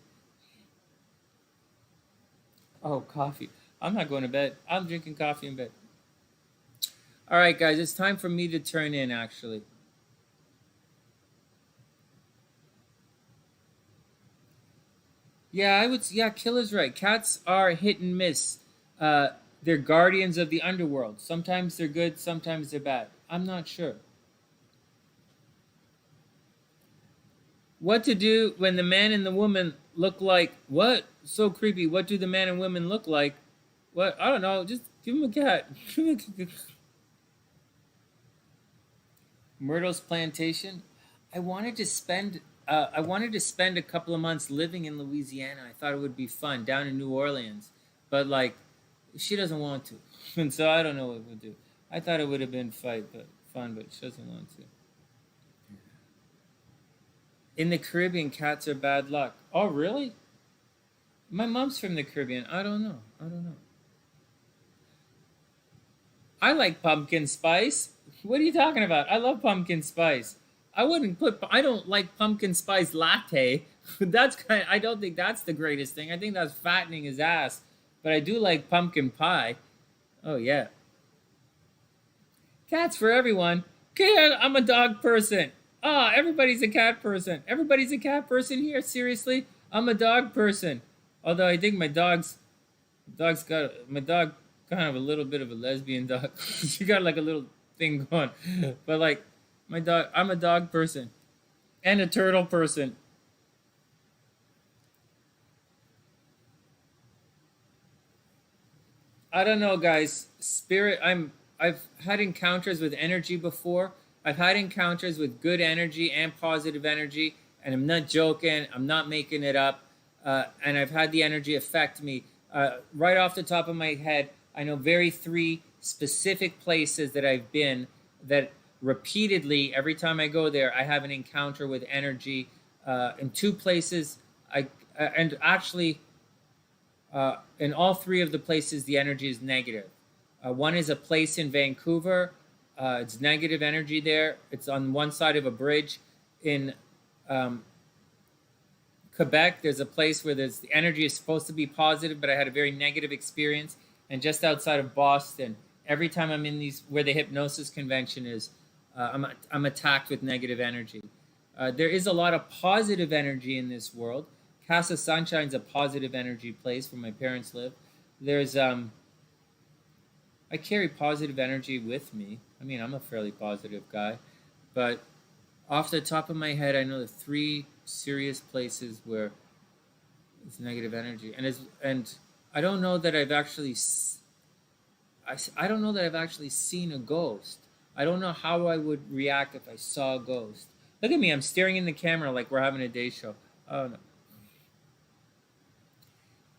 Oh, coffee. I'm not going to bed. I'm drinking coffee in bed. All right, guys. It's time for me to turn in, actually. Yeah, Killer's right. Cats are hit and miss. They're guardians of the underworld. Sometimes they're good, sometimes they're bad. I'm not sure. What to do when the man and the woman look like... What? So creepy. What do the man and women look like? What? I don't know. Just give him a cat. Myrtle's Plantation. I wanted to spend a couple of months living in Louisiana. I thought it would be fun down in New Orleans. But, she doesn't want to. And so I don't know what we'll do. I thought it would have been fun, but she doesn't want to. In the Caribbean, cats are bad luck. Oh, really? My mom's from the Caribbean. I don't know. I like pumpkin spice. What are you talking about? I love pumpkin spice. I wouldn't put. I don't like pumpkin spice latte. That's kind. I don't think that's the greatest thing. I think that's fattening his ass. But I do like pumpkin pie. Oh yeah, cats for everyone. Okay, I'm a dog person. Ah, everybody's a cat person. Everybody's a cat person here. Seriously, I'm a dog person. Although I think dog's got my dog kind of a little bit of a lesbian dog. She got like a little thing going. But like my dog, I'm a dog person and a turtle person. I don't know, guys. Spirit, I've had encounters with energy before. I've had encounters with good energy and positive energy, and I'm not joking. I'm not making it up. And I've had the energy affect me. Right off the top of my head, I know very three specific places that I've been that repeatedly, every time I go there, I have an encounter with energy. In two places, and actually, in all three of the places, the energy is negative. One is a place in Vancouver. It's negative energy there. It's on one side of a bridge. In Quebec, there's a place where the energy is supposed to be positive, but I had a very negative experience. And just outside of Boston, every time I'm in these where the hypnosis convention is, I'm attacked with negative energy. There is a lot of positive energy in this world. Casa Sunshine's a positive energy place where my parents live. There's I carry positive energy with me. I mean, I'm a fairly positive guy, but off the top of my head, I know the three serious places where it's negative energy, and I don't know that I've actually I don't know that I've actually seen a ghost. I don't know how I would react if I saw a ghost. Look at me, I'm staring in the camera like we're having a day show. Oh no.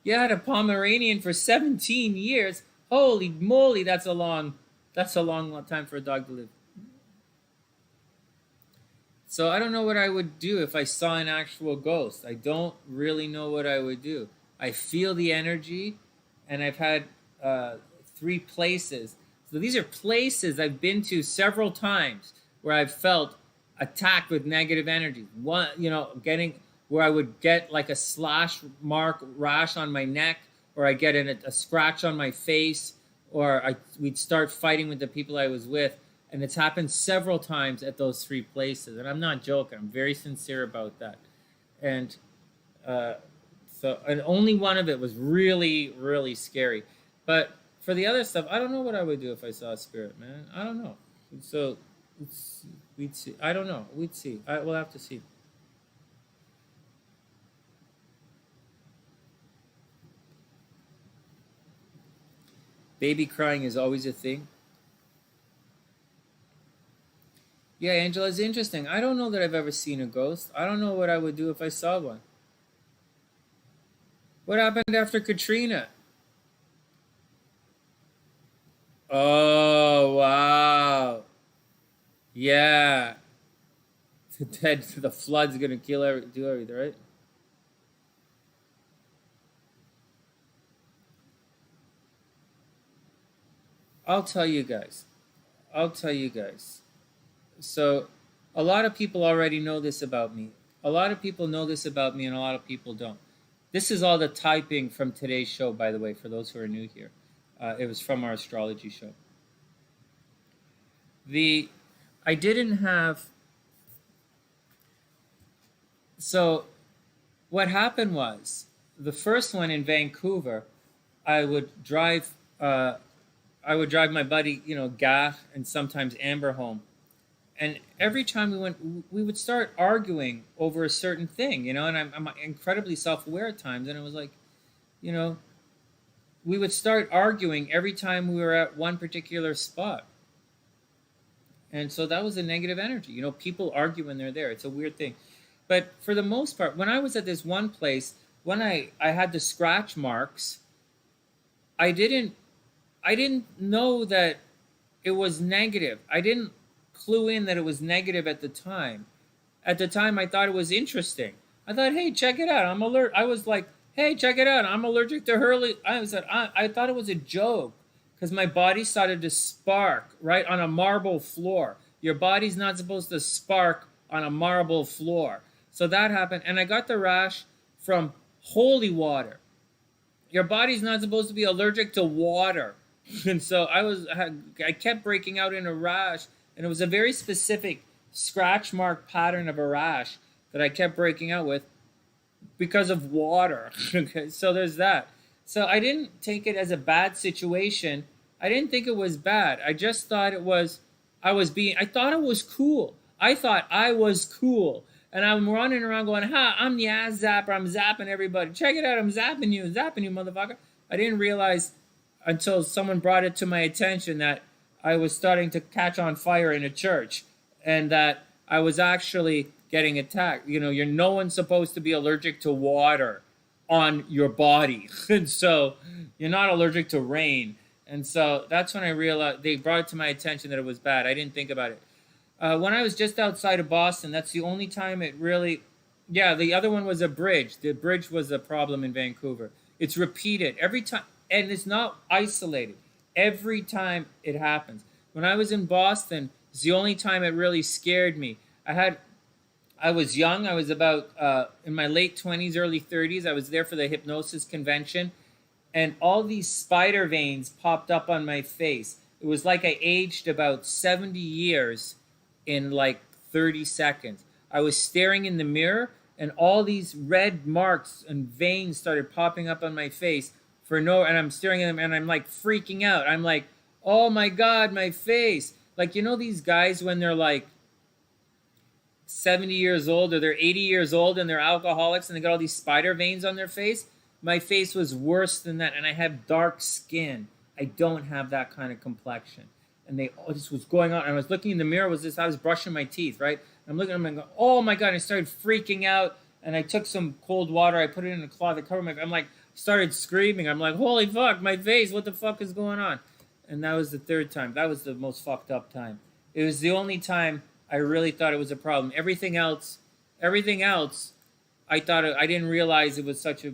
You had a Pomeranian for 17 years. Holy moly, that's a long time for a dog to live. So I don't know what I would do if I saw an actual ghost. I don't really know what I would do. I feel the energy, and I've had three places. So these are places I've been to several times where I've felt attacked with negative energy. One, getting where I would get like a slash mark rash on my neck, or I get a scratch on my face, or we'd start fighting with the people I was with. And it's happened several times at those three places. And I'm not joking. I'm very sincere about that. And and only one of it was really, really scary. But for the other stuff, I don't know what I would do if I saw a spirit, man. I don't know. So we'd see. I don't know. We'd see. We'll have to see. Baby crying is always a thing. Yeah, Angela, it's interesting. I don't know that I've ever seen a ghost. I don't know what I would do if I saw one. What happened after Katrina? Oh, wow. Yeah. The flood's going to do everything, right? I'll tell you guys. So, a lot of people already know this about me. A lot of people know this about me, and a lot of people don't. This is all the typing from today's show, by the way, for those who are new here. It was from our astrology show. I didn't have. So, what happened was the first one in Vancouver. I would drive my buddy, Gar, and sometimes Amber home. And every time we went, we would start arguing over a certain thing, and I'm incredibly self-aware at times. And it was like, we would start arguing every time we were at one particular spot. And so that was a negative energy. People argue when they're there. It's a weird thing. But for the most part, when I was at this one place, when I had the scratch marks, I didn't know that it was negative. I didn't clue in that it was negative at the time. At the time, I thought it was interesting. I thought, hey, check it out. I'm alert. I was like, hey, check it out. I'm allergic to Hurley. I thought it was a joke because my body started to spark right on a marble floor. Your body's not supposed to spark on a marble floor. So that happened, and I got the rash from holy water. Your body's not supposed to be allergic to water. And so I kept breaking out in a rash, and it was a very specific scratch mark pattern of a rash that I kept breaking out with because of water. Okay, so there's that. So I didn't take it as a bad situation. I didn't think it was bad. I just thought it was, I thought it was cool. I thought I was cool. And I'm running around going, ha, I'm the ass zapper. I'm zapping everybody. Check it out. I'm zapping you, motherfucker. I didn't realize until someone brought it to my attention that I was starting to catch on fire in a church and that I was actually getting attacked. You know, no one's supposed to be allergic to water on your body. And so you're not allergic to rain. And so that's when I realized they brought it to my attention that it was bad. I didn't think about it. When I was just outside of Boston, that's the only time it really, yeah, the other one was a bridge. The bridge was a problem in Vancouver. It's repeated every time, and it's not isolated. Every time it happens. When I was in Boston, it's the only time it really scared me. I was young. I was about in my late 20s, early 30s. I was there for the hypnosis convention, and all these spider veins popped up on my face. It was like I aged about 70 years in like 30 seconds. I was staring in the mirror, and all these red marks and veins started popping up on my face and I'm staring at them, and I'm like freaking out. I'm like, oh my God, my face. Like, you know, these guys when they're like 70 years old or they're 80 years old and they're alcoholics and they got all these spider veins on their face? My face was worse than that, and I have dark skin. I don't have that kind of complexion. And this was going on. And I was looking in the mirror. I was brushing my teeth, right? I'm looking at them and going, oh my God. And I started freaking out. And I took some cold water. I put it in a cloth to cover my face. I'm like, started screaming. I'm like, holy fuck, my face. What the fuck is going on? And that was the third time. That was the most fucked up time. It was the only time I really thought it was a problem. Everything else, I didn't realize it was such a,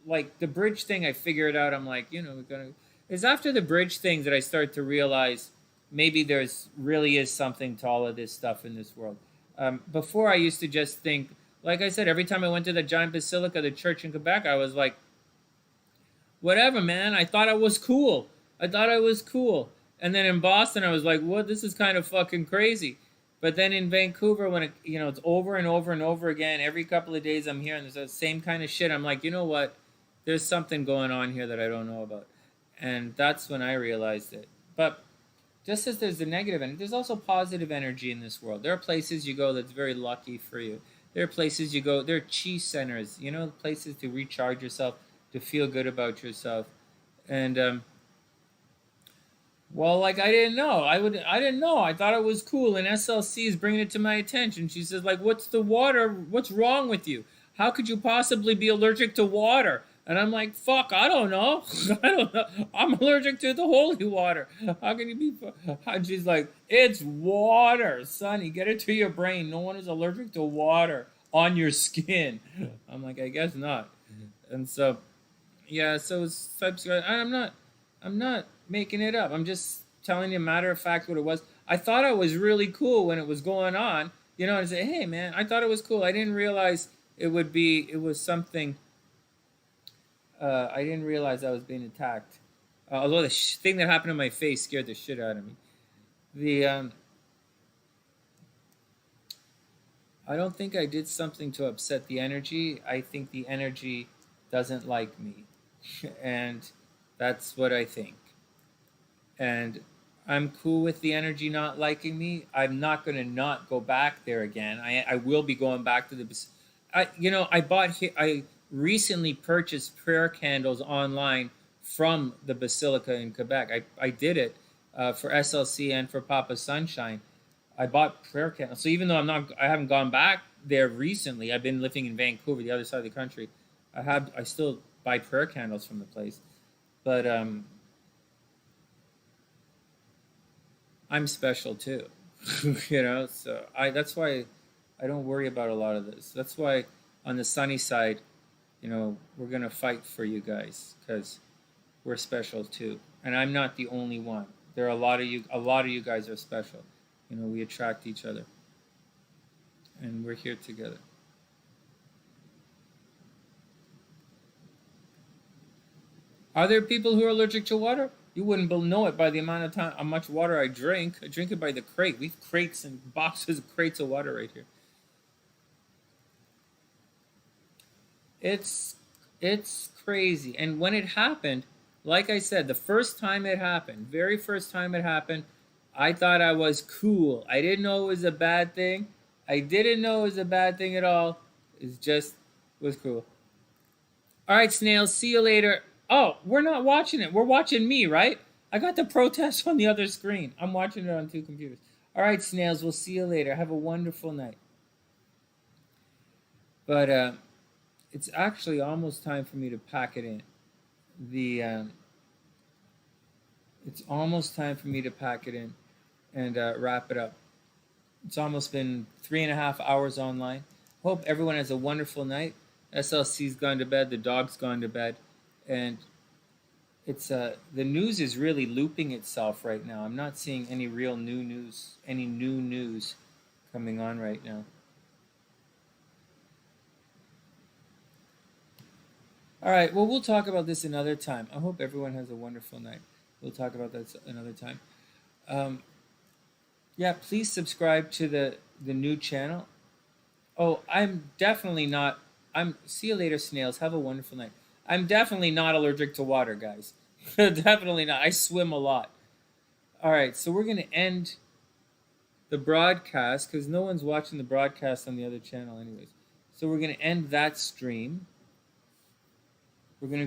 like the bridge thing, I figured out. I'm like, you know, it's after the bridge thing that I start to realize maybe there's really is something to all of this stuff in this world. Before I used to just think, like I said, every time I went to the giant basilica, the church in Quebec, I was like, whatever, man. I thought I was cool. And then in Boston, I was like, what? This is kind of fucking crazy. But then in Vancouver, when it's over and over and over again, every couple of days I'm here and there's the same kind of shit. I'm like, you know what? There's something going on here that I don't know about. And that's when I realized it. But just as there's the negative energy, there's also positive energy in this world. There are places you go that's very lucky for you. There are places you go, there are chi centers, places to recharge yourself, to feel good about yourself. And well, like I didn't know. I didn't know. I thought it was cool. And SLC is bringing it to my attention. She says, like, what's the water? What's wrong with you? How could you possibly be allergic to water? And I'm like, fuck, I don't know. I don't know. I'm allergic to the holy water. How can you be? And she's like, it's water, Sonny. Get it to your brain. No one is allergic to water on your skin. I'm like, I guess not. And so, yeah. So I'm not making it up. I'm just telling you a matter of fact what it was. I thought I was really cool when it was going on. And I say, hey man, I thought it was cool. I didn't realize it was something. I didn't realize I was being attacked. Although the thing that happened to my face scared the shit out of me. I don't think I did something to upset the energy. I think the energy doesn't like me. And that's what I think. And I'm cool with the energy not liking me. I'm not going to not go back there again. I will be going back to the... I recently purchased prayer candles online from the Basilica in Quebec. I did it for SLC and for Papa Sunshine. I bought prayer candles. So even though I haven't gone back there recently, I've been living in Vancouver, the other side of the country. I still buy prayer candles from the place. But I'm special too. So that's why I don't worry about a lot of this. That's why on the sunny side, we're going to fight for you guys because we're special too. And I'm not the only one. There are a lot of you guys are special. We attract each other. and we're here together. Are there people who are allergic to water? You wouldn't know it by the amount of time, how much water I drink. I drink it by the crate. We have crates and boxes of crates of water right here. It's crazy. And when it happened, like I said, the first time it happened, very first time it happened, I thought I was cool. I didn't know it was a bad thing. I didn't know it was a bad thing at all. It just was cool. All right, snails. See you later. Oh, we're not watching it. We're watching me, right? I got the protest on the other screen. I'm watching it on two computers. All right, snails. We'll see you later. Have a wonderful night. But it's actually almost time for me to pack it in. It's almost time for me to pack it in and wrap it up. It's almost been 3.5 hours online. Hope everyone has a wonderful night. SLC's gone to bed. The dog's gone to bed, and it's the news is really looping itself right now. I'm not seeing any real new news coming on right now. All right, well, we'll talk about this another time. I hope everyone has a wonderful night. We'll talk about that another time. Yeah, please subscribe to the new channel. Oh, I'm definitely not. See you later, snails. Have a wonderful night. I'm definitely not allergic to water, guys. Definitely not. I swim a lot. All right, so we're going to end the broadcast because no one's watching the broadcast on the other channel anyways. So we're going to end that stream.